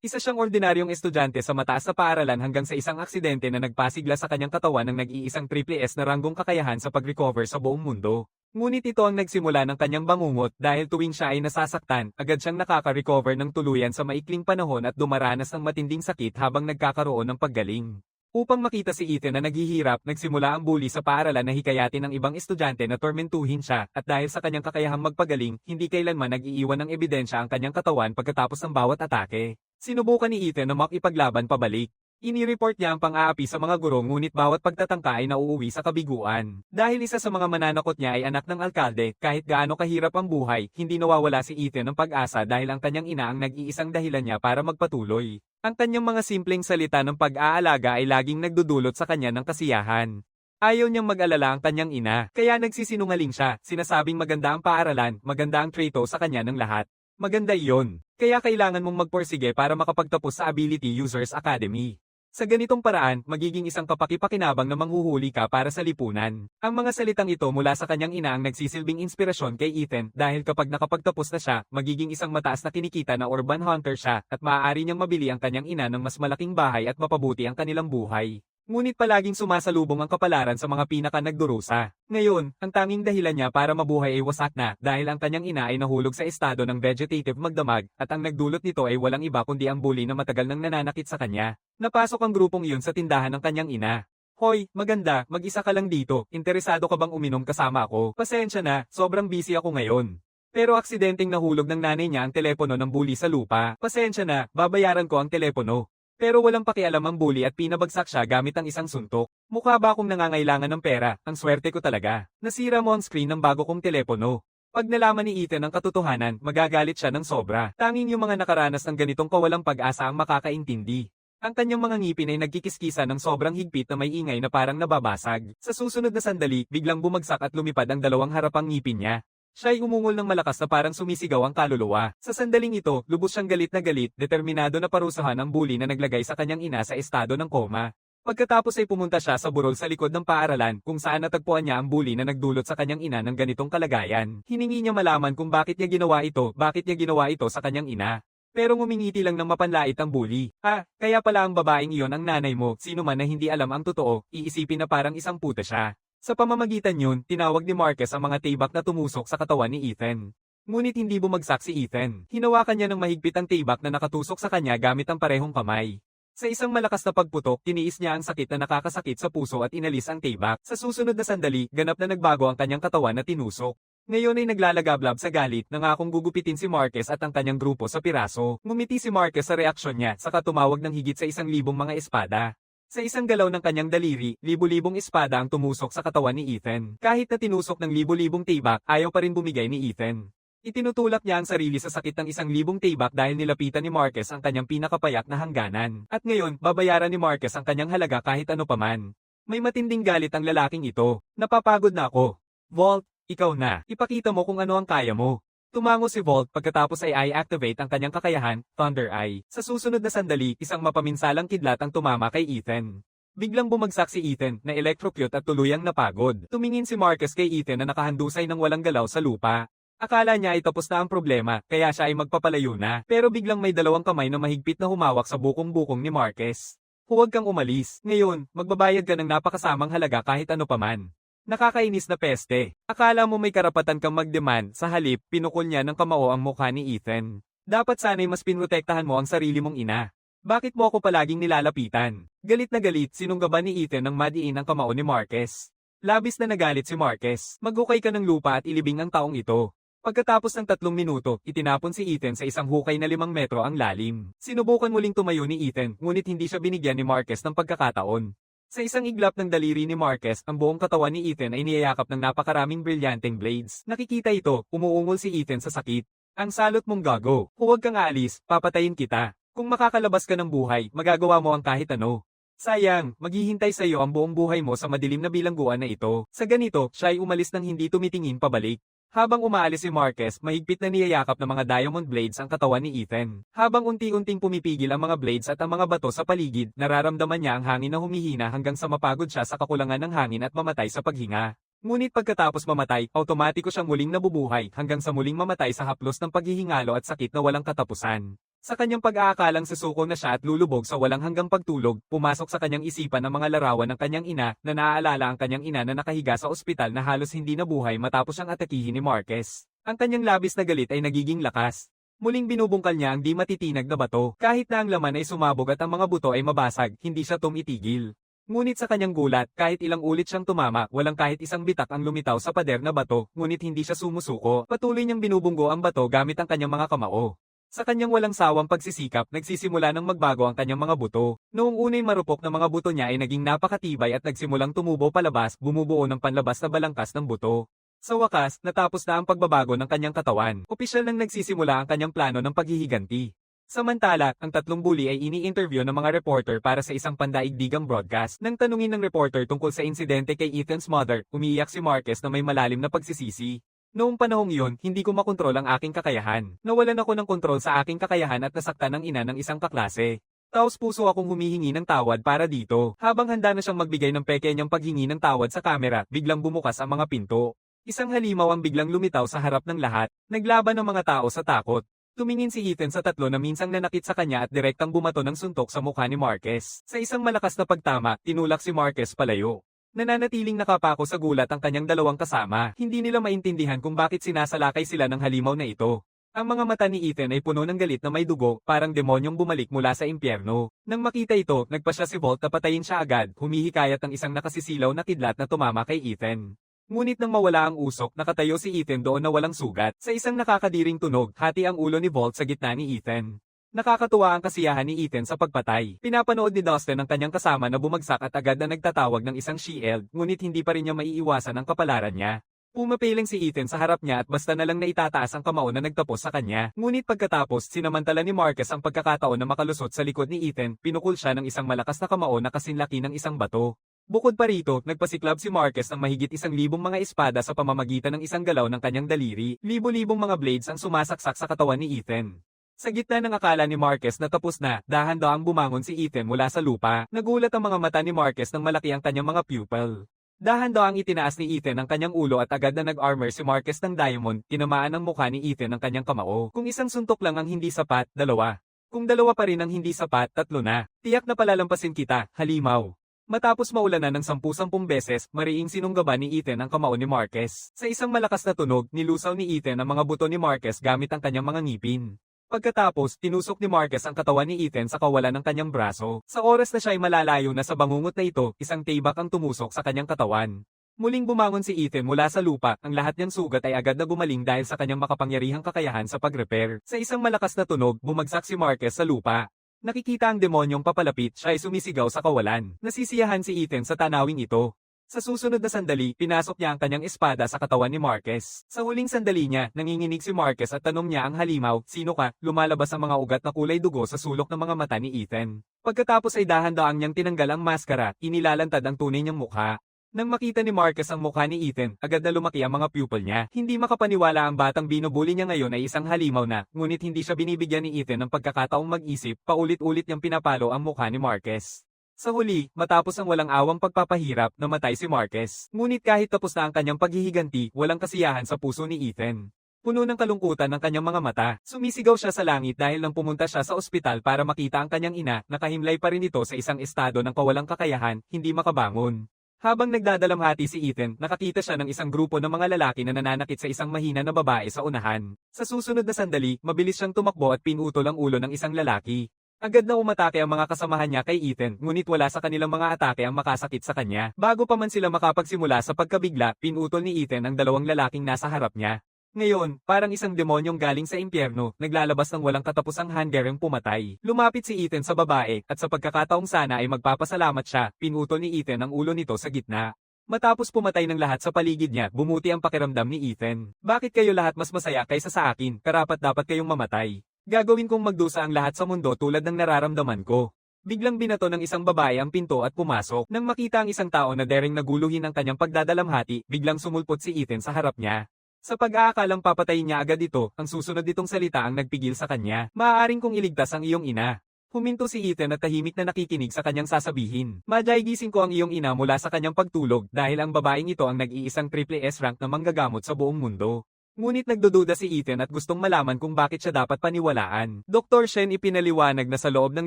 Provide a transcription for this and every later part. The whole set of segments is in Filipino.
Isa siyang ordinaryong estudyante sa mataas na paaralan hanggang sa isang aksidente na nagpasigla sa kanyang katawan ng nag-iisang triple S na ranggong kakayahan sa pag-recover sa buong mundo. Ngunit ito ang nagsimula ng kanyang bangungot dahil tuwing siya ay nasasaktan, agad siyang nakaka-recover ng tuluyan sa maikling panahon at dumaranas ng matinding sakit habang nagkakaroon ng paggaling. Upang makita si Ethan na naghihirap, nagsimula ang bully sa paaralan na hikayatin ng ibang estudyante na tormentuhin siya, at dahil sa kanyang kakayahang magpagaling, hindi kailanman nag-iiwan ng ebidensya ang kanyang katawan pagkatapos ng bawat atake. Sinubukan ni Ethan na makipaglaban pabalik. Inireport niya ang pang-aapi sa mga guro ngunit bawat pagtatangka ay nauuwi sa kabiguan. Dahil isa sa mga mananakot niya ay anak ng alkalde, kahit gaano kahirap ang buhay, hindi nawawala si Ethan ng pag-asa dahil ang kanyang ina ang nag-iisang dahilan niya para magpatuloy. Ang kanyang mga simpleng salita ng pag-aalaga ay laging nagdudulot sa kanya ng kasiyahan. Ayaw niyang mag-alala ang kanyang ina, kaya nagsisinungaling siya, sinasabing maganda ang paaralan, maganda ang treto sa kanya ng lahat. Maganda iyon. Kaya kailangan mong magporsige para makapagtapos sa Ability Users Academy. Sa ganitong paraan, magiging isang kapakipakinabang na manghuhuli ka para sa lipunan. Ang mga salitang ito mula sa kanyang ina ang nagsisilbing inspirasyon kay Ethan dahil kapag nakapagtapos na siya, magiging isang mataas na kinikita na urban hunter siya at maaari niyang mabili ang kanyang ina ng mas malaking bahay at mapabuti ang kanilang buhay. Ngunit palaging sumasalubong ang kapalaran sa mga pinaka-nagdurusa. Ngayon, ang tanging dahilan niya para mabuhay ay wasak na dahil ang kanyang ina ay nahulog sa estado ng vegetative magdamag at ang nagdulot nito ay walang iba kundi ang bully na matagal nang nananakit sa kanya. Napasok ang grupong iyon sa tindahan ng kanyang ina. Hoy, maganda, mag-isa ka lang dito. Interesado ka bang uminom kasama ako? Pasensya na, sobrang busy ako ngayon. Pero aksidenteng nahulog ng nanay niya ang telepono ng bully sa lupa. Pasensya na, babayaran ko ang telepono. Pero walang pakialam ang bully at pinabagsak siya gamit ang isang suntok. Mukha ba akong nangangailangan ng pera? Ang swerte ko talaga. Nasira mo ang screen ng bago kong telepono. Pag nalaman ni Ethan ang katotohanan, magagalit siya ng sobra. Tanging yung mga nakaranas ng ganitong kawalang pag-asa ang makakaintindi. Ang kanyang mga ngipin ay nagkikiskisa ng sobrang higpit na may ingay na parang nababasag. Sa susunod na sandali, biglang bumagsak at lumipad ang dalawang harapang ngipin niya. Siya ay umungol ng malakas na parang sumisigaw ang kaluluwa. Sa sandaling ito, lubos siyang galit na galit, determinado na parusahan ang bully na naglagay sa kanyang ina sa estado ng koma. Pagkatapos ay pumunta siya sa burol sa likod ng paaralan kung saan natagpuan niya ang bully na nagdulot sa kanyang ina ng ganitong kalagayan. Hiningi niya malaman kung bakit niya ginawa ito sa kanyang ina. Pero ngumingiti lang ng mapanlait ang bully. Kaya pala ang babaeng iyon ang nanay mo, sino man na hindi alam ang totoo, iisipin na parang isang puta siya. Sa pamamagitan yun, tinawag ni Marcus ang mga tibak na tumusok sa katawan ni Ethan. Ngunit hindi bumagsak si Ethan. Hinawakan niya ng mahigpit ang tibak na nakatusok sa kanya gamit ang parehong kamay. Sa isang malakas na pagputok, tiniis niya ang sakit na nakakasakit sa puso at inalis ang tibak. Sa susunod na sandali, ganap na nagbago ang kanyang katawan na tinusok. Ngayon ay naglalagablab sa galit, nangakong gugupitin si Marcus at ang kanyang grupo sa piraso. Ngumiti si Marcus sa reaksyon niya, saka tumawag ng higit sa 1,000 mga espada. Sa isang galaw ng kanyang daliri, libu-libong espada ang tumusok sa katawan ni Ethan. Kahit na tinusok ng libu-libong tibak, ayaw pa rin bumigay ni Ethan. Itinutulak niya ang sarili sa sakit ng 1,000 tibak dahil nilapitan ni Marcus ang kanyang pinakapayak na hangganan. At ngayon, babayaran ni Marcus ang kanyang halaga kahit ano paman. May matinding galit ang lalaking ito. Napapagod na ako. Volt, ikaw na. Ipakita mo kung ano ang kaya mo. Tumango si Volt pagkatapos ay i-activate ang kanyang kakayahan, Thunder Eye. Sa susunod na sandali, isang mapaminsalang kidlat ang tumama kay Ethan. Biglang bumagsak si Ethan, na electrocute at tuluyang napagod. Tumingin si Marcus kay Ethan na nakahandusay ng walang galaw sa lupa. Akala niya ay tapos na ang problema, kaya siya ay magpapalayo na. Pero biglang may dalawang kamay na mahigpit na humawak sa bukong-bukong ni Marcus. Huwag kang umalis. Ngayon, magbabayad ka ng napakasamang halaga kahit ano paman. Nakakainis na peste. Akala mo may karapatan kang mag-demand, sa halip, pinukol niya ng kamao ang mukha ni Ethan. Dapat sana'y mas pinrotektahan mo ang sarili mong ina. Bakit mo ako palaging nilalapitan? Galit na galit, sinunggaban ni Ethan ng madiin ang kamao ni Marcus. Labis na nagalit si Marcus. Maghukay ka ng lupa at ilibing ang taong ito. Pagkatapos ng 3 minuto, itinapon si Ethan sa isang hukay na 5 metro ang lalim. Sinubukan muling tumayo ni Ethan, ngunit hindi siya binigyan ni Marcus ng pagkakataon. Sa isang iglap ng daliri ni Marcus, ang buong katawan ni Ethan ay niyayakap ng napakaraming brilyanteng blades. Nakikita ito, umuungol si Ethan sa sakit. Ang salot mong gago. Huwag kang aalis, papatayin kita. Kung makakalabas ka ng buhay, magagawa mo ang kahit ano. Sayang, maghihintay sa iyo ang buong buhay mo sa madilim na bilangguan na ito. Sa ganito, siya ay umalis nang hindi tumitingin pabalik. Habang umaalis si Marcus, mahigpit na niyayakap ng mga diamond blades ang katawan ni Ethan. Habang unti-unting pumipigil ang mga blades at ang mga bato sa paligid, nararamdaman niya ang hangin na humihina hanggang sa mapagod siya sa kakulangan ng hangin at mamatay sa paghinga. Ngunit pagkatapos mamatay, automatiko siyang muling nabubuhay hanggang sa muling mamatay sa haplos ng paghihingalo at sakit na walang katapusan. Sa kanyang pag-aakalang susuko na siya at lulubog sa walang hanggang pagtulog, pumasok sa kanyang isipan ang mga larawan ng kanyang ina na naaalala ang kanyang ina na nakahiga sa ospital na halos hindi nabuhay matapos siyang atakihin ni Marquez. Ang kanyang labis na galit ay nagiging lakas. Muling binubungkal niya ang di matitinag na bato. Kahit na ang laman ay sumabog at ang mga buto ay mabasag, hindi siya tumitigil. Ngunit sa kanyang gulat, kahit ilang ulit siyang tumama, walang kahit isang bitak ang lumitaw sa pader na bato, ngunit hindi siya sumusuko. Patuloy niyang binubunggo ang bato gamit ang kanyang mga kamao. Sa kanyang walang sawang pagsisikap, nagsisimula ng magbago ang kanyang mga buto. Noong unay marupok na mga buto niya ay naging napakatibay at nagsimulang tumubo palabas, bumubuo ng panlabas na balangkas ng buto. Sa wakas, natapos na ang pagbabago ng kanyang katawan. Opisyal nang nagsisimula ang kanyang plano ng paghihiganti. Samantala, ang tatlong bully ay ini-interview ng mga reporter para sa isang pandaigdigang broadcast. Nang tanungin ng reporter tungkol sa insidente kay Ethan's mother, umiiyak si Marquez na may malalim na pagsisisi. Noong panahong iyon, hindi ko makontrol ang aking kakayahan. Nawalan ako ng kontrol sa aking kakayahan at nasaktan ng ina ng isang kaklase. Taos puso akong humihingi ng tawad para dito. Habang handa na siyang magbigay ng peke niyang paghingi ng tawad sa kamera, biglang bumukas ang mga pinto. Isang halimaw ang biglang lumitaw sa harap ng lahat. Naglaban ang mga tao sa takot. Tumingin si Ethan sa tatlo na minsang nanakit sa kanya at direktang bumato ng suntok sa mukha ni Marquez. Sa isang malakas na pagtama, tinulak si Marquez palayo. Nananatiling nakapako sa gulat ang kanyang dalawang kasama. Hindi nila maintindihan kung bakit sinasalakay sila ng halimaw na ito. Ang mga mata ni Ethan ay puno ng galit na may dugo, parang demonyong bumalik mula sa impyerno. Nang makita ito, nagpa siya si Volt na patayin siya agad, humihikayat ang isang nakasisilaw na kidlat na tumama kay Ethan. Ngunit nang mawala ang usok, nakatayo si Ethan doon na walang sugat. Sa isang nakakadiring tunog, hati ang ulo ni Volt sa gitna ni Ethan. Nakakatuwa ang kasiyahan ni Ethan sa pagpatay. Pinapanood ni Dustin ang kanyang kasama na bumagsak at agad na nagtatawag ng isang shield, ngunit hindi pa rin niya maiiwasan ang kapalaran niya. Pumapiling si Ethan sa harap niya at basta na lang naitataas ang kamao na nagtapos sa kanya. Ngunit pagkatapos, sinamantala ni Marquez ang pagkakataon na makalusot sa likod ni Ethan, pinukul siya ng isang malakas na kamao na kasinlaki ng isang bato. Bukod pa rito, nagpasiklab si Marquez ng mahigit 1,000 mga espada sa pamamagitan ng isang galaw ng kanyang daliri. Libo-libong mga blades ang sumasaksak sa katawan ni Ethan. Sa gitna ng akala ni Marquez na tapos na, dahan-dahang bumangon si Ethan mula sa lupa. Nagulat ang mga mata ni Marquez nang malaki ang kanyang mga pupil. Dahan-dahang itinaas ni Ethan ang kanyang ulo at agad na nag-armor si Marquez ng diamond, tinamaan ang mukha ni Ethan ang kanyang kamao. Kung isang suntok lang ang hindi sapat, dalawa. Kung dalawa pa rin ang hindi sapat, tatlo na. Tiyak na palalampasin kita, halimaw. Matapos maulanan ng 10-10 beses, mariing sinunggaban ni Ethan ang kamao ni Marquez. Sa isang malakas na tunog, nilusaw ni Ethan ang mga buto ni Marquez gamit ang kanyang mga ngipin. Pagkatapos, tinusok ni Marquez ang katawan ni Ethan sa kawalan ng kanyang braso. Sa oras na siya ay malalayo na sa bangungot na ito, isang tibak ang tumusok sa kanyang katawan. Muling bumangon si Ethan mula sa lupa, ang lahat niyang sugat ay agad na gumaling dahil sa kanyang makapangyarihang kakayahan sa pag-repair. Sa isang malakas na tunog, bumagsak si Marquez sa lupa. Nakikita ang demonyong papalapit, siya ay sumisigaw sa kawalan. Nasisiyahan si Ethan sa tanawing ito. Sa susunod na sandali, pinasok niya ang kanyang espada sa katawan ni Marquez. Sa huling sandali niya, nanginginig si Marquez at tanong niya ang halimaw, "Sino ka?" Lumalabas ang mga ugat na kulay dugo sa sulok ng mga mata ni Ethan. Pagkatapos ay dahan-dahang niyang tinanggal ang maskara, inilalantad ang tunay niyang mukha. Nang makita ni Marquez ang mukha ni Ethan, agad na lumaki ang mga pupil niya. Hindi makapaniwala ang batang binubuli niya ngayon ay isang halimaw na, ngunit hindi siya binibigyan ni Ethan ng pagkakataong mag-isip, paulit-ulit niyang pinapalo ang mukha ni Marquez. Sa huli, matapos ang walang awang pagpapahirap, namatay si Marquez. Ngunit kahit tapos na ang kanyang paghihiganti, walang kasiyahan sa puso ni Ethan. Puno ng kalungkutan ng kanyang mga mata, sumisigaw siya sa langit dahil nang pumunta siya sa ospital para makita ang kanyang ina, nakahimlay pa rin ito sa isang estado ng kawalang kakayahan, hindi makabangon. Habang nagdadalamhati si Ethan, nakakita siya ng isang grupo ng mga lalaki na nananakit sa isang mahina na babae sa unahan. Sa susunod na sandali, mabilis siyang tumakbo at pinutol ang ulo ng isang lalaki. Agad na umatake ang mga kasamahan niya kay Ethan, ngunit wala sa kanilang mga atake ang makasakit sa kanya. Bago pa man sila makapagsimula sa pagkabigla, pinutol ni Ethan ang dalawang lalaking nasa harap niya. Ngayon, parang isang demonyong galing sa impyerno, naglalabas ng walang katapusang hanggarang pumatay. Lumapit si Ethan sa babae, at sa pagkakataong sana ay magpapasalamat siya, pinutol ni Ethan ang ulo nito sa gitna. Matapos pumatay ng lahat sa paligid niya, bumuti ang pakiramdam ni Ethan. "Bakit kayo lahat mas masaya kaysa sa akin? Karapat dapat kayong mamatay. Gagawin kong magdusa ang lahat sa mundo tulad ng nararamdaman ko." Biglang binato ng isang babae ang pinto at pumasok. Nang makita ang isang tao na daring naguluhin ang kanyang pagdadalamhati, biglang sumulpot si Ethan sa harap niya. Sa pag-aakalang papatayin niya agad ito, ang susunod nitong salita ang nagpigil sa kanya. "Maaaring kong iligtas ang iyong ina." Huminto si Ethan at tahimik na nakikinig sa kanyang sasabihin. "Madjay, gising ko ang iyong ina mula sa kanyang pagtulog dahil ang babaeng ito ang nag-iisang triple S rank na manggagamot sa buong mundo. Ngunit nagdududa si Ethan at gustong malaman kung bakit siya dapat paniwalaan. Dr. Shen ipinaliwanag na sa loob ng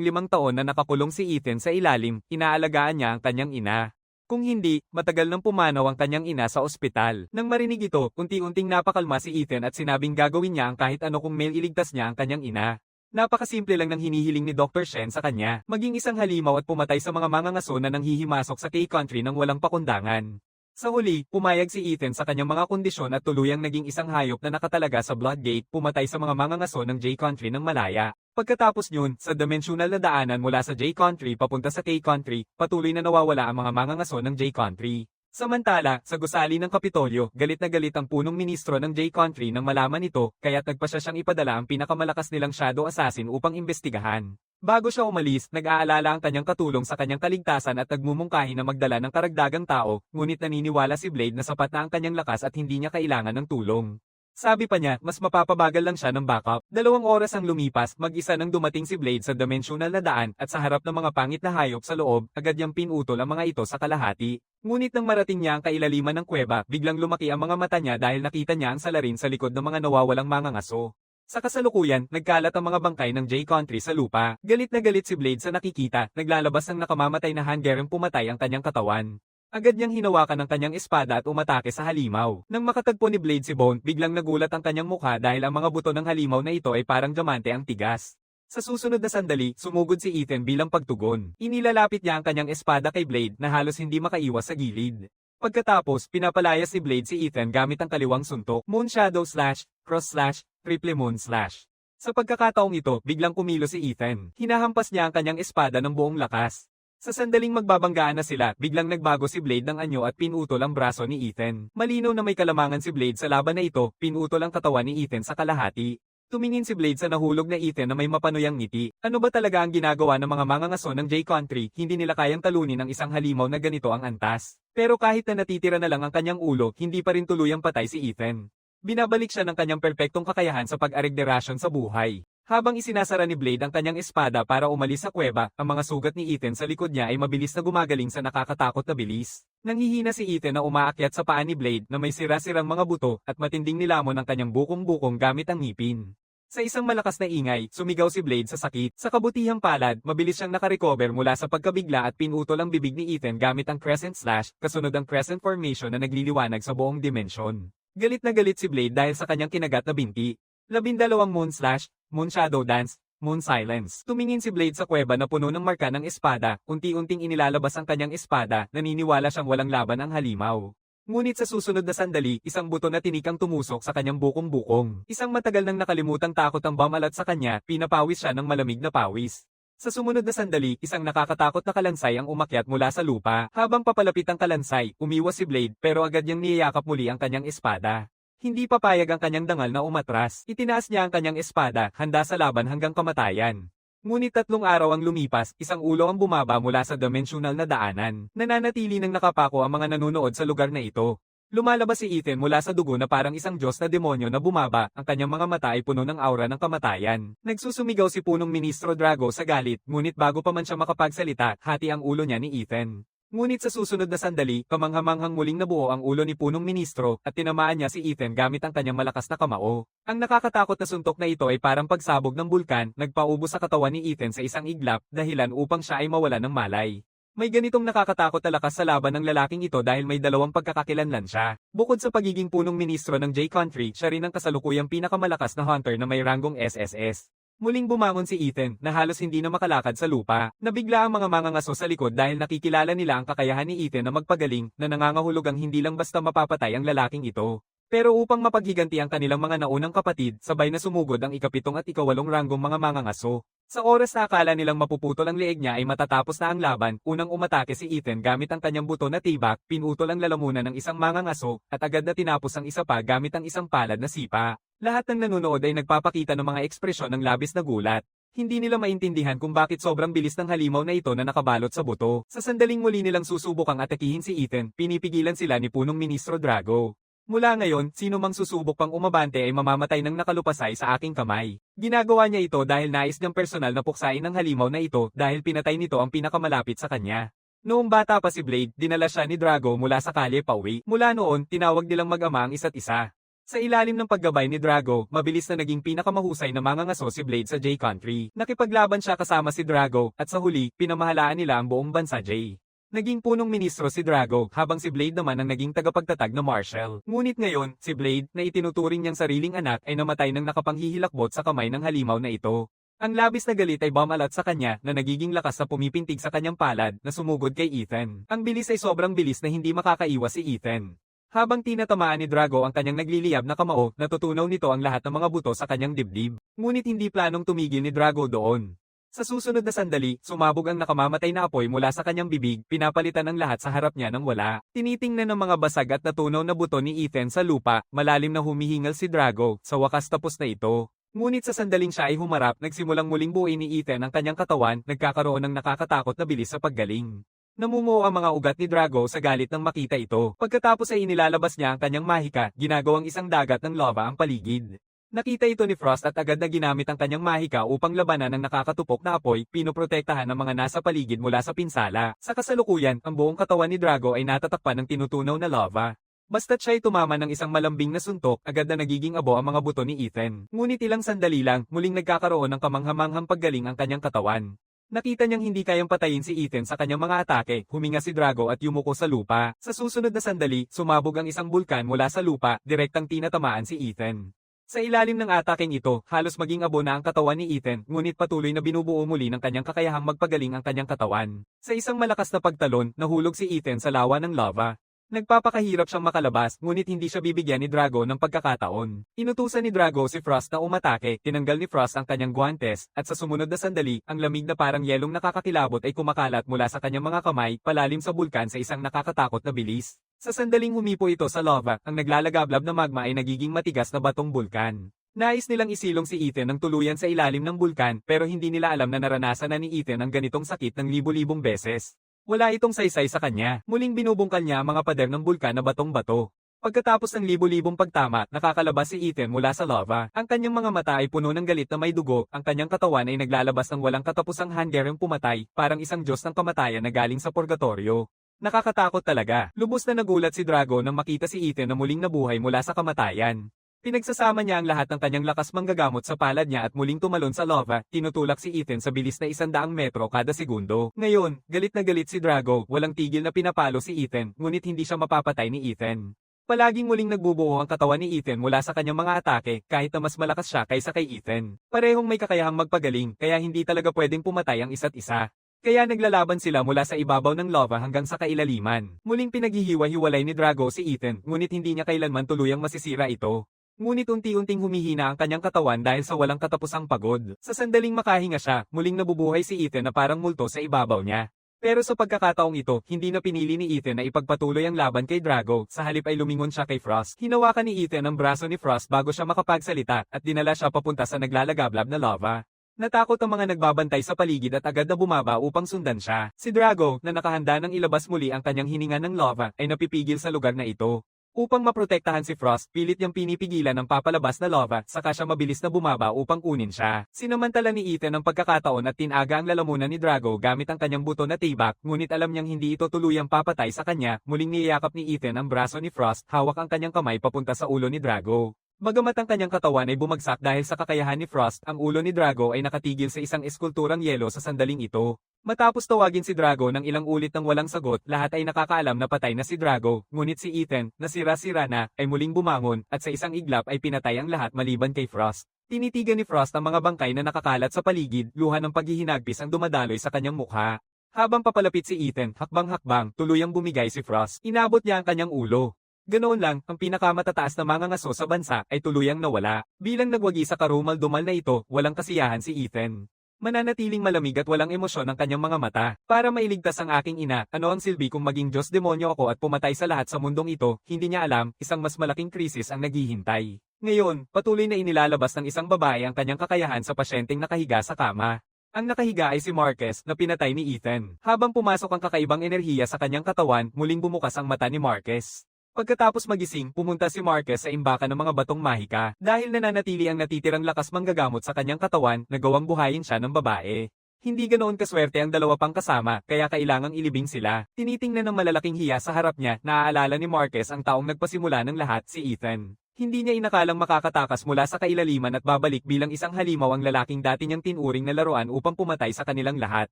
5 taon na nakakulong si Ethan sa ilalim, inaalagaan niya ang kanyang ina. Kung hindi, matagal nang pumanaw ang kanyang ina sa ospital. Nang marinig ito, unti-unting napakalma si Ethan at sinabing gagawin niya ang kahit ano kung iligtas niya ang kanyang ina. Napakasimple lang ng hinihiling ni Dr. Shen sa kanya, maging isang halimaw at pumatay sa mga mangangaso na nanghihimasok sa K-country ng walang pakundangan. Sa huli, pumayag si Ethan sa kanyang mga kondisyon at tuluyang naging isang hayop na nakatalaga sa Bloodgate, pumatay sa mga mangangaso ng J-country ng malaya. Pagkatapos nyun, sa dimensional na daanan mula sa J-country papunta sa K-country, patuloy na nawawala ang mga mangangaso ng J-country. Samantala, sa gusali ng Kapitolyo, galit na galit ang punong ministro ng J-country nang malaman ito, kaya't nagpasya siyang ipadala ang pinakamalakas nilang shadow assassin upang imbestigahan. Bago siya umalis, nag-aalala ang kanyang katulong sa kanyang kaligtasan at nagmumungkahi na magdala ng karagdagang tao, ngunit naniniwala si Blade na sapat na ang kanyang lakas at hindi niya kailangan ng tulong. Sabi pa niya, mas mapapabagal lang siya ng backup. 2 oras ang lumipas, mag-isa nang dumating si Blade sa dimensional na daan at sa harap ng mga pangit na hayop sa loob, agad niyang pinutol ang mga ito sa kalahati. Ngunit nang marating niya ang kailaliman ng kuweba, biglang lumaki ang mga mata niya dahil nakita niya ang salarin sa likod ng mga nawawalang mangangaso. Sa kasalukuyan, nagkalat ang mga bangkay ng J-country sa lupa. Galit na galit si Blade sa nakikita, naglalabas ng nakamamatay na hanggerang pumatay ang kanyang katawan. Agad niyang hinawakan ang kanyang espada at umatake sa halimaw. Nang makatagpo ni Blade si Bone, biglang nagulat ang kanyang mukha dahil ang mga buto ng halimaw na ito ay parang diamante ang tigas. Sa susunod na sandali, sumugod si Ethan bilang pagtugon. Inilalapit niya ang kanyang espada kay Blade na halos hindi makaiwas sa gilid. Pagkatapos, pinapalaya si Blade si Ethan gamit ang kaliwang suntok, Moon Shadow Slash, Cross Slash, Triple Moon Slash. Sa pagkakataong ito, biglang kumilo si Ethan. Hinahampas niya ang kanyang espada ng buong lakas. Sa sandaling magbabanggaan na sila, biglang nagbago si Blade ng anyo at pinutol ang braso ni Ethan. Malinaw na may kalamangan si Blade sa laban na ito, pinutol ang katawan ni Ethan sa kalahati. Tumingin si Blade sa nahulog na Ethan na may mapanuyang ngiti. Ano ba talaga ang ginagawa ng mga mangangaso ng J-country, hindi nila kayang talunin ang isang halimaw na ganito ang antas. Pero kahit na natitira na lang ang kanyang ulo, hindi pa rin tuluyang patay si Ethan. Binabalik siya ng kanyang perpektong kakayahan sa pag-arigderasyon sa buhay. Habang isinasara ni Blade ang kanyang espada para umalis sa kuweba, ang mga sugat ni Ethan sa likod niya ay mabilis na gumagaling sa nakakatakot na bilis. Nanghihina si Ethan na umaakyat sa paa ni Blade na may sira-sirang mga buto at matinding nilamon ang kanyang bukong-bukong gamit ang ngipin. Sa isang malakas na ingay, sumigaw si Blade sa sakit. Sa kabutihang palad, mabilis siyang nakarecover mula sa pagkabigla at pinutol ang bibig ni Ethan gamit ang Crescent Slash, kasunod ang Crescent Formation na nagliliwanag sa buong dimensyon. Galit na galit si Blade dahil sa kanyang kinagat na binti. 12 Moon Slash, Moon Shadow Dance, Moon Silence. Tumingin si Blade sa kuweba na puno ng marka ng espada, unti-unting inilalabas ang kanyang espada, naniniwala siyang walang laban ang halimaw. Ngunit sa susunod na sandali, isang buto na tinikang tumusok sa kanyang bukong-bukong. Isang matagal nang nakalimutang takot ang bumalat sa kanya, pinapawis siya ng malamig na pawis. Sa sumunod na sandali, isang nakakatakot na kalansay ang umakyat mula sa lupa. Habang papalapit ang kalansay, umiwas si Blade pero agad niyang niyayakap muli ang kanyang espada. Hindi papayag ang kanyang dangal na umatras. Itinaas niya ang kanyang espada, handa sa laban hanggang kamatayan. Ngunit 3 araw ang lumipas, isang ulo ang bumaba mula sa dimensional na daanan. Nananatili nang nakapako ang mga nanunood sa lugar na ito. Lumalabas si Ethan mula sa dugo na parang isang Diyos na demonyo na bumaba, ang kanyang mga mata ay puno ng aura ng kamatayan. Nagsusumigaw si punong Ministro Drago sa galit, ngunit bago pa man siya makapagsalita, hati ang ulo niya ni Ethan. Ngunit sa susunod na sandali, kamanghamanghang muling nabuo ang ulo ni punong ministro, at tinamaan niya si Ethan gamit ang kanyang malakas na kamao. Ang nakakatakot na suntok na ito ay parang pagsabog ng bulkan, nagpaubos sa katawan ni Ethan sa isang iglap, dahilan upang siya ay mawala ng malay. May ganitong nakakatakot na lakas sa laban ng lalaking ito dahil may 2 pagkakakilanlan siya. Bukod sa pagiging punong ministro ng J-country, siya rin ang kasalukuyang pinakamalakas na hunter na may ranggong SSS. Muling bumangon si Ethan, na halos hindi na makalakad sa lupa. Nabigla ang mga mangangaso sa likod dahil nakikilala nila ang kakayahan ni Ethan na magpagaling, na nangangahulog ang hindi lang basta mapapatay ang lalaking ito. Pero upang mapaghiganti ang kanilang mga naunang kapatid, sabay na sumugod ang ika-7 at ika-8 ranggong mga mangangaso. Sa oras na akala nilang mapuputol ang leeg niya ay matatapos na ang laban, unang umatake si Ethan gamit ang kanyang buto na tibak, pinutol ang lalamunan ng isang mangangaso, at agad na tinapos ang isa pa gamit ang isang palad na sipa. Lahat ng nanonood ay nagpapakita ng mga ekspresyon ng labis na gulat. Hindi nila maintindihan kung bakit sobrang bilis ng halimaw na ito na nakabalot sa buto. Sa sandaling muli nilang susubukang atakihin si Ethan, pinipigilan sila ni punong Ministro Drago. Mula ngayon, sino mang susubok pang umabante ay mamamatay ng nakalupasay sa aking kamay. Ginagawa niya ito dahil nais niyang personal na puksain ang halimaw na ito dahil pinatay nito ang pinakamalapit sa kanya. Noong bata pa si Blade, dinala siya ni Drago mula sa kalye pauwi. Mula noon, tinawag nilang mag-ama ang isa't isa. Sa ilalim ng paggabay ni Drago, mabilis na naging pinakamahusay na mangangaso si Blade sa J-Country. Nakipaglaban siya kasama si Drago, at sa huli, pinamahalaan nila ang buong bansa J. Naging punong ministro si Drago, habang si Blade naman ang naging tagapagtatag na Marshal. Ngunit ngayon, si Blade, na itinuturing niyang sariling anak, ay namatay ng nakapanghihilakbot sa kamay ng halimaw na ito. Ang labis na galit ay bumalat sa kanya na nagiging lakas na pumipintig sa kanyang palad na sumugod kay Ethan. Ang bilis ay sobrang bilis na hindi makakaiwas si Ethan. Habang tinatamaan ni Drago ang kanyang nagliliyab na kamao, natutunaw nito ang lahat ng mga buto sa kanyang dibdib. Ngunit hindi planong tumigil ni Drago doon. Sa susunod na sandali, sumabog ang nakamamatay na apoy mula sa kanyang bibig, pinapalitan ang lahat sa harap niya ng wala. Tinitingnan ng mga basag at natunaw na buto ni Ethan sa lupa, malalim na humihingal si Drago, sa wakas tapos na ito. Ngunit sa sandaling siya ay humarap, nagsimulang muling buuin ni Ethan ang kanyang katawan, nagkakaroon ng nakakatakot na bilis sa paggaling. Namumuo ang mga ugat ni Drago sa galit nang makita ito. Pagkatapos ay inilalabas niya ang kanyang mahika, ginagawang isang dagat ng lava ang paligid. Nakita ito ni Frost at agad na ginamit ang kanyang mahika upang labanan ang nakakatupok na apoy, pinoprotektahan ng mga nasa paligid mula sa pinsala. Sa kasalukuyan, ang buong katawan ni Drago ay natatakpan ng tinutunaw na lava. Basta't siya'y tumama ng isang malambing na suntok, agad na nagiging abo ang mga buto ni Ethan. Ngunit ilang sandali lang, muling nagkakaroon ng kamanghamanghang paggaling ang kanyang katawan. Nakita niyang hindi kayang patayin si Ethan sa kanyang mga atake, huminga si Drago at yumuko sa lupa. Sa susunod na sandali, sumabog ang isang bulkan mula sa lupa, direktang tinatamaan si Ethan. Sa ilalim ng ataking ito, halos maging abo na ang katawan ni Ethan, ngunit patuloy na binubuo muli ng kanyang kakayahang magpagaling ang kanyang katawan. Sa isang malakas na pagtalon, nahulog si Ethan sa lawa ng lava. Nagpapakahirap siyang makalabas, ngunit hindi siya bibigyan ni Drago ng pagkakataon. Inutusan ni Drago si Frost na umatake, tinanggal ni Frost ang kanyang guwantes, at sa sumunod na sandali, ang lamig na parang yelong nakakakilabot ay kumakalat mula sa kanyang mga kamay, palalim sa bulkan sa isang nakakatakot na bilis. Sa sandaling humipo ito sa lava, ang naglalagablab na magma ay nagiging matigas na batong bulkan. Nais nilang isilong si Ethan ng tuluyan sa ilalim ng bulkan, pero hindi nila alam na naranasan na ni Ethan ang ganitong sakit ng libo-libong beses. Wala itong saysay sa kanya, muling binubungkal niya ang mga pader ng bulkan na batong-bato. Pagkatapos ng libo-libong pagtama, nakakalabas si Ethan mula sa lava. Ang kanyang mga mata ay puno ng galit na may dugo, ang kanyang katawan ay naglalabas ng walang katapusang hanggang pumatay, parang isang Diyos ng kamatayan na galing sa purgatorio. Nakakatakot talaga. Lubos na nagulat si Drago nang makita si Ethan na muling nabuhay mula sa kamatayan. Pinagsasama niya ang lahat ng kanyang lakas manggagamot sa palad niya at muling tumalon sa lava, tinutulak si Ethan sa bilis na 100 metro kada segundo. Ngayon, galit na galit si Drago, walang tigil na pinapalo si Ethan, ngunit hindi siya mapapatay ni Ethan. Palaging muling nagbubuo ang katawan ni Ethan mula sa kanyang mga atake, kahit na mas malakas siya kaysa kay Ethan. Parehong may kakayahang magpagaling, kaya hindi talaga pwedeng pumatay ang isa't isa. Kaya naglalaban sila mula sa ibabaw ng lava hanggang sa kailaliman. Muling pinaghihiwa-hiwalay ni Drago si Ethan, ngunit hindi niya kailanman tuluyang masisira ito. Ngunit unti-unting humihina ang kanyang katawan dahil sa walang katapusang pagod. Sa sandaling makahinga siya, muling nabubuhay si Ethan na parang multo sa ibabaw niya. Pero sa pagkakataong ito, hindi na pinili ni Ethan na ipagpatuloy ang laban kay Drago, sa halip ay lumingon siya kay Frost. Hinawakan ni Ethan ang braso ni Frost bago siya makapagsalita, at dinala siya papunta sa naglalagablab na lava. Natakot ang mga nagbabantay sa paligid at agad na bumaba upang sundan siya. Si Drago, na nakahanda nang ilabas muli ang kanyang hininga ng lava, ay napipigil sa lugar na ito. Upang maprotektahan si Frost, pilit niyang pinipigilan ang papalabas na lava, saka siya mabilis na bumaba upang kunin siya. Sinamantala ni Ethan ang pagkakataon at tinaga ang lalamunan ni Drago gamit ang kanyang buto na tibak, ngunit alam niyang hindi ito tuluyang papatay sa kanya, muling niyayakap ni Ethan ang braso ni Frost, hawak ang kanyang kamay papunta sa ulo ni Drago. Bagamat ang kanyang katawan ay bumagsak dahil sa kakayahan ni Frost, ang ulo ni Drago ay nakatigil sa isang eskulturang yelo sa sandaling ito. Matapos tawagin si Drago ng ilang ulit ng walang sagot, lahat ay nakakaalam na patay na si Drago, ngunit si Ethan, na sira-sira na, ay muling bumangon, at sa isang iglap ay pinatay ang lahat maliban kay Frost. Tinitigan ni Frost ang mga bangkay na nakakalat sa paligid, luha ng paghihinagpis ang dumadaloy sa kanyang mukha. Habang papalapit si Ethan, hakbang-hakbang, tuluyang bumigay si Frost. Inabot niya ang kanyang ulo. Ganoon lang, ang pinakamatataas na mangangaso sa bansa ay tuluyang nawala. Bilang nagwagi sa karumal-dumal na ito, walang kasiyahan si Ethan. Mananatiling malamig at walang emosyon ang kanyang mga mata. Para mailigtas ang aking ina, ano ang silbi kung maging Diyos demonyo ako at pumatay sa lahat sa mundong ito, hindi niya alam, isang mas malaking krisis ang naghihintay. Ngayon, patuloy na inilalabas ng isang babae ang kanyang kakayahan sa pasyenteng nakahiga sa kama. Ang nakahiga ay si Marquez, na pinatay ni Ethan. Habang pumasok ang kakaibang enerhiya sa kanyang katawan, muling bumukas ang mata ni Marquez. Pagkatapos magising, pumunta si Marquez sa imbakan ng mga batong mahika. Dahil nananatili ang natitirang lakas manggagamot sa kanyang katawan, nagawang buhayin siya ng babae. Hindi ganoon kaswerte ang dalawa pang kasama, kaya kailangang ilibing sila. Tinitingnan ng malalaking hiya sa harap niya, naaalala ni Marquez ang taong nagpasimula ng lahat, si Ethan. Hindi niya inakalang makakatakas mula sa kailaliman at babalik bilang isang halimaw ang lalaking dati niyang tinuring na laruan upang pumatay sa kanilang lahat.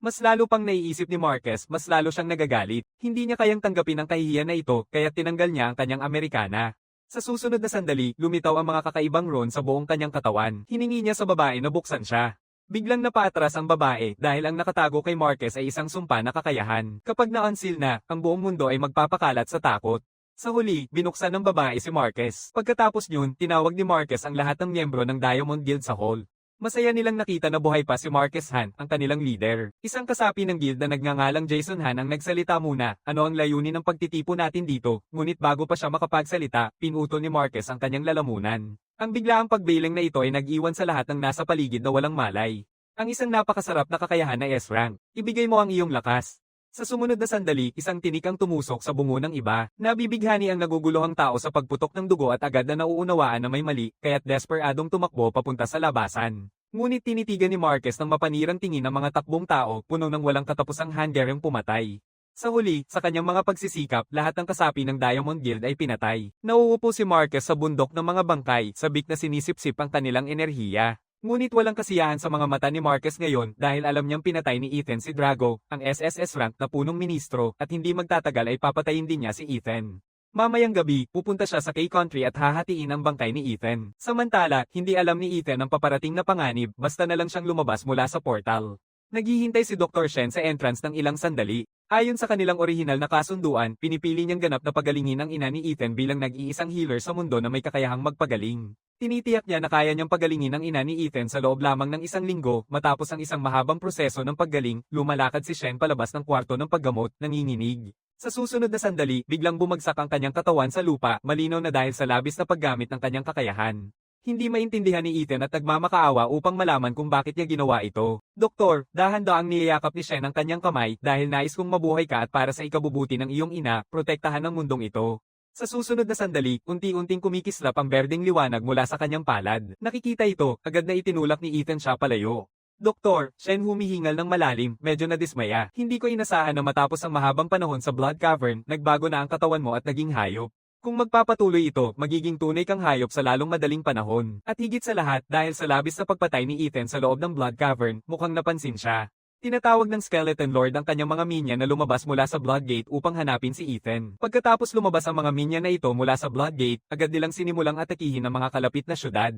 Mas lalo pang naiisip ni Marquez, mas lalo siyang nagagalit. Hindi niya kayang tanggapin ang kahihiyan na ito, kaya tinanggal niya ang kanyang Amerikana. Sa susunod na sandali, lumitaw ang mga kakaibang ron sa buong kanyang katawan. Hiningi niya sa babae na buksan siya. Biglang napaatras ang babae dahil ang nakatago kay Marquez ay isang sumpa na kakayahan. Kapag na-unseal na, ang buong mundo ay magpapakalat sa takot. Sa huli, binuksan ng babae si Marquez. Pagkatapos yun, tinawag ni Marquez ang lahat ng miyembro ng Diamond Guild sa hall. Masaya nilang nakita na buhay pa si Marquez Han, ang kanilang leader. Isang kasapi ng guild na nagngangalang Jason Han ang nagsalita muna, ano ang layunin ng pagtitipo natin dito, ngunit bago pa siya makapagsalita, pinutol ni Marquez ang kanyang lalamunan. Ang biglaang pagbailing na ito ay nag-iwan sa lahat ng nasa paligid na walang malay. Ang isang napakasarap na kakayahan na S-rank. Ibigay mo ang iyong lakas. Sa sumunod na sandali, isang tinik ang tumusok sa bungo ng iba. Nabibighani ang naguguluhang tao sa pagputok ng dugo at agad na nauunawaan na may mali, kaya't desperadong tumakbo papunta sa labasan. Ngunit tinitigan ni Marquez ng mapanirang tingin ng mga takbong tao, puno ng walang katapusang handgereng pumatay. Sa huli, sa kanyang mga pagsisikap, lahat ng kasapi ng Diamond Guild ay pinatay. Nauupo si Marquez sa bundok ng mga bangkay, sabik na sinisipsip ang kanilang enerhiya. Ngunit walang kasiyahan sa mga mata ni Marquez ngayon dahil alam niyang pinatay ni Ethan si Drago, ang SSS rank na punong ministro, at hindi magtatagal ay papatayin din niya si Ethan. Mamayang gabi, pupunta siya sa K-Country at hahatiin ang bangkay ni Ethan. Samantala, hindi alam ni Ethan ang paparating na panganib, basta na lang siyang lumabas mula sa portal. Naghihintay si Dr. Shen sa entrance ng ilang sandali. Ayon sa kanilang orihinal na kasunduan, pinipili niyang ganap na pagalingin ang ina ni Ethan bilang nag-iisang healer sa mundo na may kakayahang magpagaling. Tinitiyak niya na kaya niyang pagalingin ang ina ni Ethan sa loob lamang ng isang linggo. Matapos ang isang mahabang proseso ng paggaling, lumalakad si Shen palabas ng kwarto ng paggamot, nanginginig. Sa susunod na sandali, biglang bumagsak ang kanyang katawan sa lupa, malinaw na dahil sa labis na paggamit ng kanyang kakayahan. Hindi maintindihan ni Ethan at nagmamakaawa upang malaman kung bakit niya ginawa ito. Doktor, dahan-daang niyayakap ni Shen ang kanyang kamay dahil nais kong mabuhay ka at para sa ikabubuti ng iyong ina, protektahan ang mundong ito. Sa susunod na sandali, unti-unting kumikislap ang berdeng liwanag mula sa kanyang palad. Nakikita ito, agad na itinulak ni Ethan siya palayo. Doktor, Shen humihingal ng malalim, medyo nadismaya. Hindi ko inasahan na matapos ang mahabang panahon sa Blood Cavern, nagbago na ang katawan mo at naging hayop. Kung magpapatuloy ito, magiging tunay kang hayop sa lalong madaling panahon. At higit sa lahat, dahil sa labis na pagpatay ni Ethan sa loob ng Blood Cavern, mukhang napansin siya. Tinatawag ng Skeleton Lord ang kanyang mga minion na lumabas mula sa Blood Gate upang hanapin si Ethan. Pagkatapos lumabas ang mga minion na ito mula sa Blood Gate, agad nilang sinimulang atakihin ang mga kalapit na syudad.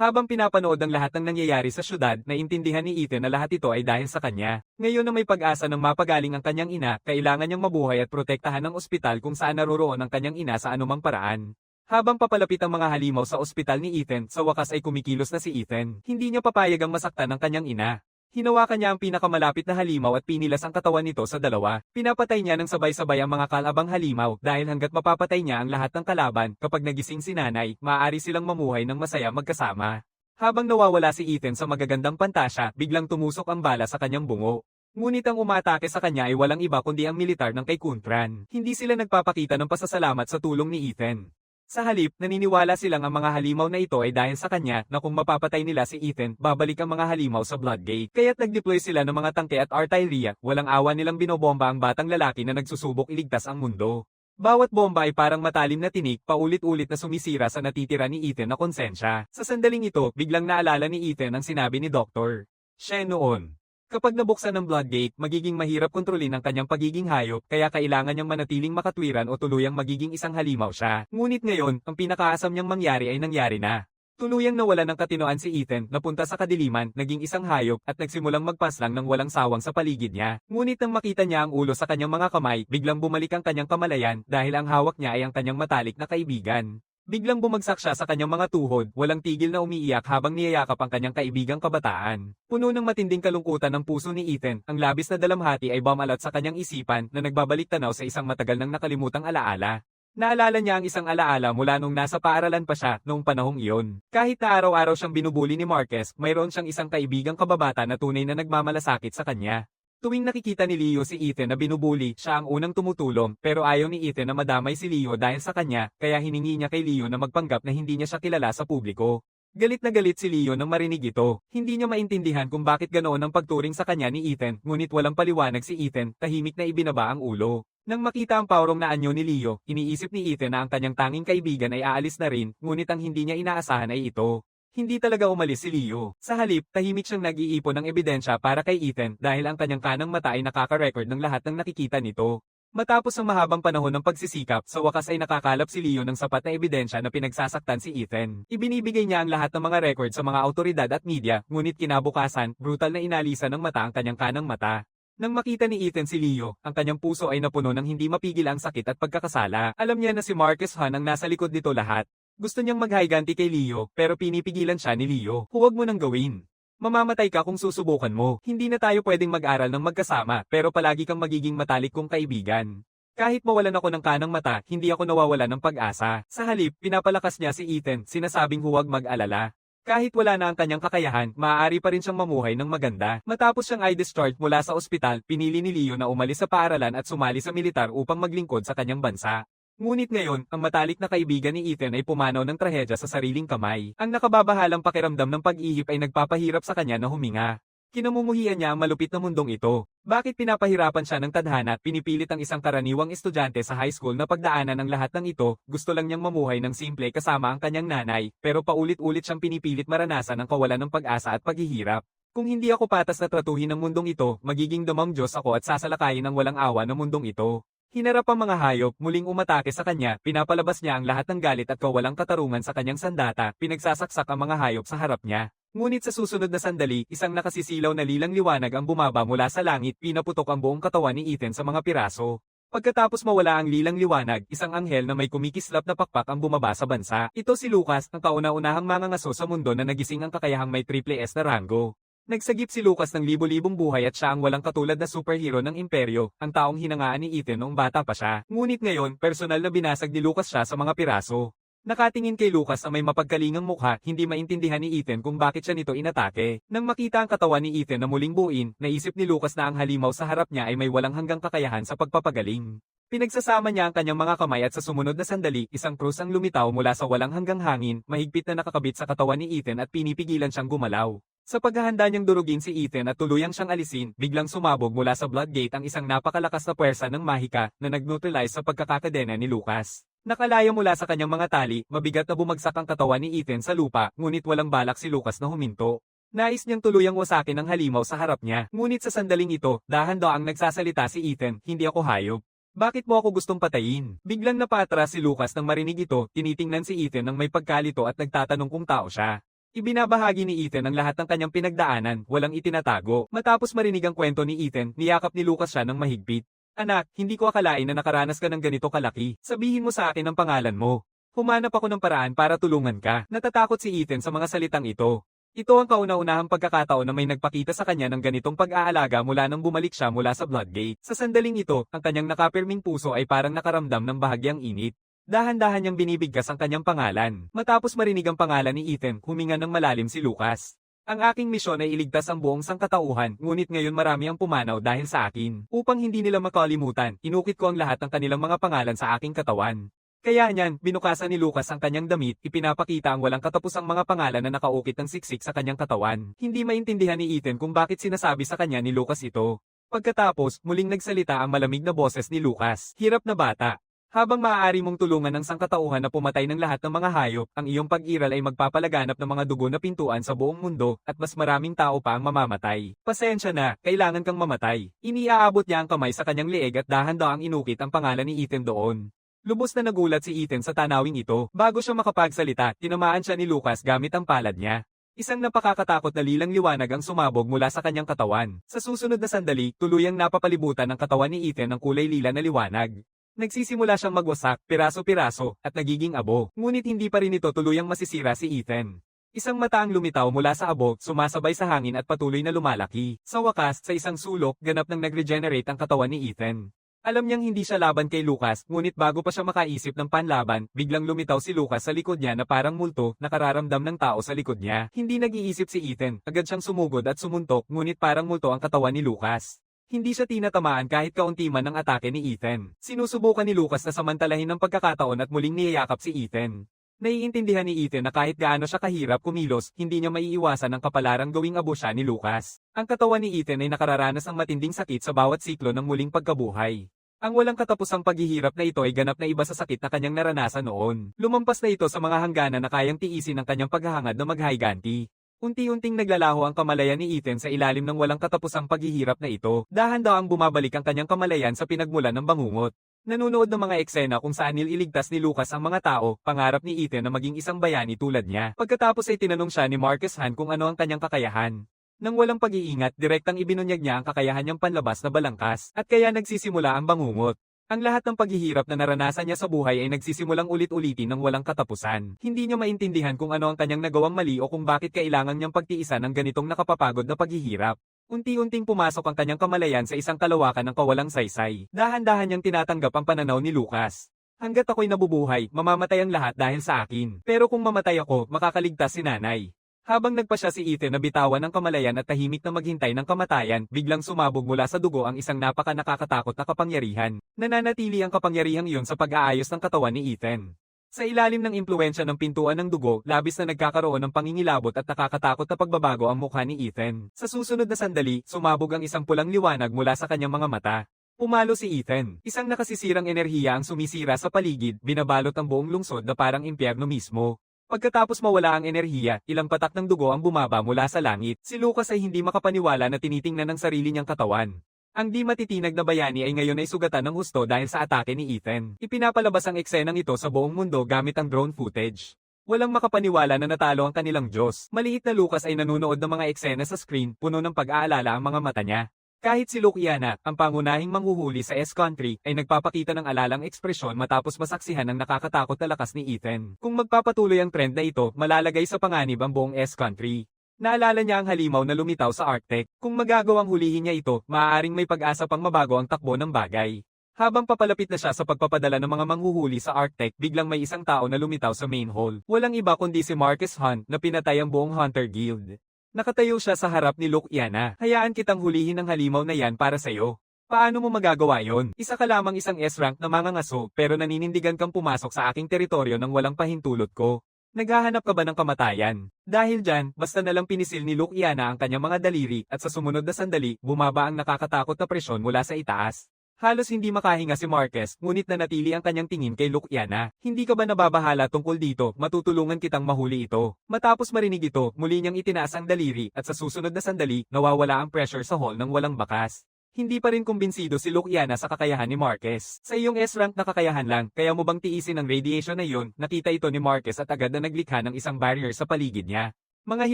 Habang pinapanood ang lahat ng nangyayari sa syudad, naintindihan ni Ethan na lahat ito ay dahil sa kanya. Ngayon na may pag-asa ng mapagaling ang kanyang ina, kailangan niyang mabuhay at protektahan ang ospital kung saan naroroon ang kanyang ina sa anumang paraan. Habang papalapit ang mga halimaw sa ospital ni Ethan, sa wakas ay kumikilos na si Ethan. Hindi niya papayag ang masaktan ng kanyang ina. Hinawakan niya ang pinakamalapit na halimaw at pinilas ang katawan nito sa dalawa. Pinapatay niya ng sabay-sabay ang mga kalabang halimaw dahil hanggat mapapatay niya ang lahat ng kalaban, kapag nagising si nanay, maaari silang mamuhay ng masaya magkasama. Habang nawawala si Ethan sa magagandang pantasya, biglang tumusok ang bala sa kanyang bungo. Ngunit ang umatake sa kanya ay walang iba kundi ang militar ng kay Kuntran. Hindi sila nagpapakita ng pasasalamat sa tulong ni Ethan. Sa halip, naniniwala silang ang mga halimaw na ito ay dahil sa kanya na kung mapapatay nila si Ethan, babalik ang mga halimaw sa Bloodgate. Kaya't nag-deploy sila ng mga tangke at artillery, walang awa nilang binobomba ang batang lalaki na nagsusubok iligtas ang mundo. Bawat bomba ay parang matalim na tinik, paulit-ulit na sumisira sa natitira ni Ethan na konsensya. Sa sandaling ito, biglang naalala ni Ethan ang sinabi ni Dr. Shen noon. Kapag nabuksan ang Bloodgate, magiging mahirap kontrolin ang kanyang pagiging hayop, kaya kailangan niyang manatiling makatwiran o tuluyang magiging isang halimaw siya. Ngunit ngayon, ang pinakaasam niyang mangyari ay nangyari na. Tuluyang nawala ng katinoan si Ethan, napunta sa kadiliman, naging isang hayop, at nagsimulang magpaslang ng walang sawang sa paligid niya. Ngunit nang makita niya ang ulo sa kanyang mga kamay, biglang bumalik ang kanyang kamalayan, dahil ang hawak niya ay ang kanyang matalik na kaibigan. Biglang bumagsak siya sa kanyang mga tuhod, walang tigil na umiiyak habang niyayakap ang kanyang kaibigang kabataan. Puno ng matinding kalungkutan ng puso ni Ethan, ang labis na dalamhati ay bumalat sa kanyang isipan na nagbabalik tanaw sa isang matagal nang nakalimutang alaala. Naalala niya ang isang alaala mula nung nasa paaralan pa siya noong panahong iyon. Kahit na araw-araw siyang binubuli ni Marquez, mayroon siyang isang kaibigang kababata na tunay na nagmamalasakit sa kanya. Tuwing nakikita ni Leo si Ethan na binubuli, siya ang unang tumutulong, pero ayaw ni Ethan na madamay si Leo dahil sa kanya, kaya hiningi niya kay Leo na magpanggap na hindi niya siya kilala sa publiko. Galit na galit si Leo nang marinig ito. Hindi niya maintindihan kung bakit ganoon ang pagturing sa kanya ni Ethan, ngunit walang paliwanag si Ethan, tahimik na ibinaba ang ulo. Nang makita ang paurong na anyo ni Leo, iniisip ni Ethan na ang kanyang tanging kaibigan ay aalis na rin, ngunit ang hindi niya inaasahan ay ito. Hindi talaga umalis si Leo. Sa halip, tahimik siyang nag-iipon ng ebidensya para kay Ethan dahil ang kanyang kanang mata ay nakaka-record ng lahat ng nakikita nito. Matapos ang mahabang panahon ng pagsisikap, sa wakas ay nakakalap si Leo ng sapat na ebidensya na pinagsasaktan si Ethan. Ibinibigay niya ang lahat ng mga record sa mga autoridad at media, ngunit kinabukasan, brutal na inalisan ng mata ang kanyang kanang mata. Nang makita ni Ethan si Leo, ang kanyang puso ay napuno ng hindi mapigil ang sakit at pagkakasala. Alam niya na si Marcus Han ang nasa likod nito lahat. Gusto niyang maghiganti kay Leo, pero pinipigilan siya ni Leo. Huwag mo nang gawin. Mamamatay ka kung susubukan mo. Hindi na tayo pwedeng mag-aral ng magkasama, pero palagi kang magiging matalik kong kaibigan. Kahit mawalan ako ng kanang mata, hindi ako nawawala ng pag-asa. Sa halip, pinapalakas niya si Ethan, sinasabing huwag mag-alala. Kahit wala na ang kanyang kakayahan, maaari pa rin siyang mamuhay ng maganda. Matapos siyang i-discharge mula sa ospital, pinili ni Leo na umalis sa paaralan at sumali sa militar upang maglingkod sa kanyang bansa. Ngunit ngayon, ang matalik na kaibigan ni Ethan ay pumanaw ng trahedya sa sariling kamay. Ang nakababahalang pakiramdam ng pag-ihip ay nagpapahirap sa kanya na huminga. Kinamumuhian niya ang malupit na mundong ito. Bakit pinapahirapan siya ng tadhana? Pinipilit ang isang karaniwang estudyante sa high school na pagdaanan ang lahat ng ito. Gusto lang niyang mamuhay ng simple kasama ang kanyang nanay, pero paulit-ulit siyang pinipilit maranasan ang kawalan ng pag-asa at paghihirap. Kung hindi ako patas na tratuhin ng mundong ito, magiging damang Diyos ako at sasalakayin ng walang awa ng mundong ito. Hinarap ang mga hayop, muling umatake sa kanya, pinapalabas niya ang lahat ng galit at kawalang katarungan sa kanyang sandata, pinagsasaksak ang mga hayop sa harap niya. Ngunit sa susunod na sandali, isang nakasisilaw na lilang liwanag ang bumaba mula sa langit, pinaputok ang buong katawan ni Ethan sa mga piraso. Pagkatapos mawala ang lilang liwanag, isang anghel na may kumikislap na pakpak ang bumaba sa bansa. Ito si Lucas, ang kauna-unahang mangangaso sa mundo na nagising ang kakayahang may triple S na rango. Nagsagip si Lucas ng libo-libong buhay at siya ang walang katulad na superhero ng imperyo, ang taong hinangaan ni Ethan noong bata pa siya. Ngunit ngayon, personal na binasag ni Lucas siya sa mga piraso. Nakatingin kay Lucas na may mapagkalingang mukha, hindi maintindihan ni Ethan kung bakit siya nito inatake. Nang makita ang katawan ni Ethan na muling buuin, naisip ni Lucas na ang halimaw sa harap niya ay may walang hanggang kakayahan sa pagpapagaling. Pinagsasama niya ang kanyang mga kamay at sa sumunod na sandali, isang krus ang lumitaw mula sa walang hanggang hangin, mahigpit na nakakabit sa katawan ni Ethan at pinipigilan siyang gumalaw. Sa paghahanda niyang durugin si Ethan at tuluyang siyang alisin, biglang sumabog mula sa Bloodgate ang isang napakalakas na puwersa ng mahika na nag-neutralize sa pagkakakadena ni Lucas. Nakalaya mula sa kanyang mga tali, mabigat na bumagsak ang katawan ni Ethan sa lupa, ngunit walang balak si Lucas na huminto. Nais niyang tuluyang wasakin ang halimaw sa harap niya, ngunit sa sandaling ito, dahan-daang nagsasalita si Ethan, hindi ako hayop. Bakit mo ako gustong patayin? Biglang napatras si Lucas nang marinig ito, tinitingnan si Ethan ng may pagkalito at nagtatanong kung tao siya. Ibinabahagi ni Ethan ang lahat ng kanyang pinagdaanan, walang itinatago. Matapos marinig ang kwento ni Ethan, niyakap ni Lucas siya ng mahigpit. Anak, hindi ko akalain na nakaranas ka ng ganito kalaki. Sabihin mo sa akin ang pangalan mo. Humanap ako ng paraan para tulungan ka. Natatakot si Ethan sa mga salitang ito. Ito ang kauna-unahang pagkakataon na may nagpakita sa kanya ng ganitong pag-aalaga mula nang bumalik siya mula sa Bloodgate. Sa sandaling ito, ang kanyang nakapirming puso ay parang nakaramdam ng bahagyang init. Dahan-dahan niyang binibigkas ang kanyang pangalan. Matapos marinig ang pangalan ni Ethan, huminga ng malalim si Lucas. Ang aking misyon ay iligtas ang buong sangkatauhan, ngunit ngayon marami ang pumanaw dahil sa akin. Upang hindi nila makalimutan, inukit ko ang lahat ng kanilang mga pangalan sa aking katawan. Kaya niyan, binukasan ni Lucas ang kanyang damit, ipinapakita ang walang katapusang mga pangalan na nakaukit ng siksik sa kanyang katawan. Hindi maintindihan ni Ethan kung bakit sinasabi sa kanya ni Lucas ito. Pagkatapos, muling nagsalita ang malamig na boses ni Lucas. Hirap na bata. Habang maaari mong tulungan ng sangkatauhan na pumatay ng lahat ng mga hayop, ang iyong pag-iral ay magpapalaganap ng mga dugo na pintuan sa buong mundo, at mas maraming tao pa ang mamamatay. Pasensya na, kailangan kang mamatay. Iniaabot niya ang kamay sa kanyang leeg at dahan-daang inukit ang pangalan ni Ethan doon. Lubos na nagulat si Ethan sa tanawing ito. Bago siya makapagsalita, tinamaan siya ni Lucas gamit ang palad niya. Isang napakakatakot na lilang liwanag ang sumabog mula sa kanyang katawan. Sa susunod na sandali, tuluyang napapalibutan ang katawan ni Ethan ng kulay lila na liwanag. Nagsisimula siyang magwasak, piraso-piraso, at nagiging abo. Ngunit hindi pa rin ito tuluyang masisira si Ethan. Isang mata ang lumitaw mula sa abo, sumasabay sa hangin at patuloy na lumalaki. Sa wakas, sa isang sulok, ganap nang nag-regenerate ang katawan ni Ethan. Alam niyang hindi siya laban kay Lucas, ngunit bago pa siya makaisip ng panlaban, biglang lumitaw si Lucas sa likod niya na parang multo, nakararamdam ng tao sa likod niya. Hindi nag-iisip si Ethan, agad siyang sumugod at sumuntok, ngunit parang multo ang katawan ni Lucas. Hindi siya tinatamaan kahit kaunti man ng atake ni Ethan. Sinusubukan ni Lucas na samantalahin ng pagkakataon at muling niyayakap si Ethan. Naiintindihan ni Ethan na kahit gaano siya kahirap kumilos, hindi niya maiiwasan ang kapalarang gawing abo siya ni Lucas. Ang katawan ni Ethan ay nakararanas ng matinding sakit sa bawat siklo ng muling pagkabuhay. Ang walang katapusang paghihirap na ito ay ganap na iba sa sakit na kanyang naranasan noon. Lumampas na ito sa mga hangganan na kayang tiisin ng kanyang paghahangad na maghiganti. Unti-unting naglalaho ang kamalayan ni Ethan sa ilalim ng walang katapusang paghihirap na ito. Dahan-dahang bumabalik ang kanyang kamalayan sa pinagmulan ng bangungot. Nanunood ng mga eksena kung saan nililigtas ni Lucas ang mga tao, pangarap ni Ethan na maging isang bayani tulad niya. Pagkatapos ay tinanong siya ni Marcus Han kung ano ang kanyang kakayahan. Nang walang pag-iingat, direktang ibinunyag niya ang kakayahan niyang panlabas na balangkas, at kaya nagsisimula ang bangungot. Ang lahat ng paghihirap na naranasan niya sa buhay ay nagsisimulang ulit-ulitin ng walang katapusan. Hindi niya maintindihan kung ano ang kanyang nagawang mali o kung bakit kailangan niyang pagtiisan ng ganitong nakapapagod na paghihirap. Unti-unting pumasok ang kanyang kamalayan sa isang kalawakan ng kawalang saysay. Dahan-dahan niyang tinatanggap ang pananaw ni Lucas. Hanggat ako'y nabubuhay, mamamatay ang lahat dahil sa akin. Pero kung mamatay ako, makakaligtas si nanay. Habang nagpa siya si Ethan na bitawan ng kamalayan at tahimik na maghintay ng kamatayan, biglang sumabog mula sa dugo ang isang napaka-nakakatakot na kapangyarihan. Nananatili ang kapangyarihang iyon sa pag-aayos ng katawan ni Ethan. Sa ilalim ng impluwensya ng pintuan ng dugo, labis na nagkakaroon ng pangingilabot at nakakatakot na pagbabago ang mukha ni Ethan. Sa susunod na sandali, sumabog ang isang pulang liwanag mula sa kanyang mga mata. Pumalo si Ethan. Isang nakasisirang enerhiya ang sumisira sa paligid, binabalot ang buong lungsod na parang impyerno mismo. Pagkatapos mawala ang enerhiya, ilang patak ng dugo ang bumaba mula sa langit. Si Lucas ay hindi makapaniwala na tinitingnan ng sarili niyang katawan. Ang di matitinag na bayani ay ngayon ay sugatan ng husto dahil sa atake ni Ethan. Ipinapalabas ang eksenang ito sa buong mundo gamit ang drone footage. Walang makapaniwala na natalo ang kanilang Diyos. Maliit na Lucas ay nanunood ng mga eksena sa screen, puno ng pag-aalala ang mga mata niya. Kahit si Luke Iana, ang pangunahing manghuhuli sa S-Country, ay nagpapakita ng alalang ekspresyon matapos masaksihan ng nakakatakot na lakas ni Ethan. Kung magpapatuloy ang trend na ito, malalagay sa panganib ang buong S-Country. Naalala niya ang halimaw na lumitaw sa Arctic. Kung magagawang hulihin niya ito, maaaring may pag-asa pang mabago ang takbo ng bagay. Habang papalapit na siya sa pagpapadala ng mga manghuhuli sa Arctic, biglang may isang tao na lumitaw sa main hall. Walang iba kundi si Marcus Hunt na pinatay ang buong Hunter Guild. Nakatayo siya sa harap ni Luke Iana. Hayaan kitang hulihin ang halimaw na yan para sa'yo. Paano mo magagawa yon? Isa ka lamang isang S-rank na mangangaso pero naninindigan kang pumasok sa aking teritoryo nang walang pahintulot ko. Naghahanap ka ba ng kamatayan? Dahil dyan, basta nalang pinisil ni Luke Iana ang kanyang mga daliri at sa sumunod na sandali, bumaba ang nakakatakot na presyon mula sa itaas. Halos hindi makahinga si Marquez, ngunit nanatili ang kanyang tingin kay Luke Iana. Hindi ka ba nababahala tungkol dito? Matutulungan kitang mahuli ito. Matapos marinig ito, muli niyang itinaas ang daliri at sa susunod na sandali, nawawala ang pressure sa hall ng walang bakas. Hindi pa rin kumbinsido si Luke Iana sa kakayahan ni Marquez. Sa iyong S-rank na kakayahan lang, kaya mo bang tiisin ang radiation na iyon? Nakita ito ni Marquez at agad na naglikha ng isang barrier sa paligid niya. Mga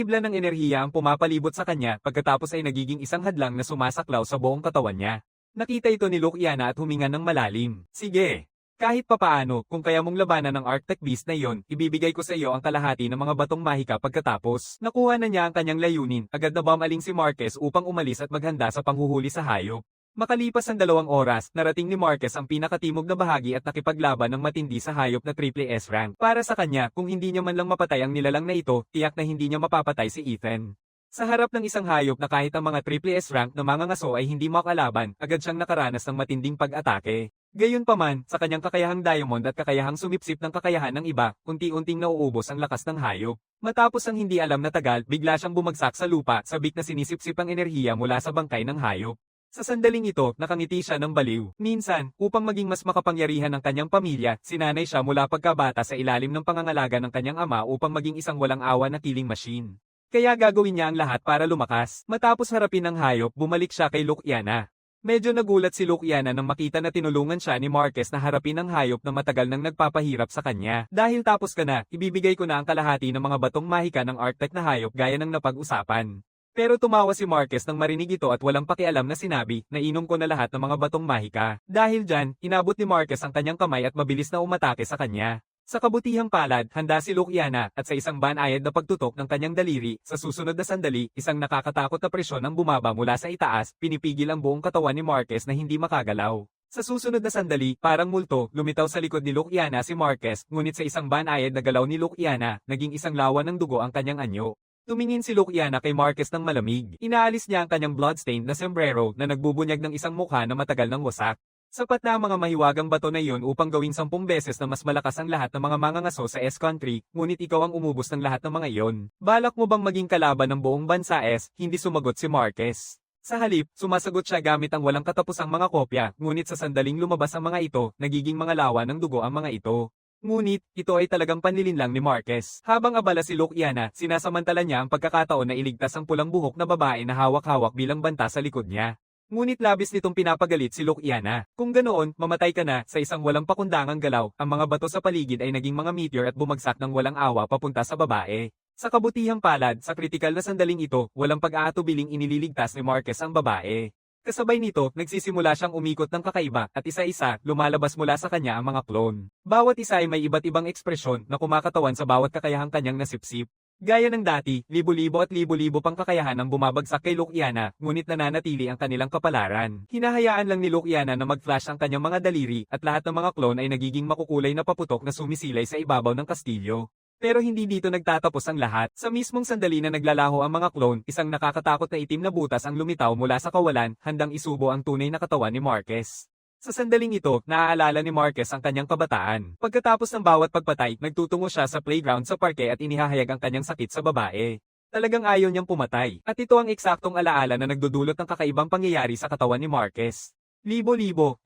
hibla ng enerhiya ang pumapalibot sa kanya pagkatapos ay nagiging isang hadlang na sumasaklaw sa buong katawan niya. Nakita ito ni Luke Iana at huminga ng malalim. Sige. Kahit papaano, kung kaya mong labanan ng Arctic Beast na iyon, ibibigay ko sa iyo ang kalahati ng mga batong mahika pagkatapos. Nakuha na niya ang kanyang layunin, agad na bumaling si Marquez upang umalis at maghanda sa panghuhuli sa hayop. Makalipas ang 2 oras, narating ni Marquez ang pinakatimog na bahagi at nakipaglaban ng matindi sa hayop na triple S rank. Para sa kanya, kung hindi niya man lang mapatay ang nilalang na ito, tiyak na hindi niya mapapatay si Ethan. Sa harap ng isang hayop na kahit ang mga triple S rank na mangangaso ay hindi makalaban, agad siyang nakaranas ng matinding pag-atake. Gayunpaman, sa kanyang kakayahang diamond at kakayahang sumipsip ng kakayahan ng iba, unti-unting nauubos ang lakas ng hayop. Matapos ang hindi alam na tagal, bigla siyang bumagsak sa lupa, sabik na sinisipsip ang enerhiya mula sa bangkay ng hayop. Sa sandaling ito, nakangiti siya ng baliw. Minsan, upang maging mas makapangyarihan ang kanyang pamilya, sinanay siya mula pagkabata sa ilalim ng pangangalaga ng kanyang ama upang maging isang walang awa na killing machine. Kaya gagawin niya ang lahat para lumakas. Matapos harapin ng hayop, bumalik siya kay Luke Iana. Medyo nagulat si Luke Iana nang makita na tinulungan siya ni Marquez na harapin ang hayop na matagal nang nagpapahirap sa kanya. Dahil tapos ka na, ibibigay ko na ang kalahati ng mga batong mahika ng Arctic na hayop gaya ng napag-usapan. Pero tumawa si Marquez nang marinig ito at walang pakialam na sinabi, nainom ko na lahat ng mga batong mahika. Dahil dyan, inabot ni Marquez ang kanyang kamay at mabilis na umatake sa kanya. Sa kabutihang palad, handa si Luke Iana at sa isang banayad na pagtutok ng kanyang daliri, sa susunod na sandali, isang nakakatakot na presyon ang bumaba mula sa itaas, pinipigil ang buong katawan ni Marquez na hindi makagalaw. Sa susunod na sandali, parang multo, lumitaw sa likod ni Luke Iana si Marquez, ngunit sa isang banayad na galaw ni Luke Iana, naging isang lawan ng dugo ang kanyang anyo. Tumingin si Luke Iana kay Marquez ng malamig. Inaalis niya ang kanyang bloodstained na sombrero na nagbubunyag ng isang mukha na matagal ng wasak. Sapat na ang mga mahiwagang bato na iyon upang gawing 10 beses na mas malakas ang lahat ng mga mangangaso sa S-Country, ngunit ikaw ang umubos ng lahat ng mga iyon. Balak mo bang maging kalaban ng buong bansa S? Hindi sumagot si Marquez. Sa halip, sumasagot siya gamit ang walang katapusang mga kopya, ngunit sa sandaling lumabas ang mga ito, nagiging mga lawa ng dugo ang mga ito. Ngunit, ito ay talagang panlilinlang ni Marquez. Habang abala si Luciana, sinasamantala niya ang pagkakataon na iligtas ang pulang buhok na babae na hawak-hawak bilang banta sa likod niya. Ngunit labis nitong pinapagalit si Luciana. Kung ganoon, mamatay ka na, sa isang walang pakundangang galaw, ang mga bato sa paligid ay naging mga meteor at bumagsak ng walang awa papunta sa babae. Sa kabutihang palad, sa kritikal na sandaling ito, walang pag-aatubiling inililigtas ni Marquez ang babae. Kasabay nito, nagsisimula siyang umikot ng kakaiba at isa-isa, lumalabas mula sa kanya ang mga clone. Bawat isa ay may iba't ibang ekspresyon na kumakatawan sa bawat kakayahang kanyang nasipsip. Gaya ng dati, libo-libo at libo-libo pang kakayahan ang bumabagsak kay Luciana, ngunit nananatili ang kanilang kapalaran. Hinahayaan lang ni Luciana na mag-flash ang kanyang mga daliri at lahat ng mga clone ay nagiging makukulay na paputok na sumisilay sa ibabaw ng kastilyo. Pero hindi dito nagtatapos ang lahat. Sa mismong sandali na naglalaho ang mga clone, isang nakakatakot na itim na butas ang lumitaw mula sa kawalan, handang isubo ang tunay na katawan ni Marquez. Sa sandaling ito, naaalala ni Marquez ang kanyang kabataan. Pagkatapos ng bawat pagpatay, nagtutungo siya sa playground sa parke at inihahayag ang kanyang sakit sa babae. Talagang ayaw niyang pumatay. At ito ang eksaktong alaala na nagdudulot ng kakaibang pangyayari sa katawan ni Marquez. Libo-libo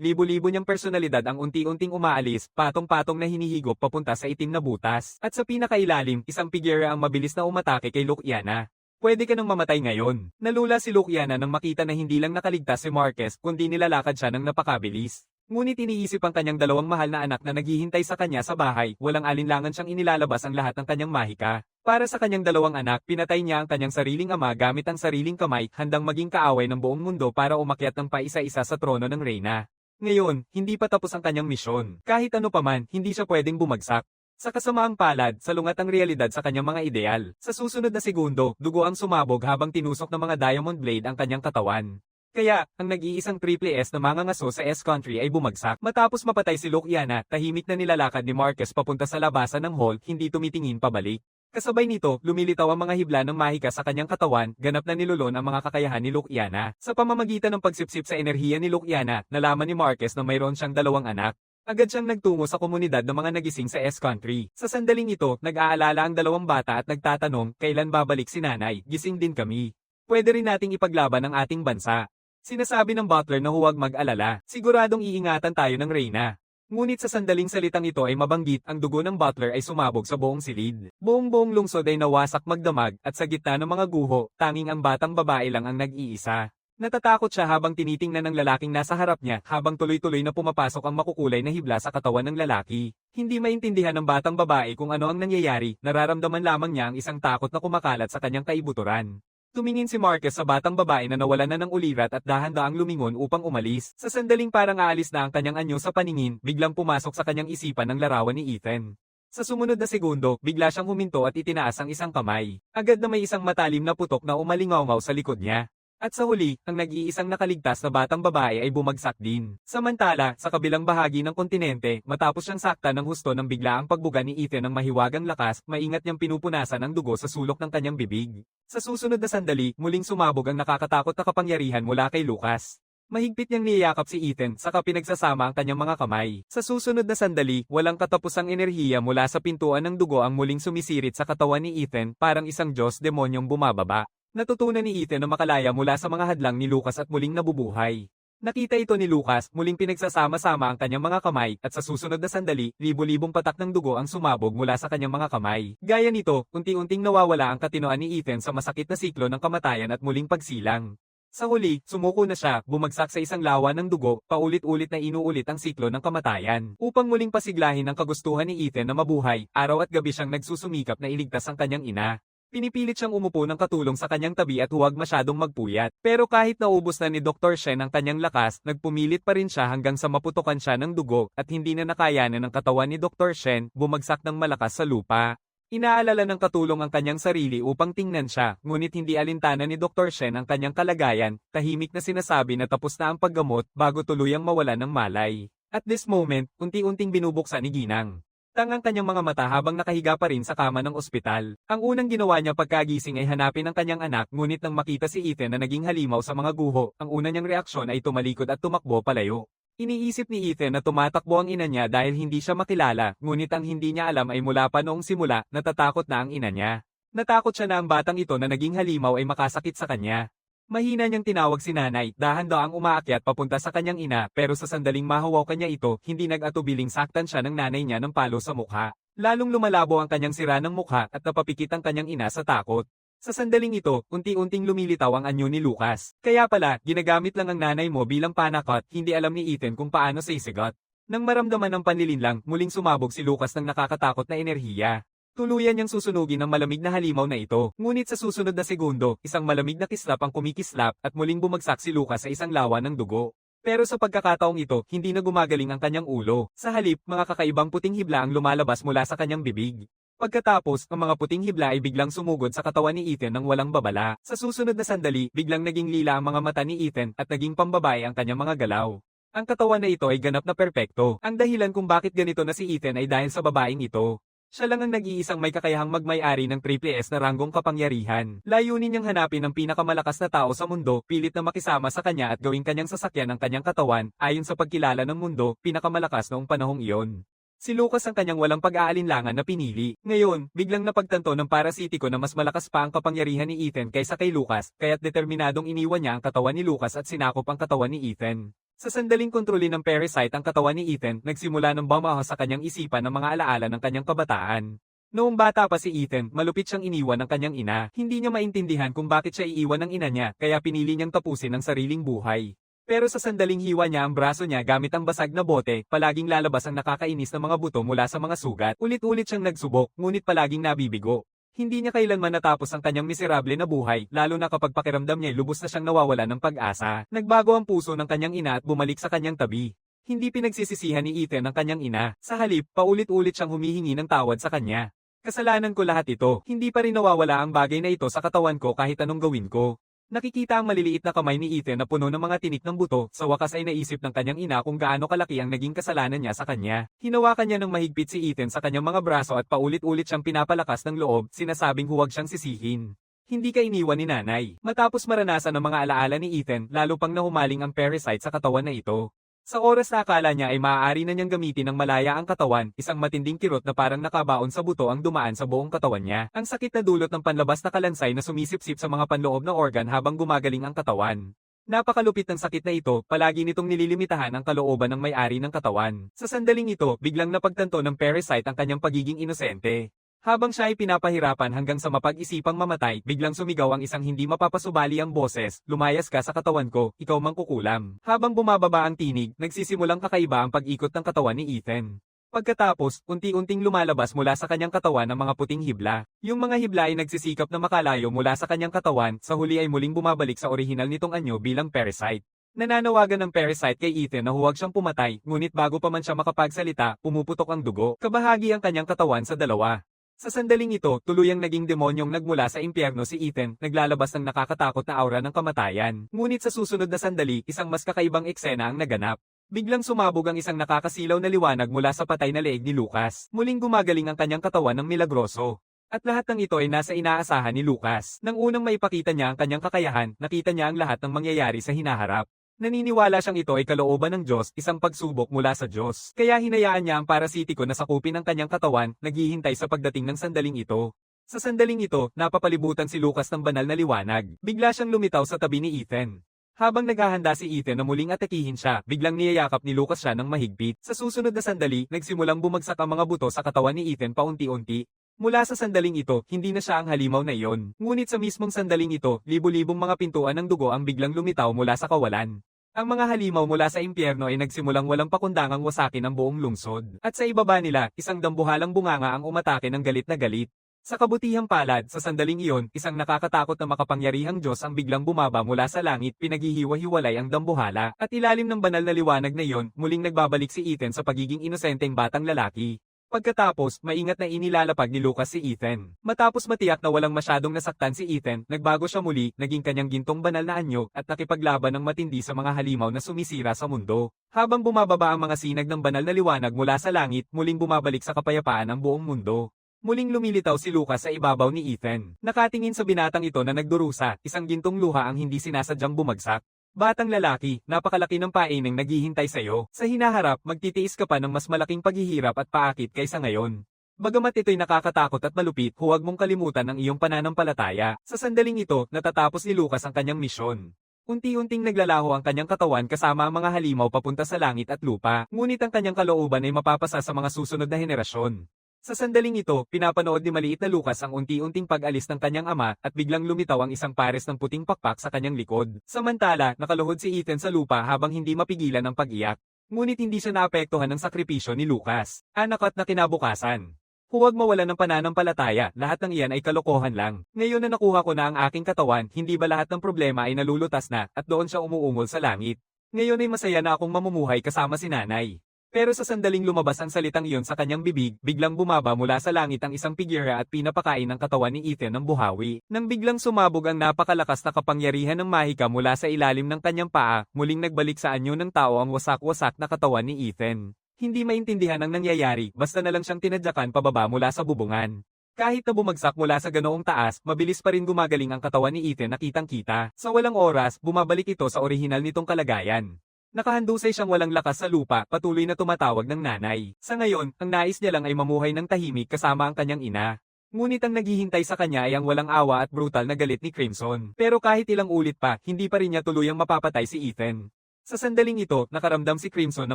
niyang personalidad ang unti-unting umaalis, patong-patong na hinihigop papunta sa itim na butas. At sa pinakailalim, isang figure ang mabilis na umatake kay Luciana. Pwede ka nang mamatay ngayon. Nalula si Luciana nang makita na hindi lang nakaligtas si Marquez kundi nilalakad siya ng napakabilis. Ngunit iniisip ang kanyang dalawang mahal na anak na naghihintay sa kanya sa bahay, walang alinlangan siyang inilalabas ang lahat ng kanyang mahika. Para sa kanyang dalawang anak, pinatay niya ang kanyang sariling ama gamit ang sariling kamay, handang maging kaaway ng buong mundo para umakyat ng paisa-isa sa trono ng reyna. Ngayon, hindi pa tapos ang kanyang misyon. Kahit ano paman, hindi siya pwedeng bumagsak. Sa kasamaang palad, salungat ang realidad sa kanyang mga ideal. Sa susunod na segundo, dugo ang sumabog habang tinusok ng mga diamond blade ang kanyang katawan. Kaya, ang nag-iisang triple S na mangangaso sa S-Country ay bumagsak. Matapos mapatay si Luciana, tahimik na nilalakad ni Marquez papunta sa labasan ng hall, hindi tumitingin pabalik. Kasabay nito, lumilitaw ang mga hibla ng mahika sa kanyang katawan, ganap na nilulon ang mga kakayahan ni Luciana. Sa pamamagitan ng pagsipsip sa enerhiya ni Luciana, nalaman ni Marquez na mayroon siyang dalawang anak. Agad siyang nagtungo sa komunidad ng mga nagising sa S-Country. Sa sandaling ito, nag-aalala ang dalawang bata at nagtatanong, kailan babalik si nanay, gising din kami. Pwede rin nating ipaglaban ang ating bansa. Sinasabi ng butler na huwag mag-alala, siguradong iingatan tayo ng reyna. Ngunit sa sandaling salitang ito ay mabanggit, ang dugo ng butler ay sumabog sa buong silid. Buong lungsod ay nawasak magdamag, at sa gitna ng mga guho, tanging ang batang babae lang ang nag-iisa. Natatakot siya habang tinitingnan ng lalaking nasa harap niya habang tuloy-tuloy na pumapasok ang makukulay na hibla sa katawan ng lalaki. Hindi maintindihan ng batang babae kung ano ang nangyayari, nararamdaman lamang niya ang isang takot na kumakalat sa kanyang kaibuturan. Tumingin si Marquez sa batang babae na nawalan na ng ulirat at dahan-daang lumingon upang umalis. Sa sandaling parang aalis na ang kanyang anyo sa paningin, biglang pumasok sa kanyang isipan ng larawan ni Ethan. Sa sumunod na segundo, bigla siyang huminto at itinaas ang isang kamay. Agad na may isang matalim na putok na umalingaw sa likod niya. At sa huli, ang nag-iisang nakaligtas na batang babae ay bumagsak din. Samantala, sa kabilang bahagi ng kontinente, matapos siyang sakta ng husto ng biglaang pagbuga ni Ethan ng mahiwagang lakas, maingat niyang pinupunasan ang dugo sa sulok ng kanyang bibig. Sa susunod na sandali, muling sumabog ang nakakatakot na kapangyarihan mula kay Lucas. Mahigpit niyang niyayakap si Ethan, saka pinagsasama ang kanyang mga kamay. Sa susunod na sandali, walang katapusang enerhiya mula sa pintuan ng dugo ang muling sumisirit sa katawan ni Ethan, parang isang Diyos demonyong bumababa. Natutunan ni Ethan na makalaya mula sa mga hadlang ni Lucas at muling nabubuhay. Nakita ito ni Lucas, muling pinagsasama-sama ang kanyang mga kamay, at sa susunod na sandali, libo-libong patak ng dugo ang sumabog mula sa kanyang mga kamay. Gaya nito, unti-unting nawawala ang katinoan ni Ethan sa masakit na siklo ng kamatayan at muling pagsilang. Sa huli, sumuko na siya, bumagsak sa isang lawa ng dugo, paulit-ulit na inuulit ang siklo ng kamatayan. Upang muling pasiglahin ang kagustuhan ni Ethan na mabuhay, araw at gabi siyang nagsusumikap na iligtas ang kanyang ina. Pinipilit siyang umupo ng katulong sa kanyang tabi at huwag masyadong magpuyat. Pero kahit naubos na ni Dr. Shen ang kanyang lakas, nagpumilit pa rin siya hanggang sa maputokan siya ng dugo at hindi na nakayanan ng katawan ni Dr. Shen, bumagsak ng malakas sa lupa. Inaalala ng katulong ang kanyang sarili upang tingnan siya, ngunit hindi alintana ni Dr. Shen ang kanyang kalagayan, tahimik na sinasabi na tapos na ang paggamot bago tuluyang mawala ng malay. At this moment, unti-unting binubuksan ni Ginang. Tangang kanyang mga mata habang nakahiga pa rin sa kama ng ospital. Ang unang ginawa niya pagkagising ay hanapin ang kanyang anak, ngunit nang makita si Ethan na naging halimaw sa mga guho, ang una niyang reaksyon ay tumalikod at tumakbo palayo. Iniisip ni Ethan na tumatakbo ang ina niya dahil hindi siya makilala, ngunit ang hindi niya alam ay mula pa noong simula, natatakot na ang ina niya. Natakot siya na ang batang ito na naging halimaw ay makasakit sa kanya. Mahina niyang tinawag si nanay, dahan-daang umaakyat papunta sa kanyang ina, pero sa sandaling mahawakan niya ito, hindi nag-atubiling saktan siya ng nanay niya ng palo sa mukha. Lalong lumalabo ang kanyang sira ng mukha at napapikit ang kanyang ina sa takot. Sa sandaling ito, unti-unting lumilitaw ang anyo ni Lucas. Kaya pala, ginagamit lang ang nanay mo bilang panakot, hindi alam ni Ethan kung paano sisigot. Nang maramdaman ng panlilinlang, muling sumabog si Lucas ng nakakatakot na enerhiya. Tuluyan niyang susunugin ang malamig na halimaw na ito. Ngunit sa susunod na segundo, isang malamig na kislap ang kumikislap at muling bumagsak si Lucas sa isang lawa ng dugo. Pero sa pagkakataong ito, hindi na gumagaling ang kanyang ulo. Sa halip, mga kakaibang puting hibla ang lumalabas mula sa kanyang bibig. Pagkatapos, ang mga puting hibla ay biglang sumugod sa katawan ni Ethan ng walang babala. Sa susunod na sandali, biglang naging lila ang mga mata ni Ethan at naging pambabae ang kanyang mga galaw. Ang katawan na ito ay ganap na perpekto. Ang dahilan kung bakit ganito na si Ethan ay dahil sa babaeng ito. Siya lang ang nag-iisang may kakayahang magmay-ari ng Triple S na ranggong kapangyarihan. Layunin niyang hanapin ang pinakamalakas na tao sa mundo, pilit na makisama sa kanya at gawing kanyang sasakyan ang kanyang katawan, ayon sa pagkilala ng mundo, pinakamalakas noong panahong iyon. Si Lucas ang kanyang walang pag-aalinlangan na pinili. Ngayon, biglang napagtanto ng parasitiko na mas malakas pa ang kapangyarihan ni Ethan kaysa kay Lucas, kaya't determinadong iniwan niya ang katawan ni Lucas at sinakop ang katawan ni Ethan. Sa sandaling kontrolin ng parasite ang katawan ni Ethan, nagsimula ng bumaho sa kanyang isipan ng mga alaala ng kanyang kabataan. Noong bata pa si Ethan, malupit siyang iniwan ng kanyang ina. Hindi niya maintindihan kung bakit siya iiwan ng ina niya, kaya pinili niyang tapusin ang sariling buhay. Pero sa sandaling hiwa niya ang braso niya gamit ang basag na bote, palaging lalabas ang nakakainis na mga buto mula sa mga sugat. Ulit-ulit siyang nagsubok, ngunit palaging nabibigo. Hindi niya kailanman natapos ang kanyang miserable na buhay, lalo na kapag pakiramdam niya lubos na siyang nawawala ng pag-asa. Nagbago ang puso ng kanyang ina at bumalik sa kanyang tabi. Hindi pinagsisisihan ni Ethan ang kanyang ina. Sa halip, paulit-ulit siyang humihingi ng tawad sa kanya. Kasalanan ko lahat ito. Hindi pa rin nawawala ang bagay na ito sa katawan ko kahit anong gawin ko. Nakikita ang maliliit na kamay ni Ethan na puno ng mga tinik ng buto, sa wakas ay naisip ng kanyang ina kung gaano kalaki ang naging kasalanan niya sa kanya. Hinawakan niya ng mahigpit si Ethan sa kanyang mga braso at paulit-ulit siyang pinapalakas ng loob, sinasabing huwag siyang sisihin. Hindi ka iniwan ni nanay. Matapos maranasan ang mga alaala ni Ethan, lalo pang nahumaling ang parasite sa katawan na ito. Sa oras na akala niya ay maaari na niyang gamitin ng malaya ang katawan, isang matinding kirot na parang nakabaon sa buto ang dumaan sa buong katawan niya. Ang sakit na dulot ng panlabas na kalansay na sumisipsip sa mga panloob na organ habang gumagaling ang katawan. Napakalupit ng sakit na ito, palagi nitong nililimitahan ang kalooban ng may-ari ng katawan. Sa sandaling ito, biglang napagtanto ng parasite ang kanyang pagiging inosente. Habang siya ay pinapahirapan hanggang sa mapag-isipang mamatay, biglang sumigaw ang isang hindi mapapasubali ang boses, lumayas ka sa katawan ko, ikaw mangkukulam. Habang bumababa ang tinig, nagsisimulang kakaiba ang pag-ikot ng katawan ni Ethan. Pagkatapos, unti-unting lumalabas mula sa kanyang katawan ang mga puting hibla. Yung mga hibla ay nagsisikap na makalayo mula sa kanyang katawan, sa huli ay muling bumabalik sa orihinal nitong anyo bilang parasite. Nananawagan ng parasite kay Ethan na huwag siyang pumatay, ngunit bago pa man siya makapagsalita, pumuputok ang dugo, kabahagi ang kanyang katawan sa dalawa. Sa sandaling ito, tuluyang naging demonyong nagmula sa impyerno si Ethan, naglalabas ng nakakatakot na aura ng kamatayan. Ngunit sa susunod na sandali, isang mas kakaibang eksena ang naganap. Biglang sumabog ang isang nakakasilaw na liwanag mula sa patay na leeg ni Lucas. Muling gumagaling ang kanyang katawan ng milagroso. At lahat ng ito ay nasa inaasahan ni Lucas. Nang unang maipakita niya ang kanyang kakayahan, nakita niya ang lahat ng mangyayari sa hinaharap. Naniniwala siyang ito ay kalooban ng Diyos, isang pagsubok mula sa Diyos. Kaya hinayaan niya ang parasitiko na sakupin ang kanyang katawan, naghihintay sa pagdating ng sandaling ito. Sa sandaling ito, napapalibutan si Lucas ng banal na liwanag. Bigla siyang lumitaw sa tabi ni Ethan. Habang naghahanda si Ethan na muling atakihin siya, biglang niyayakap ni Lucas siya ng mahigpit. Sa susunod na sandali, nagsimulang bumagsak ang mga buto sa katawan ni Ethan paunti-unti. Mula sa sandaling ito, hindi na siya ang halimaw na iyon. Ngunit sa mismong sandaling ito, libo-libong mga pintuan ng dugo ang biglang lumitaw mula sa kawalan. Ang mga halimaw mula sa impyerno ay nagsimulang walang pakundangang wasakin ang buong lungsod. At sa ibaba nila, isang dambuhalang bunganga ang umatake ng galit na galit. Sa kabutihang palad, sa sandaling iyon, isang nakakatakot na makapangyarihang Diyos ang biglang bumaba mula sa langit, pinaghihiwa-hiwalay ang dambuhala, at ilalim ng banal na liwanag na iyon, muling nagbabalik si Ethan sa pagiging inosenteng batang lalaki. Pagkatapos, maingat na inilalapag ni Lucas si Ethan. Matapos matiyak na walang masyadong nasaktan si Ethan, nagbago siya muli, naging kanyang gintong banal na anyo, at nakipaglaban ng matindi sa mga halimaw na sumisira sa mundo. Habang bumababa ang mga sinag ng banal na liwanag mula sa langit, muling bumabalik sa kapayapaan ang buong mundo. Muling lumilitaw si Lucas sa ibabaw ni Ethan. Nakatingin sa binatang ito na nagdurusa, isang gintong luha ang hindi sinasadyang bumagsak. Batang lalaki, napakalaki ng paineng naghihintay sa'yo. Sa hinaharap, magtitiis ka pa ng mas malaking paghihirap at paakit kaysa ngayon. Bagamat ito'y nakakatakot at malupit, huwag mong kalimutan ang iyong pananampalataya. Sa sandaling ito, natatapos ni Lucas ang kanyang misyon. Unti-unting naglalaho ang kanyang katawan kasama ang mga halimaw papunta sa langit at lupa, ngunit ang kanyang kalooban ay mapapasa sa mga susunod na henerasyon. Sa sandaling ito, pinapanood ni maliit na Lucas ang unti-unting pag-alis ng kanyang ama at biglang lumitaw ang isang pares ng puting pakpak sa kanyang likod. Samantala, nakaluhod si Ethan sa lupa habang hindi mapigilan ang pag-iyak. Ngunit hindi siya naapektuhan ng sakripisyo ni Lucas. Anak at na kinabukasan. Huwag mawalan ng pananampalataya, lahat ng iyan ay kalokohan lang. Ngayon na nakuha ko na ang aking katawan, hindi ba lahat ng problema ay nalulutas na, at doon siya umuungol sa langit. Ngayon ay masaya na akong mamumuhay kasama si nanay. Pero sa sandaling lumabas ang salitang iyon sa kanyang bibig, biglang bumaba mula sa langit ang isang pigira at pinapakain ng katawan ni Ethan ng buhawi. Nang biglang sumabog ang napakalakas na kapangyarihan ng mahika mula sa ilalim ng kanyang paa, muling nagbalik sa anyo ng tao ang wasak-wasak na katawan ni Ethan. Hindi maintindihan ang nangyayari, basta na lang siyang tinadyakan pababa mula sa bubungan. Kahit na bumagsak mula sa ganoong taas, mabilis pa rin gumagaling ang katawan ni Ethan na kitang-kita. Sa walang oras, bumabalik ito sa orihinal nitong kalagayan. Nakahandusay siyang walang lakas sa lupa, patuloy na tumatawag ng nanay. Sa ngayon, ang nais niya lang ay mamuhay ng tahimik kasama ang kanyang ina. Ngunit ang naghihintay sa kanya ay ang walang awa at brutal na galit ni Crimson. Pero kahit ilang ulit pa, hindi pa rin niya tuluyang mapapatay si Ethan. Sa sandaling ito, nakaramdam si Crimson ng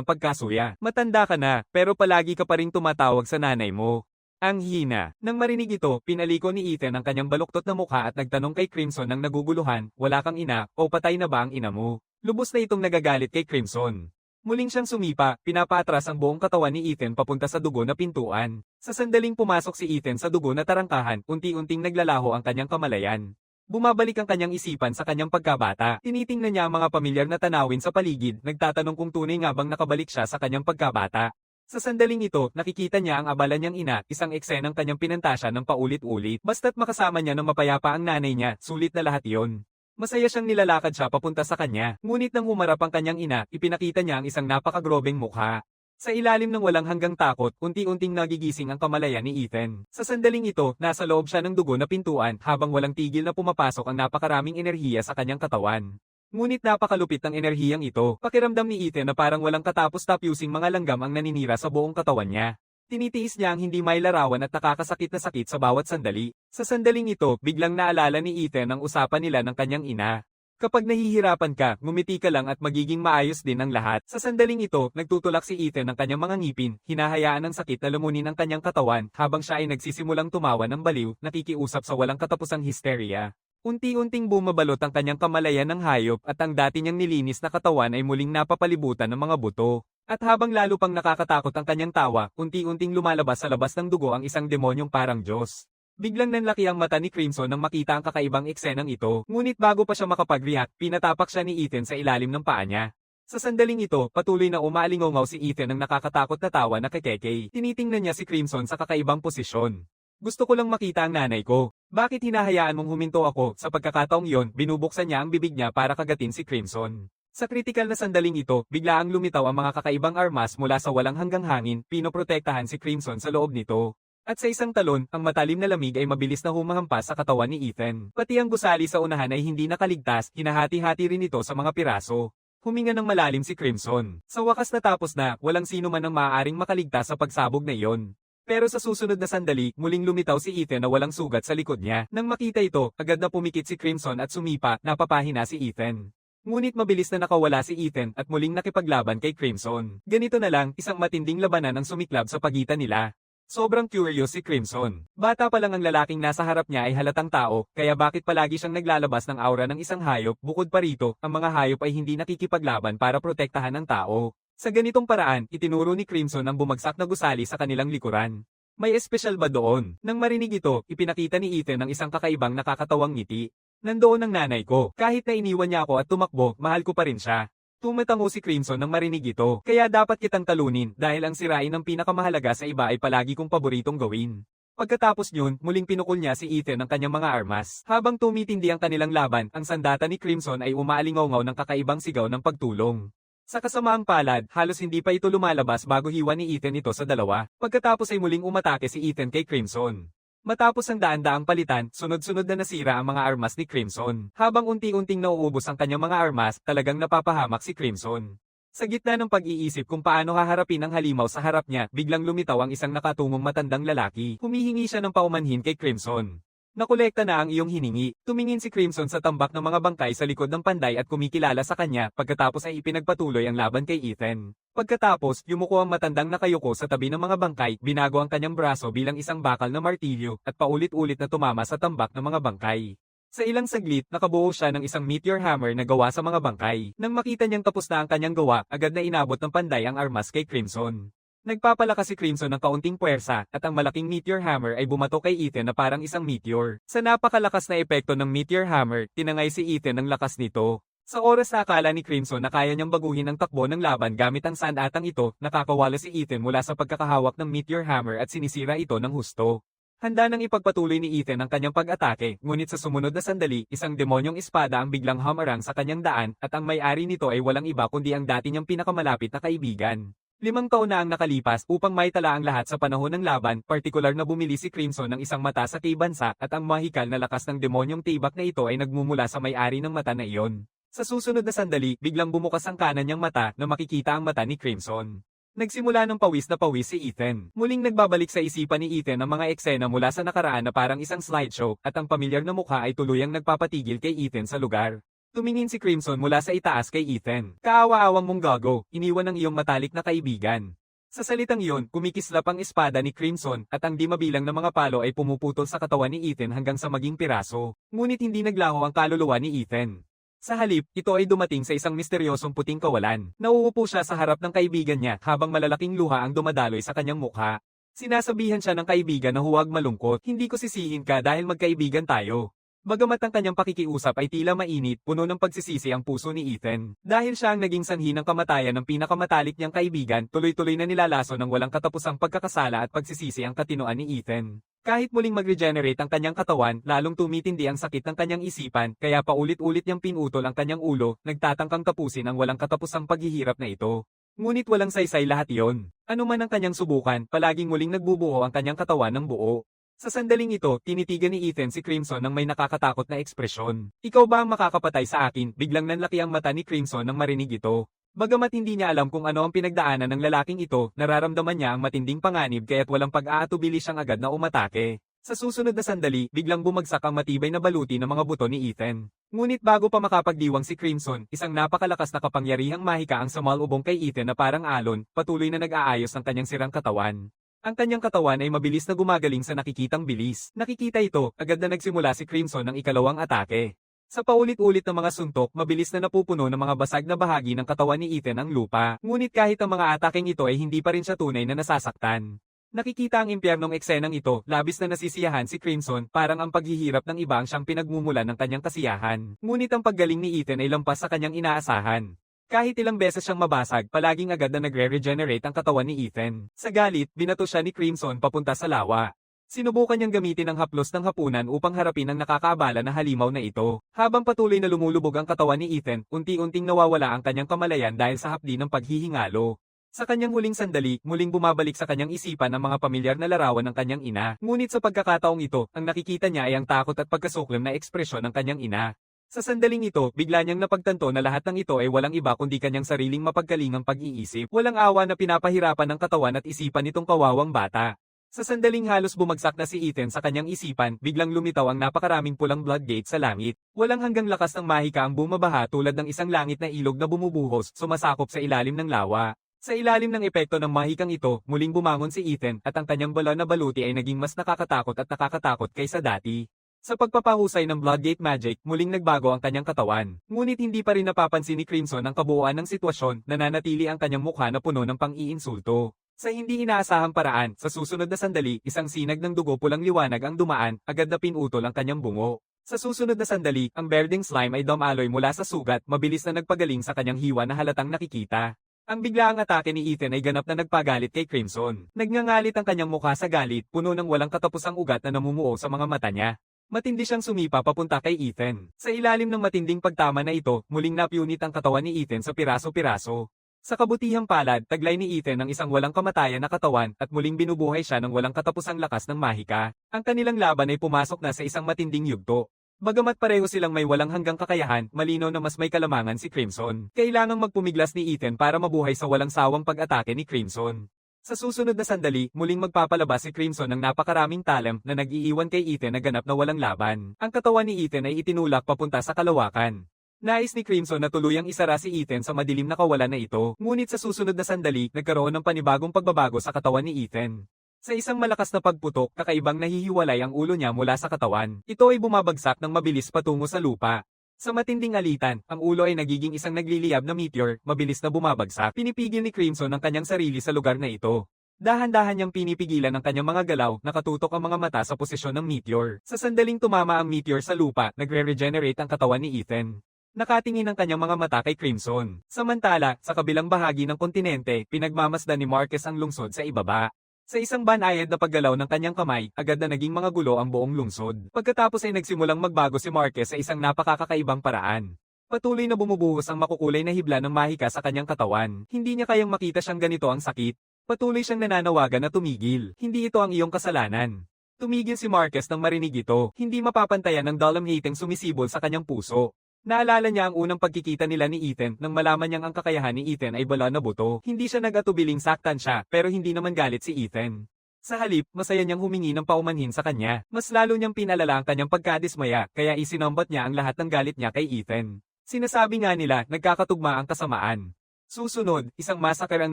pagkasuya. Matanda ka na, pero palagi ka pa rin tumatawag sa nanay mo. Ang hina. Nang marinig ito, pinaliko ni Ethan ang kanyang baluktot na mukha at nagtanong kay Crimson ng naguguluhan, wala kang ina, o patay na ba ang ina mo? Lubos na itong nagagalit kay Crimson. Muling siyang sumipa, pinapaatras ang buong katawan ni Ethan papunta sa dugo na pintuan. Sa sandaling pumasok si Ethan sa dugo na tarangkahan, unti-unting naglalaho ang kanyang kamalayan. Bumabalik ang kanyang isipan sa kanyang pagkabata. Tinitingnan niya ang mga pamilyar na tanawin sa paligid, nagtatanong kung tunay nga bang nakabalik siya sa kanyang pagkabata. Sa sandaling ito, nakikita niya ang abala niyang ina, isang eksenang kanyang pinantasya ng paulit-ulit. Basta't makasama niya ng mapayapa ang nanay niya, sulit na lahat iyon. Masaya siyang nilalakad siya papunta sa kanya, ngunit nang humarap ang kanyang ina, ipinakita niya ang isang napakagrobeng mukha. Sa ilalim ng walang hanggang takot, unti-unting nagigising ang kamalayan ni Ethan. Sa sandaling ito, nasa loob siya ng dugo na pintuan habang walang tigil na pumapasok ang napakaraming enerhiya sa kanyang katawan. Ngunit napakalupit ng enerhiyang ito, pakiramdam ni Ethan na parang walang katapos-tapusing mga langgam ang naninira sa buong katawan niya. Tinitiis niya ang hindi mailarawan at nakakasakit na sakit sa bawat sandali. Sa sandaling ito, biglang naalala ni Ethan ang usapan nila ng kanyang ina. Kapag nahihirapan ka, ngumiti ka lang at magiging maayos din ang lahat. Sa sandaling ito, nagtutulak si Ethan ng kanyang mga ngipin, hinahayaan ng sakit na lumunin ang kanyang katawan, habang siya ay nagsisimulang tumawa ng baliw, nakikiusap sa walang katapusang hysteria. Unti-unting bumabalot ang kanyang kamalayan ng hayop at ang dati niyang nilinis na katawan ay muling napapalibutan ng mga buto. At habang lalo pang nakakatakot ang kanyang tawa, unti-unting lumalabas sa labas ng dugo ang isang demonyong parang Diyos. Biglang nanlaki ang mata ni Crimson nang makita ang kakaibang eksenang ito, ngunit bago pa siya makapag-react, pinatapak siya ni Ethan sa ilalim ng paa niya. Sa sandaling ito, patuloy na umaalingaw si Ethan ng nakakatakot na tawa na kekekey. Tinitingnan niya si Crimson sa kakaibang posisyon. Gusto ko lang makita ang nanay ko. Bakit hinahayaan mong huminto ako? Sa pagkakataong iyon, binubuksan niya ang bibig niya para kagatin si Crimson. Sa kritikal na sandaling ito, biglaang lumitaw ang mga kakaibang armas mula sa walang hanggang hangin, pinoprotektahan si Crimson sa loob nito. At sa isang talon, ang matalim na lamig ay mabilis na humahampas sa katawan ni Ethan. Pati ang gusali sa unahan ay hindi nakaligtas, hinahati-hati rin ito sa mga piraso. Huminga ng malalim si Crimson. Sa wakas natapos na, walang sino man ang maaaring makaligtas sa pagsabog na iyon. Pero sa susunod na sandali, muling lumitaw si Ethan na walang sugat sa likod niya. Nang makita ito, agad na pumikit si Crimson at sumipa, napapahina si Ethan. Ngunit mabilis na nakawala si Ethan at muling nakipaglaban kay Crimson. Ganito na lang, isang matinding labanan ang sumiklab sa pagitan nila. Sobrang curious si Crimson. Bata pa lang ang lalaking nasa harap niya ay halatang tao, kaya bakit palagi siyang naglalabas ng aura ng isang hayop? Bukod pa rito, ang mga hayop ay hindi nakikipaglaban para protektahan ang tao. Sa ganitong paraan, itinuro ni Crimson ang bumagsak na gusali sa kanilang likuran. May espesyal ba doon? Nang marinig ito, ipinakita ni Ethan ang isang kakaibang nakakatawang ngiti. Nandoon ang nanay ko. Kahit na iniwan niya ako at tumakbo, mahal ko pa rin siya. Tumatango si Crimson nang marinig ito, kaya dapat kitang talunin dahil ang sirain ng pinakamahalaga sa iba ay palagi kong paboritong gawin. Pagkatapos yun, muling pinukol niya si Ethan ng kanyang mga armas. Habang tumitindi ang kanilang laban, ang sandata ni Crimson ay umaalingaw ng kakaibang sigaw ng pagtulong. Sa kasamaang palad, halos hindi pa ito lumalabas bago hiwa ni Ethan ito sa dalawa. Pagkatapos ay muling umatake si Ethan kay Crimson. Matapos ang daan-daang palitan, sunod-sunod na nasira ang mga armas ni Crimson. Habang unti-unting nauubos ang kanyang mga armas, talagang napapahamak si Crimson. Sa gitna ng pag-iisip kung paano haharapin ang halimaw sa harap niya, biglang lumitaw ang isang nakatungong matandang lalaki. Humihingi siya ng paumanhin kay Crimson. Nakolekta na ang iyong hiningi. Tumingin si Crimson sa tambak ng mga bangkay sa likod ng panday at kumikilala sa kanya, pagkatapos ay ipinagpatuloy ang laban kay Ethan. Pagkatapos, yumuko ang matandang nakayuko sa tabi ng mga bangkay, binago ang kanyang braso bilang isang bakal na martilyo, at paulit-ulit na tumama sa tambak ng mga bangkay. Sa ilang saglit, nakabuo siya ng isang meteor hammer na gawa sa mga bangkay. Nang makita niyang tapos na ang kanyang gawa, agad na inabot ng panday ang armas kay Crimson. Nagpapalakas si Crimson ng kaunting puwersa, at ang malaking meteor hammer ay bumato kay Ethan na parang isang meteor. Sa napakalakas na epekto ng meteor hammer, tinangay si Ethan ng lakas nito. Sa oras na akala ni Crimson na kaya niyang baguhin ang takbo ng laban gamit ang sandatang ito, nakakawala si Ethan mula sa pagkakahawak ng meteor hammer at sinisira ito ng husto. Handa nang ipagpatuloy ni Ethan ang kanyang pag-atake, ngunit sa sumunod na sandali, isang demonyong espada ang biglang hamarang sa kanyang daan, at ang may-ari nito ay walang iba kundi ang dati niyang pinakamalapit na kaibigan. 5 taon na ang nakalipas upang maitala ang lahat sa panahon ng laban, partikular na bumili si Crimson ng isang mata sa bansa, at ang mahikal na lakas ng demonyong tibak na ito ay nagmumula sa may-ari ng mata na iyon. Sa susunod na sandali, biglang bumukas ang kanan niyang mata na makikita ang mata ni Crimson. Nagsimula ng pawis na pawis si Ethan. Muling nagbabalik sa isipan ni Ethan ang mga eksena mula sa nakaraan na parang isang slideshow, at ang pamilyar na mukha ay tuluyang nagpapatigil kay Ethan sa lugar. Tumingin si Crimson mula sa itaas kay Ethan. Kaawa-awang mong gago, iniwan ng iyong matalik na kaibigan. Sa salitang iyon, kumikislap ang espada ni Crimson, at ang di mabilang na mga palo ay pumuputol sa katawan ni Ethan hanggang sa maging piraso. Ngunit hindi naglaho ang kaluluwa ni Ethan. Sa halip, ito ay dumating sa isang misteryosong puting kawalan. Nauupo siya sa harap ng kaibigan niya habang malalaking luha ang dumadaloy sa kanyang mukha. Sinasabihan siya ng kaibigan na huwag malungkot, hindi ko sisihin ka dahil magkaibigan tayo. Bagamat ang kanyang pakikiusap ay tila mainit, puno ng pagsisisi ang puso ni Ethan. Dahil siya ang naging sanhi ng kamatayan ng pinakamatalik niyang kaibigan, tuloy-tuloy na nilalaso ng walang katapusang pagkakasala at pagsisisi ang katinoan ni Ethan. Kahit muling mag-regenerate ang kanyang katawan, lalong tumitindi ang sakit ng kanyang isipan, kaya paulit-ulit niyang pinutol ang kanyang ulo, nagtatangkang tapusin ang walang katapusang paghihirap na ito. Ngunit walang saysay lahat iyon. Ano man ang kanyang subukan, palaging muling nagbubuo ang kanyang katawan ng buo. Sa sandaling ito, tinitigan ni Ethan si Crimson ng may nakakatakot na ekspresyon. Ikaw ba ang makakapatay sa akin? Biglang nanlaki ang mata ni Crimson nang marinig ito. Bagamat hindi niya alam kung ano ang pinagdaanan ng lalaking ito, nararamdaman niya ang matinding panganib kaya't walang pag-aatubili siyang agad na umatake. Sa susunod na sandali, biglang bumagsak ang matibay na baluti ng mga buto ni Ethan. Ngunit bago pa makapagdiwang si Crimson, isang napakalakas na kapangyarihang mahika ang sumalubong kay Ethan na parang alon, patuloy na nag-aayos ng kanyang sirang katawan. Ang kanyang katawan ay mabilis na gumagaling sa nakikitang bilis. Nakikita ito, agad na nagsimula si Crimson ng ikalawang atake. Sa paulit-ulit na mga suntok, mabilis na napupuno ng mga basag na bahagi ng katawan ni Ethan ang lupa. Ngunit kahit ang mga ataking ito ay hindi pa rin siya tunay na nasasaktan. Nakikita ang impyernong eksenang ito, labis na nasisiyahan si Crimson, parang ang paghihirap ng iba ang siyang pinagmumulan ng kanyang kasiyahan. Ngunit ang paggaling ni Ethan ay lampas sa kanyang inaasahan. Kahit ilang beses siyang mabasag, palaging agad na nagre-regenerate ang katawan ni Ethan. Sa galit, binato siya ni Crimson papunta sa lawa. Sinubukan niyang gamitin ang haplos ng hapunan upang harapin ang nakakaabala na halimaw na ito. Habang patuloy na lumulubog ang katawan ni Ethan, unti-unting nawawala ang kanyang kamalayan dahil sa hapdi ng paghihingalo. Sa kanyang huling sandali, muling bumabalik sa kanyang isipan ang mga pamilyar na larawan ng kanyang ina. Ngunit sa pagkakataong ito, ang nakikita niya ay ang takot at pagkasuklam na ekspresyon ng kanyang ina. Sa sandaling ito, bigla niyang napagtanto na lahat ng ito ay walang iba kundi kanyang sariling mapagkalingang pag-iisip. Walang awa na pinapahirapan ng katawan at isipan nitong kawawang bata. Sa sandaling halos bumagsak na si Ethan sa kanyang isipan, biglang lumitaw ang napakaraming pulang floodgate sa langit. Walang hanggang lakas ng mahika ang bumabaha tulad ng isang langit na ilog na bumubuhos, sumasakop sa ilalim ng lawa. Sa ilalim ng epekto ng mahikang ito, muling bumangon si Ethan at ang kanyang bala na baluti ay naging mas nakakatakot at nakakatakot kaysa dati. Sa pagpapahusay ng Bloodgate Magic, muling nagbago ang kanyang katawan. Ngunit hindi pa rin napapansin ni Crimson ang kabuuan ng sitwasyon, nananatili ang kanyang mukha na puno ng pang-iinsulto. Sa hindi inaasahang paraan, sa susunod na sandali, isang sinag ng dugo pulang liwanag ang dumaan, agad na pinutol ang kanyang bungo. Sa susunod na sandali, ang berdeng slime ay dumaloy mula sa sugat, mabilis na nagpagaling sa kanyang hiwa na halatang nakikita. Ang biglaang atake ni Ethan ay ganap na nagpagalit kay Crimson. Nagngangalit ang kanyang mukha sa galit, puno ng walang katapusang ugat na namumuo sa mga mata niya. Matindi siyang sumipa papunta kay Ethan. Sa ilalim ng matinding pagtama na ito, muling napunit ang katawan ni Ethan sa piraso-piraso. Sa kabutihang palad, taglay ni Ethan ng isang walang kamatayan na katawan at muling binubuhay siya ng walang katapusang lakas ng mahika. Ang kanilang laban ay pumasok na sa isang matinding yugto. Bagamat pareho silang may walang hanggang kakayahan, malinaw na mas may kalamangan si Crimson. Kailangang magpumiglas ni Ethan para mabuhay sa walang sawang pag-atake ni Crimson. Sa susunod na sandali, muling magpapalabas si Crimson ng napakaraming talent na nag-iiwan kay Ethan na ganap na walang laban. Ang katawan ni Ethan ay itinulak papunta sa kalawakan. Nais ni Crimson na tuluyang isara si Ethan sa madilim na kawalan na ito, ngunit sa susunod na sandali, nagkaroon ng panibagong pagbabago sa katawan ni Ethan. Sa isang malakas na pagputok, kakaibang nahihiwalay ang ulo niya mula sa katawan. Ito ay bumabagsak ng mabilis patungo sa lupa. Sa matinding alitan, ang ulo ay nagiging isang nagliliyab na meteor, mabilis na bumabagsak. Pinipigil ni Crimson ang kanyang sarili sa lugar na ito. Dahan-dahan niyang pinipigilan ang kanyang mga galaw, nakatutok ang mga mata sa posisyon ng meteor. Sa sandaling tumama ang meteor sa lupa, nagre-regenerate ang katawan ni Ethan. Nakatingin ang kanyang mga mata kay Crimson. Samantala, sa kabilang bahagi ng kontinente, pinagmamasdan ni Marquez ang lungsod sa ibaba. Sa isang banayad na paggalaw ng kanyang kamay, agad na naging mga gulo ang buong lungsod. Pagkatapos ay nagsimulang magbago si Marquez sa isang napakakakaibang paraan. Patuloy na bumubuhos ang makukulay na hibla ng mahika sa kanyang katawan. Hindi niya kayang makita siyang ganito ang sakit. Patuloy siyang nananawagan na tumigil. Hindi ito ang iyong kasalanan. Tumigil si Marquez nang marinig ito. Hindi mapapantayan ng dalam hiteng sumisibol sa kanyang puso. Naalala niya ang unang pagkikita nila ni Ethan nang malaman niyang ang kakayahan ni Ethan ay bala na buto. Hindi siya nag-atubiling saktan siya, pero hindi naman galit si Ethan. Sa halip, masaya niyang humingi ng paumanhin sa kanya. Mas lalo niyang pinalala ang kanyang pagkadismaya, kaya isinambat niya ang lahat ng galit niya kay Ethan. Sinasabi nga nila, nagkakatugma ang kasamaan. Susunod, isang massacre ang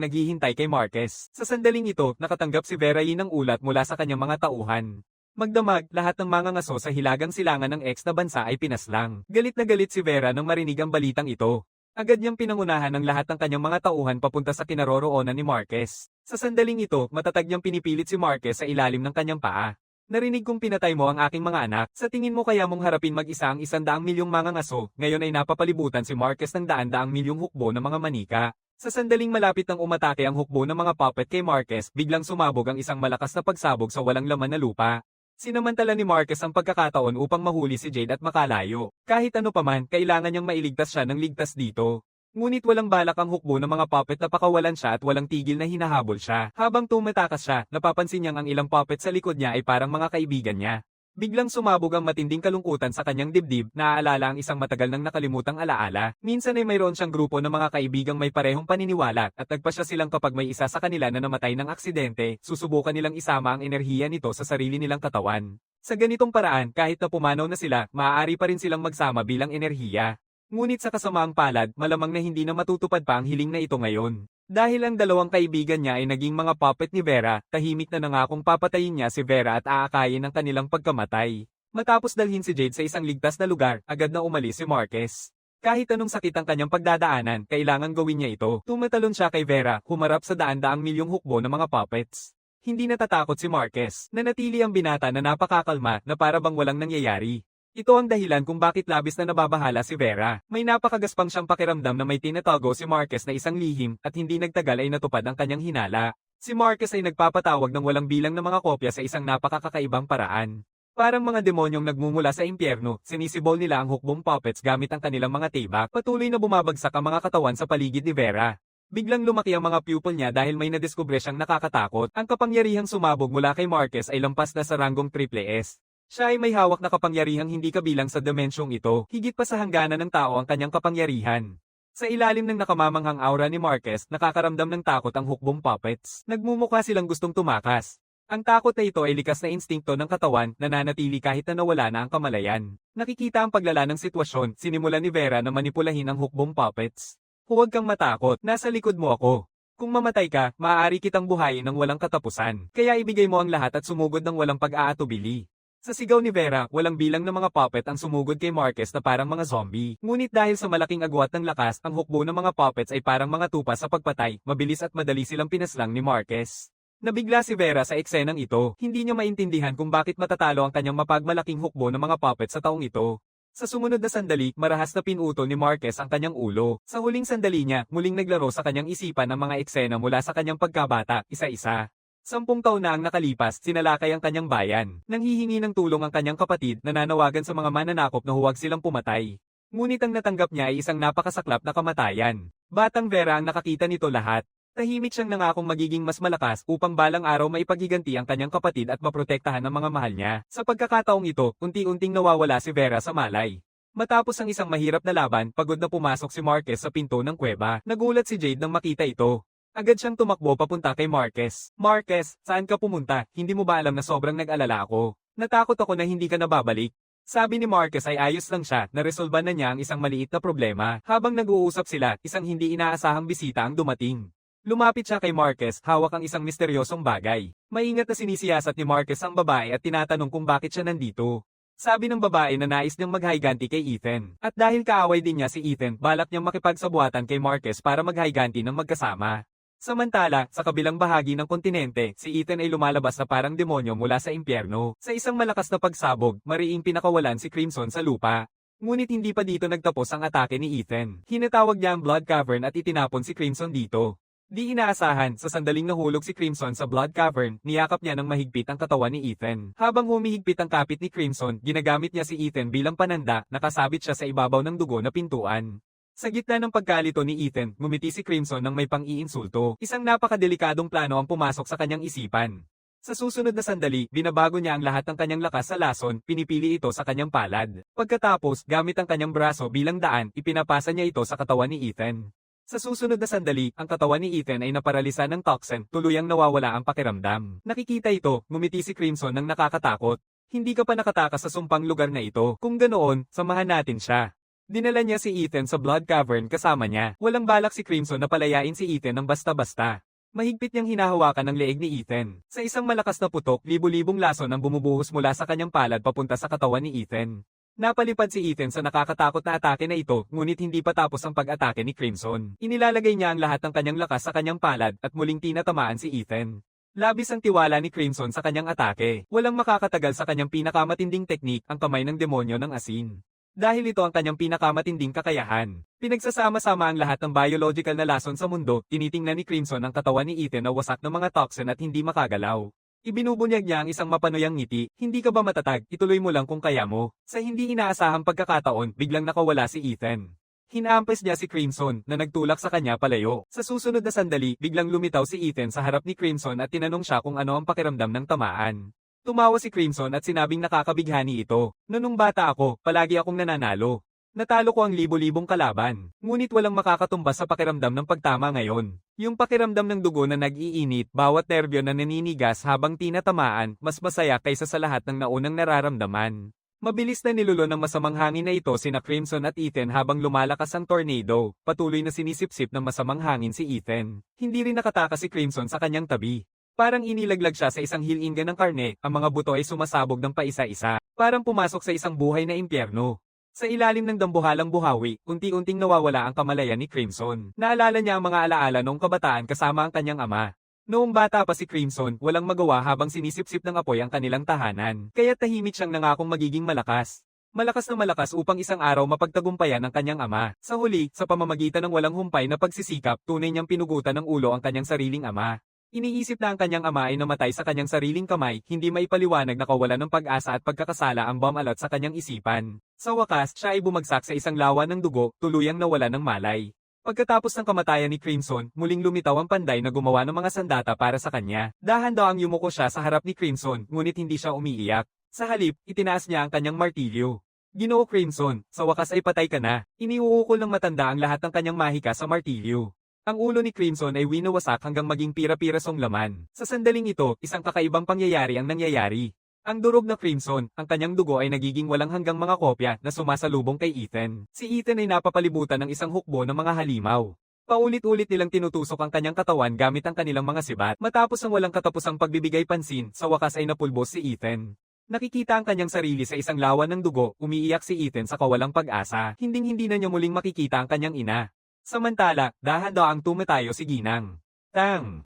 naghihintay kay Marquez. Sa sandaling ito, nakatanggap si Vera ng ulat mula sa kanyang mga tauhan. Magdamag, lahat ng mga ngaso sa hilagang silangan ng ex na bansa ay pinaslang. Galit na galit si Vera nang marinig ang balitang ito. Agad niyang pinangunahan ang lahat ng kanyang mga tauhan papunta sa kinaroroonan ni Marquez. Sa sandaling ito, matatag niyang pinipilit si Marquez sa ilalim ng kanyang paa. Narinig kong pinatay mo ang aking mga anak. Sa tingin mo kaya mong harapin mag-isa ang 100 milyong mga ngaso, ngayon ay napapalibutan si Marquez ng daan-daang milyong hukbo ng mga manika. Sa sandaling malapit nang umatake ang hukbo ng mga puppet kay Marquez, biglang sumabog ang isang malakas na pagsabog sa walang laman na lupa. Sinamantala ni Marquez ang pagkakataon upang mahuli si Jade at makalayo. Kahit ano paman, kailangan niyang mailigtas siya ng ligtas dito. Ngunit walang balak ang hukbo ng mga puppet na pakawalan siya at walang tigil na hinahabol siya. Habang tumatakas siya, napapansin niyang ang ilang puppet sa likod niya ay parang mga kaibigan niya. Biglang sumabog ang matinding kalungkutan sa kanyang dibdib, naaalala ang isang matagal nang nakalimutang alaala. Minsan ay mayroon siyang grupo ng mga kaibigang may parehong paniniwala at nagpasya silang kapag may isa sa kanila na namatay ng aksidente, susubukan nilang isama ang enerhiya nito sa sarili nilang katawan. Sa ganitong paraan, kahit na pumanaw na sila, maaari pa rin silang magsama bilang enerhiya. Ngunit sa kasamaang palad, malamang na hindi na matutupad pa ang hiling na ito ngayon. Dahil ang dalawang kaibigan niya ay naging mga puppet ni Vera, tahimik na nangakong papatayin niya si Vera at aakayin ang kanilang pagkamatay. Matapos dalhin si Jade sa isang ligtas na lugar, agad na umalis si Marquez. Kahit anong sakit ang kanyang pagdadaanan, kailangan gawin niya ito. Tumatalon siya kay Vera, humarap sa daan-daang milyong hukbo ng mga puppets. Hindi natatakot si Marquez, nanatili ang binata na napakakalma na para bang walang nangyayari. Ito ang dahilan kung bakit labis na nababahala si Vera. May napakagaspang siyang pakiramdam na may tinatago si Marquez na isang lihim at hindi nagtagal ay natupad ang kanyang hinala. Si Marquez ay nagpapatawag ng walang bilang na mga kopya sa isang napakakakaibang paraan. Parang mga demonyong nagmumula sa impyerno, sinisibol nila ang hukbong puppets gamit ang kanilang mga tibak. Patuloy na bumabagsak ang mga katawan sa paligid ni Vera. Biglang lumaki ang mga pupil niya dahil may nadiskubre siyang nakakatakot. Ang kapangyarihang sumabog mula kay Marquez ay lampas na sa ranggong Triple S. Siya ay may hawak na kapangyarihang hindi kabilang sa dimensyong ito, higit pa sa hangganan ng tao ang kanyang kapangyarihan. Sa ilalim ng nakamamanghang aura ni Marquez, nakakaramdam ng takot ang hukbong puppets. Nagmumukha silang gustong tumakas. Ang takot na ito ay likas na instingto ng katawan, nananatili kahit na nawala na ang kamalayan. Nakikita ang paglala ng sitwasyon, sinimula ni Vera na manipulahin ang hukbong puppets. Huwag kang matakot, nasa likod mo ako. Kung mamatay ka, maaari kitang buhayin ng walang katapusan. Kaya ibigay mo ang lahat at sumugod ng walang pag-aatubili. Sa sigaw ni Vera, walang bilang ng mga puppet ang sumugod kay Marquez na parang mga zombie. Ngunit dahil sa malaking agwat ng lakas, ang hukbo ng mga puppets ay parang mga tupa sa pagpatay, mabilis at madali silang pinaslang ni Marquez. Nabigla si Vera sa eksenang ito, hindi niya maintindihan kung bakit matatalo ang kanyang mapagmalaking hukbo ng mga puppets sa taong ito. Sa sumunod na sandali, marahas na pinutol ni Marquez ang kanyang ulo. Sa huling sandali niya, muling naglaro sa kanyang isipan ang mga eksena mula sa kanyang pagkabata, isa-isa. 10 taon na ang nakalipas, sinalakay ang kanyang bayan. Nanghihingi ng tulong ang kanyang kapatid, nananawagan sa mga mananakop na huwag silang pumatay. Ngunit ang natanggap niya ay isang napakasaklap na kamatayan. Batang Vera ang nakakita nito lahat. Tahimik siyang nangakong magiging mas malakas upang balang araw maipaghiganti ang kanyang kapatid at maprotektahan ang mga mahal niya. Sa pagkakataong ito, unti-unting nawawala si Vera sa malay. Matapos ang isang mahirap na laban, pagod na pumasok si Marquez sa pinto ng kuweba. Nagulat si Jade nang makita ito. Agad siyang tumakbo papunta kay Marquez. Marquez, saan ka pumunta? Hindi mo ba alam na sobrang nag-alala ako? Natakot ako na hindi ka nababalik. Sabi ni Marquez ay ayos lang siya, naresolba na niya ang isang maliit na problema. Habang nag-uusap sila, isang hindi inaasahang bisita ang dumating. Lumapit siya kay Marquez, hawak ang isang misteryosong bagay. Maingat na sinisiyasat ni Marquez ang babae at tinatanong kung bakit siya nandito. Sabi ng babae na nais niyang maghayganti kay Ethan. At dahil kaaway din niya si Ethan, balak niyang makipagsabuatan kay Marquez para maghayganti ng magkasama. Samantala, sa kabilang bahagi ng kontinente, si Ethan ay lumalabas na parang demonyo mula sa impyerno. Sa isang malakas na pagsabog, mariing pinakawalan si Crimson sa lupa. Ngunit hindi pa dito nagtapos ang atake ni Ethan. Hinatawag niya ang Blood Cavern at itinapon si Crimson dito. Di inaasahan, sa sandaling nahulog si Crimson sa Blood Cavern, niyakap niya ng mahigpit ang katawan ni Ethan. Habang humihigpit ang kapit ni Crimson, ginagamit niya si Ethan bilang pananda, nakasabit siya sa ibabaw ng dugo na pintuan. Sa gitna ng pagkalito ni Ethan, ngumiti si Crimson ng may pang-iinsulto. Isang napakadelikadong plano ang pumasok sa kanyang isipan. Sa susunod na sandali, binabago niya ang lahat ng kanyang lakas sa lason, pinipili ito sa kanyang palad. Pagkatapos, gamit ang kanyang braso bilang daan, ipinapasa niya ito sa katawan ni Ethan. Sa susunod na sandali, ang katawan ni Ethan ay naparalisa ng toxin, tuluyang nawawala ang pakiramdam. Nakikita ito, ngumiti si Crimson ng nakakatakot. Hindi ka pa nakatakas sa sumpang lugar na ito. Kung ganoon, samahan natin siya. Dinala niya si Ethan sa Blood Cavern kasama niya. Walang balak si Crimson na palayain si Ethan ng basta-basta. Mahigpit niyang hinahawakan ang leeg ni Ethan. Sa isang malakas na putok, libu-libong lason ang bumubuhos mula sa kanyang palad papunta sa katawan ni Ethan. Napalipad si Ethan sa nakakatakot na atake na ito, ngunit hindi pa tapos ang pag-atake ni Crimson. Inilalagay niya ang lahat ng kanyang lakas sa kanyang palad at muling tinatamaan si Ethan. Labis ang tiwala ni Crimson sa kanyang atake. Walang makakatagal sa kanyang pinakamatinding teknik, ang kamay ng demonyo ng asin. Dahil ito ang kanyang pinakamatinding kakayahan. Pinagsasama-sama ang lahat ng biological na lason sa mundo, tinitingnan ni Crimson ang katawan ni Ethan na wasak ng mga toxin at hindi makagalaw. Ibinubunyag niya ang isang mapanuyang ngiti, hindi ka ba matatag, ituloy mo lang kung kaya mo. Sa hindi inaasahang pagkakataon, biglang nakawala si Ethan. Hinahampas niya si Crimson, na nagtulak sa kanya palayo. Sa susunod na sandali, biglang lumitaw si Ethan sa harap ni Crimson at tinanong siya kung ano ang pakiramdam ng tamaan. Tumawa si Crimson at sinabing nakakabighani ito. Nung bata ako, palagi akong nananalo. Natalo ko ang libo-libong kalaban, ngunit walang makakatumbas sa pakiramdam ng pagtama ngayon. Yung pakiramdam ng dugo na nag-iinit, bawat nerbyo na naninigas habang tinatamaan, mas masaya kaysa sa lahat ng naunang nararamdaman. Mabilis na nilulo ng masamang hangin na ito sina Crimson at Ethan habang lumalakas ang tornado, patuloy na sinisipsip ng masamang hangin si Ethan. Hindi rin nakatakas si Crimson sa kanyang tabi. Parang inilaglag siya sa isang hilinga ng karne, ang mga buto ay sumasabog ng paisa-isa. Parang pumasok sa isang buhay na impyerno. Sa ilalim ng dambuhalang buhawi, unti-unting nawawala ang kamalayan ni Crimson. Naalala niya ang mga alaala noong kabataan kasama ang kanyang ama. Noong bata pa si Crimson, walang magawa habang sinisipsip ng apoy ang kanilang tahanan. Kaya tahimik siyang nangakong magiging malakas. Malakas na malakas upang isang araw mapagtagumpayan ang kanyang ama. Sa huli, sa pamamagitan ng walang humpay na pagsisikap, tunay niyang pinugutan ng ulo ang kanyang sariling ama. Iniisip na ang kanyang ama ay namatay sa kanyang sariling kamay, hindi maipaliwanag na kawalan ng pag-asa at pagkakasala ang bomb-alot sa kanyang isipan. Sa wakas, siya ay bumagsak sa isang lawa ng dugo, tuluyang nawala ng malay. Pagkatapos ng kamatayan ni Crimson, muling lumitaw ang panday na gumawa ng mga sandata para sa kanya. Dahan-dahang yumuko siya sa harap ni Crimson, ngunit hindi siya umiiyak. Sa halip, itinaas niya ang kanyang martilyo. Ginoo Crimson, sa wakas ay patay ka na. Iniuukol ng matanda ang lahat ng kanyang mahika sa martilyo. Ang ulo ni Crimson ay winawasak hanggang maging pira-pirasong laman. Sa sandaling ito, isang kakaibang pangyayari ang nangyayari. Ang durog na Crimson, ang kanyang dugo ay nagiging walang hanggang mga kopya na sumasalubong kay Ethan. Si Ethan ay napapalibutan ng isang hukbo ng mga halimaw. Paulit-ulit nilang tinutusok ang kanyang katawan gamit ang kanilang mga sibat. Matapos ang walang katapusang pagbibigay pansin, sa wakas ay napulbos si Ethan. Nakikita ang kanyang sarili sa isang lawa ng dugo, umiiyak si Ethan sa kawalang pag-asa. Hinding-hindi na niya muling makikita ang kanyang ina. Samantala, dahan-daang tumatayo si Ginang.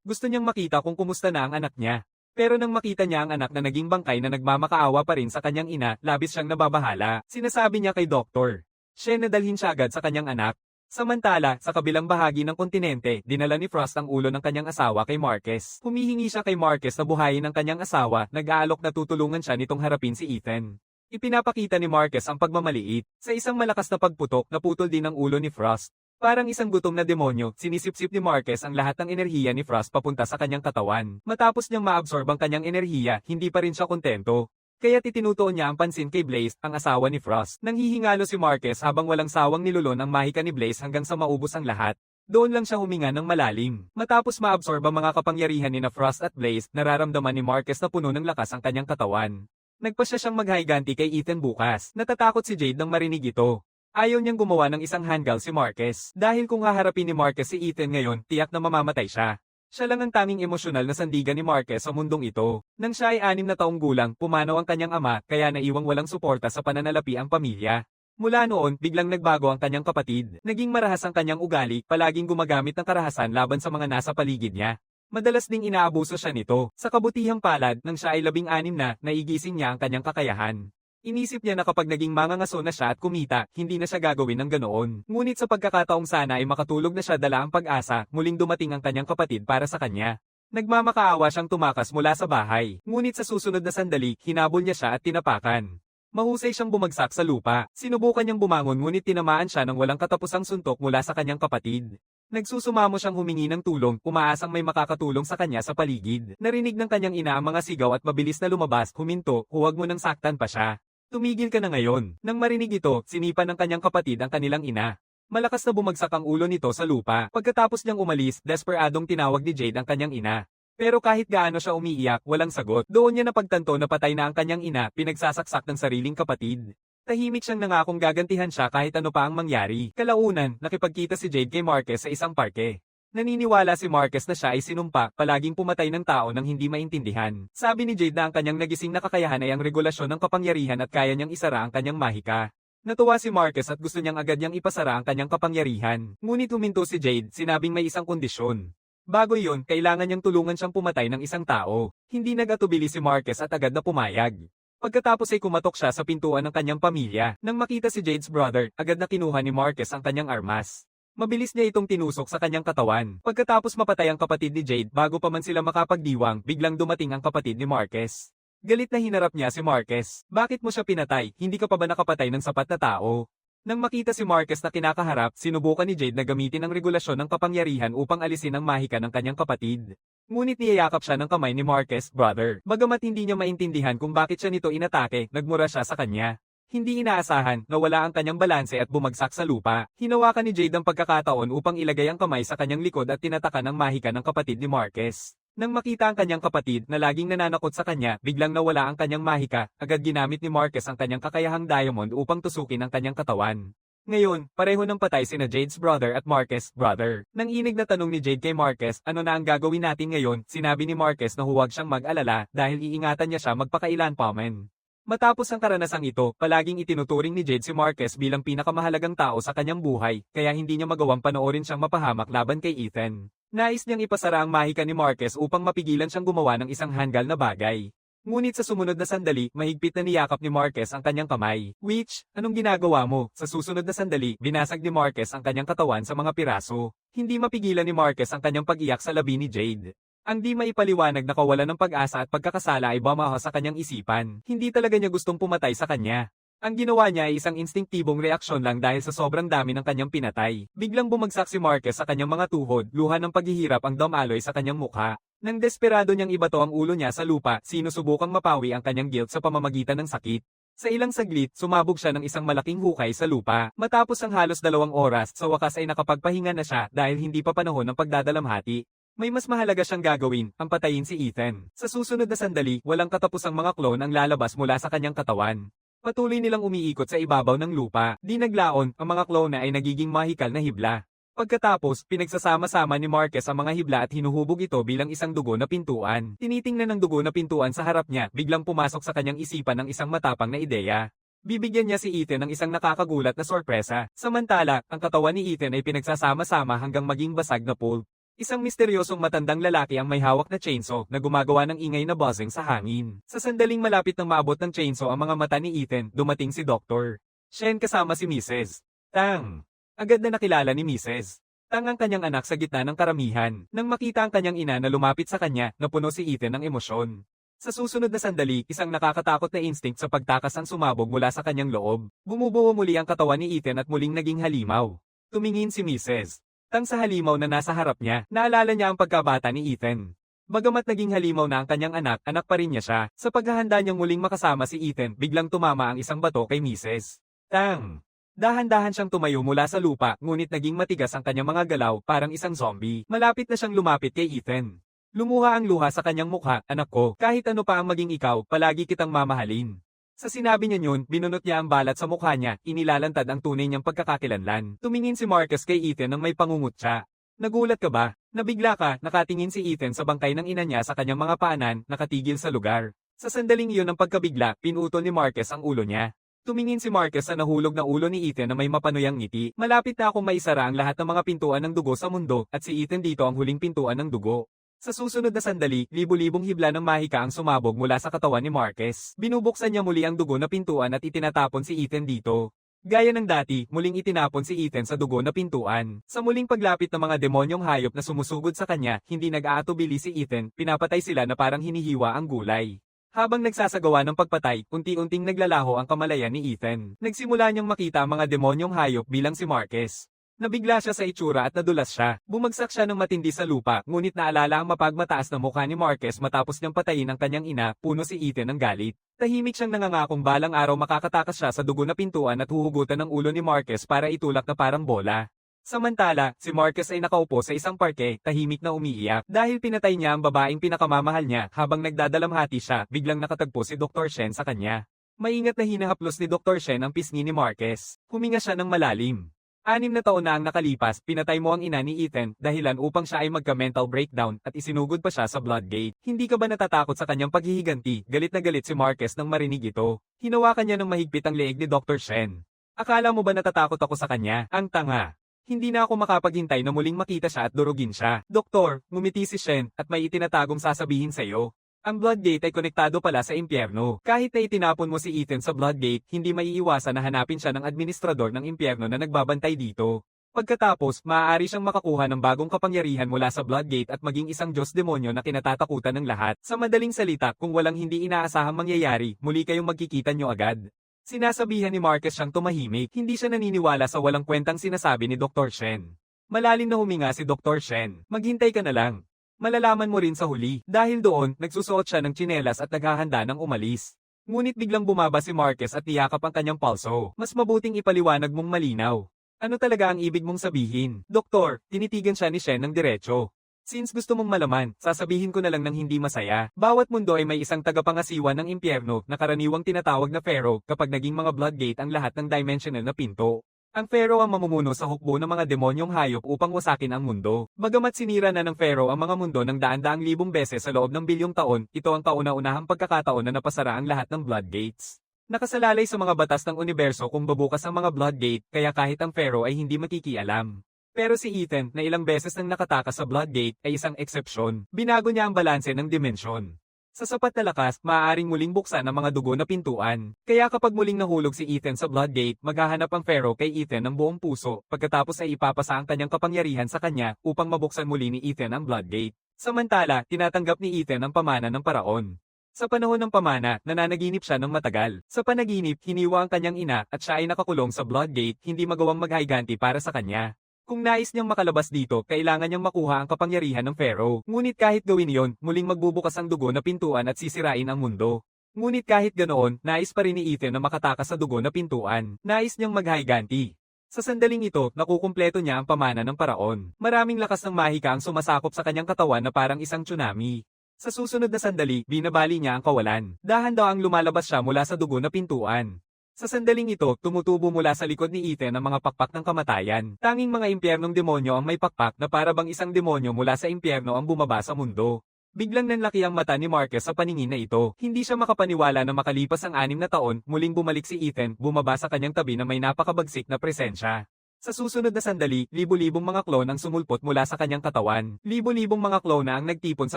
Gusto niyang makita kung kumusta na ang anak niya. Pero nang makita niya ang anak na naging bangkay na nagmamakaawa pa rin sa kanyang ina, labis siyang nababahala. Sinasabi niya kay Doktor. Siya nadalhin siya agad sa kanyang anak. Samantala, sa kabilang bahagi ng kontinente, dinala ni Frost ang ulo ng kanyang asawa kay Marquez. Humihingi siya kay Marquez na buhayin ang kanyang asawa, nag-aalok na tutulungan siya nitong harapin si Ethan. Ipinapakita ni Marquez ang pagmamaliit. Sa isang malakas na pagputok, naputol din ang ulo ni Frost. Parang isang gutom na demonyo, sinisipsip ni Marquez ang lahat ng enerhiya ni Frost papunta sa kanyang katawan. Matapos niyang maabsorb ang kanyang enerhiya, hindi pa rin siya kontento. Kaya itinutuon niya ang pansin kay Blaze, ang asawa ni Frost. Nanghihingalo si Marquez habang walang sawang nilulon ang mahika ni Blaze hanggang sa maubos ang lahat. Doon lang siya huminga ng malalim. Matapos maabsorb ang mga kapangyarihan ni Frost at Blaze, nararamdaman ni Marquez na puno ng lakas ang kanyang katawan. Nagpasya siyang maghiganti kay Ethan bukas. Natatakot si Jade nang marinig ito. Ayaw niyang gumawa ng isang handgal si Marquez. Dahil kung haharapin ni Marquez si Ethan ngayon, tiyak na mamamatay siya. Siya lang ang tanging emosyonal na sandigan ni Marquez sa mundong ito. Nang siya ay 6 na taong gulang, pumanaw ang kanyang ama, kaya naiwang walang suporta sa pananalapi ang pamilya. Mula noon, biglang nagbago ang kanyang kapatid. Naging marahas ang kanyang ugali, palaging gumagamit ng karahasan laban sa mga nasa paligid niya. Madalas ding inaabuso siya nito. Sa kabutihang palad, nang siya ay 16 na, naigising niya ang kanyang kakayahan. Inisip niya na kapag naging mangangaso na siya at kumita, hindi na siya gagawin ng ganoon. Ngunit sa pagkakataong sana ay makatulog na siya dala ang pag-asa, muling dumating ang kanyang kapatid para sa kanya. Nagmamakaawa siyang tumakas mula sa bahay. Ngunit sa susunod na sandali, hinabol niya siya at tinapakan. Mahusay siyang bumagsak sa lupa. Sinubukan niyang bumangon ngunit tinamaan siya ng walang katapusang suntok mula sa kanyang kapatid. Nagsusumamo siyang humingi ng tulong, umaasang may makakatulong sa kanya sa paligid. Narinig ng kanyang ina ang mga sigaw at mabilis na lumabas, huminto, huwag mo nang saktan pa siya. Tumigil ka na ngayon. Nang marinig ito, sinipan ng kanyang kapatid ang kanilang ina. Malakas na bumagsak ang ulo nito sa lupa. Pagkatapos niyang umalis, desperadong tinawag ni Jade ang kanyang ina. Pero kahit gaano siya umiiyak, walang sagot. Doon niya napagtanto na patay na ang kanyang ina, pinagsasaksak ng sariling kapatid. Tahimik siyang nangakong gagantihan siya kahit ano pa ang mangyari. Kalaunan, nakipagkita si Jade kay Marquez sa isang parke. Naniniwala si Marquez na siya ay sinumpa, palaging pumatay ng tao nang hindi maintindihan. Sabi ni Jade na ang kanyang nagising na kakayahan ay ang regulasyon ng kapangyarihan at kaya niyang isara ang kanyang mahika. Natuwa si Marquez at gusto niyang agad niyang ipasara ang kanyang kapangyarihan. Ngunit huminto si Jade, sinabing may isang kondisyon. Bago iyon, kailangan niyang tulungan siyang pumatay ng isang tao. Hindi nag-atubili si Marquez at agad na pumayag. Pagkatapos ay kumatok siya sa pintuan ng kanyang pamilya. Nang makita si Jade's brother, agad na kinuha ni Marquez ang kanyang armas. Mabilis niya itong tinusok sa kanyang katawan. Pagkatapos mapatay ang kapatid ni Jade, bago pa man sila makapagdiwang, biglang dumating ang kapatid ni Marquez. Galit na hinarap niya si Marquez. Bakit mo siya pinatay? Hindi ka pa ba nakapatay ng sapat na tao? Nang makita si Marquez na kinakaharap, sinubukan ni Jade na gamitin ang regulasyon ng kapangyarihan upang alisin ang mahika ng kanyang kapatid. Ngunit niyayakap siya ng kamay ni Marquez, brother. Bagamat hindi niya maintindihan kung bakit siya nito inatake, nagmura siya sa kanya. Hindi inaasahan, nawala ang kanyang balanse at bumagsak sa lupa. Hinawakan ni Jade ang pagkakataon upang ilagay ang kamay sa kanyang likod at tinatakan ang mahika ng kapatid ni Marquez. Nang makita ang kanyang kapatid na laging nananakot sa kanya, biglang nawala ang kanyang mahika, agad ginamit ni Marquez ang kanyang kakayahang diamond upang tusukin ang kanyang katawan. Ngayon, pareho ng patay sina Jade's brother at Marquez, brother. Nang inig na tanong ni Jade kay Marquez, ano na ang gagawin natin ngayon, sinabi ni Marquez na huwag siyang mag-alala dahil iingatan niya siya magpakailan pa man. Matapos ang karanasang ito, palaging itinuturing ni Jade si Marquez bilang pinakamahalagang tao sa kanyang buhay, kaya hindi niya magawang panoorin siyang mapahamak laban kay Ethan. Nais niyang ipasara ang mahika ni Marquez upang mapigilan siyang gumawa ng isang handgal na bagay. Ngunit sa sumunod na sandali, mahigpit na niyakap ni Marquez ang kanyang kamay. Witch, anong ginagawa mo? Sa susunod na sandali, binasag ni Marquez ang kanyang katawan sa mga piraso. Hindi mapigilan ni Marquez ang kanyang pag-iyak sa labi ni Jade. Ang di maipaliwanag na kawalan ng pag-asa at pagkakasala ay bumaha sa kanyang isipan. Hindi talaga niya gustong pumatay sa kanya. Ang ginawa niya ay isang instinktibong reaksyon lang dahil sa sobrang dami ng kanyang pinatay. Biglang bumagsak si Marquez sa kanyang mga tuhod, luha ng paghihirap ang damaloy sa kanyang mukha. Nang desperado niyang ibato ang ulo niya sa lupa, sinusubukang mapawi ang kanyang guilt sa pamamagitan ng sakit. Sa ilang saglit, sumabog siya ng isang malaking hukay sa lupa. Matapos ang halos 2 oras, sa wakas ay nakapagpahinga na siya dahil hindi pa panahon ng pagdadalamhati. May mas mahalaga siyang gagawin, ang patayin si Ethan. Sa susunod na sandali, walang katapusang mga klon ang lalabas mula sa kanyang katawan. Patuloy nilang umiikot sa ibabaw ng lupa. Di naglaon, ang mga klona ay nagiging mahikal na hibla. Pagkatapos, pinagsasama-sama ni Marquez ang mga hibla at hinuhubog ito bilang isang dugo na pintuan. Tinitingnan ng dugo na pintuan sa harap niya, biglang pumasok sa kanyang isipan ng isang matapang na ideya. Bibigyan niya si Ethan ng isang nakakagulat na sorpresa. Samantala, ang katawan ni Ethan ay pinagsasama-sama hanggang maging basag na pulp. Isang misteryosong matandang lalaki ang may hawak na chainsaw na gumagawa ng ingay na buzzing sa hangin. Sa sandaling malapit ng maabot ng chainsaw ang mga mata ni Ethan, dumating si Dr. Shen kasama si Mrs. Tang. Agad na nakilala ni Mrs. Tang ang kanyang anak sa gitna ng karamihan. Nang makita ang kanyang ina na lumapit sa kanya, napuno si Ethan ng emosyon. Sa susunod na sandali, isang nakakatakot na instinct sa pagtakas ang sumabog mula sa kanyang loob. Bumubuo muli ang katawan ni Ethan at muling naging halimaw. Tumingin si Mrs. Tang sa halimaw na nasa harap niya, naalala niya ang pagkabata ni Ethan. Bagamat naging halimaw na ang kanyang anak pa rin niya siya. Sa paghahanda niyang muling makasama si Ethan, biglang tumama ang isang bato kay Mrs. Tang. Dahan-dahan siyang tumayo mula sa lupa, ngunit naging matigas ang kanyang mga galaw, parang isang zombie. Malapit na siyang lumapit kay Ethan. Lumuha ang luha sa kanyang mukha, anak ko, kahit ano pa ang maging ikaw, palagi kitang mamahalin. Sa sinabi niya yun, binunot niya ang balat sa mukha niya, inilalantad ang tunay niyang pagkakakilanlan. Tumingin si Marcus kay Ethan nang may pangungutya. Nagulat ka ba? Nabigla ka, nakatingin si Ethan sa bangkay ng ina niya sa kanyang mga paanan, nakatigil sa lugar. Sa sandaling iyon ng pagkabigla, pinutol ni Marcus ang ulo niya. Tumingin si Marcus sa nahulog na ulo ni Ethan na may mapanuyang ngiti. Malapit na akong maisara ang lahat ng mga pintuan ng dugo sa mundo, at si Ethan dito ang huling pintuan ng dugo. Sa susunod na sandali, libu-libong hibla ng mahika ang sumabog mula sa katawan ni Marcus. Binubuksan niya muli ang dugo na pintuan at itinatapon si Ethan dito. Gaya ng dati, muling itinapon si Ethan sa dugo na pintuan. Sa muling paglapit ng mga demonyong hayop na sumusugod sa kanya, hindi nag-aatubili si Ethan, pinapatay sila na parang hinihiwa ang gulay. Habang nagsasagawa ng pagpatay, unti-unting naglalaho ang kamalayan ni Ethan. Nagsimula niyang makita ang mga demonyong hayop bilang si Marcus. Nabigla siya sa itsura at nadulas siya. Bumagsak siya ng matindi sa lupa, ngunit naalala ang mapagmataas na mukha ni Marcus matapos niyang patayin ang kanyang ina, puno si Ethan ng galit. Tahimik siyang nangangakong balang araw makakatakas siya sa dugo na pintuan at huhugutan ng ulo ni Marcus para itulak na parang bola. Samantala, si Marcus ay nakaupo sa isang parke, tahimik na umiiyak. Dahil pinatay niya ang babaeng pinakamamahal niya, habang nagdadalamhati siya, biglang nakatagpo si Dr. Shen sa kanya. Maingat na hinahaplos ni Dr. Shen ang pisngi ni Marcus. Huminga siya ng malalim. 6 na taon na ang nakalipas, pinatay mo ang ina ni Ethan, dahilan upang siya ay magka-mental breakdown, at isinugod pa siya sa Bloodgate. Hindi ka ba natatakot sa kanyang paghihiganti? Galit na galit si Marcus nang marinig ito. Hinawakan niya ng mahigpit ang leeg ni Dr. Shen. Akala mo ba natatakot ako sa kanya? Ang tanga. Hindi na ako makapaghintay na muling makita siya at durugin siya. Doktor, ngumiti si Shen, at may itinatagong sasabihin sa iyo. Ang Bloodgate ay konektado pala sa impyerno. Kahit na itinapon mo si Ethan sa Bloodgate, hindi maiiwasan na hanapin siya ng administrador ng impyerno na nagbabantay dito. Pagkatapos, maaari siyang makakuha ng bagong kapangyarihan mula sa Bloodgate at maging isang Diyos-demonyo na kinatatakutan ng lahat. Sa madaling salita, kung walang hindi inaasahang mangyayari, muli kayong magkikita nyo agad. Sinasabihan ni Marcus siyang tumahimik, hindi siya naniniwala sa walang kwentang sinasabi ni Dr. Shen. Malalim na huminga si Dr. Shen. Maghintay ka na lang. Malalaman mo rin sa huli. Dahil doon, nagsusuot siya ng tsinelas at naghahanda ng umalis. Ngunit biglang bumaba si Marcus at niyakap ang kanyang palso. Mas mabuting ipaliwanag mong malinaw. Ano talaga ang ibig mong sabihin? Doktor, tinitigan siya ni Shen ng diretso. Since gusto mong malaman, sasabihin ko na lang ng hindi masaya. Bawat mundo ay may isang tagapangasiwa ng impyerno na karaniwang tinatawag na Pharaoh kapag naging mga Bloodgate ang lahat ng dimensional na pinto. Ang Pharaoh ang mamumuno sa hukbo ng mga demonyong hayop upang wasakin ang mundo. Bagamat sinira na ng Pharaoh ang mga mundo ng daan-daang libong beses sa loob ng bilyong taon, ito ang kauna-unahang pagkakataon na napasara ang lahat ng Bloodgates. Nakasalalay sa mga batas ng universo kung babukas ang mga Bloodgate, kaya kahit ang Pharaoh ay hindi makikialam. Pero si Ethan, na ilang beses nang nakatakas sa Bloodgate, ay isang eksepsyon. Binago niya ang balanse ng dimensyon. Sa sapat na lakas, maaaring muling buksan ang mga dugo na pintuan. Kaya kapag muling nahulog si Ethan sa Bloodgate, maghahanap ang Pharaoh kay Ethan ng buong puso, pagkatapos ay ipapasa ang kanyang kapangyarihan sa kanya upang mabuksan muli ni Ethan ang Bloodgate. Samantala, tinatanggap ni Ethan ang pamana ng paraon. Sa panahon ng pamana, nananaginip siya ng matagal. Sa panaginip, hiniwa ang kanyang ina at siya ay nakakulong sa Bloodgate, hindi magawang maghiganti para sa kanya. Kung nais niyang makalabas dito, kailangan niyang makuha ang kapangyarihan ng Pharaoh. Ngunit kahit gawin iyon, muling magbubukas ang dugo na pintuan at sisirain ang mundo. Ngunit kahit ganoon, nais pa rin ni Ethan na makatakas sa dugo na pintuan. Nais niyang maghiganti. Sa sandaling ito, nakukumpleto niya ang pamana ng paraon. Maraming lakas ng mahika ang sumasakop sa kanyang katawan na parang isang tsunami. Sa susunod na sandali, binabali niya ang kawalan. Dahan-dahang lumalabas siya mula sa dugo na pintuan. Sa sandaling ito, tumutubo mula sa likod ni Ethan ang mga pakpak ng kamatayan. Tanging mga impyernong demonyo ang may pakpak na para bang isang demonyo mula sa impyerno ang bumaba sa mundo. Biglang nanlaki ang mata ni Marcus sa paningin na ito. Hindi siya makapaniwala na makalipas ang 6 na taon, muling bumalik si Ethan, bumaba sa kanyang tabi na may napakabagsik na presensya. Sa susunod na sandali, libu-libong mga klon ang sumulpot mula sa kanyang katawan. Libu-libong mga klon na ang nagtipon sa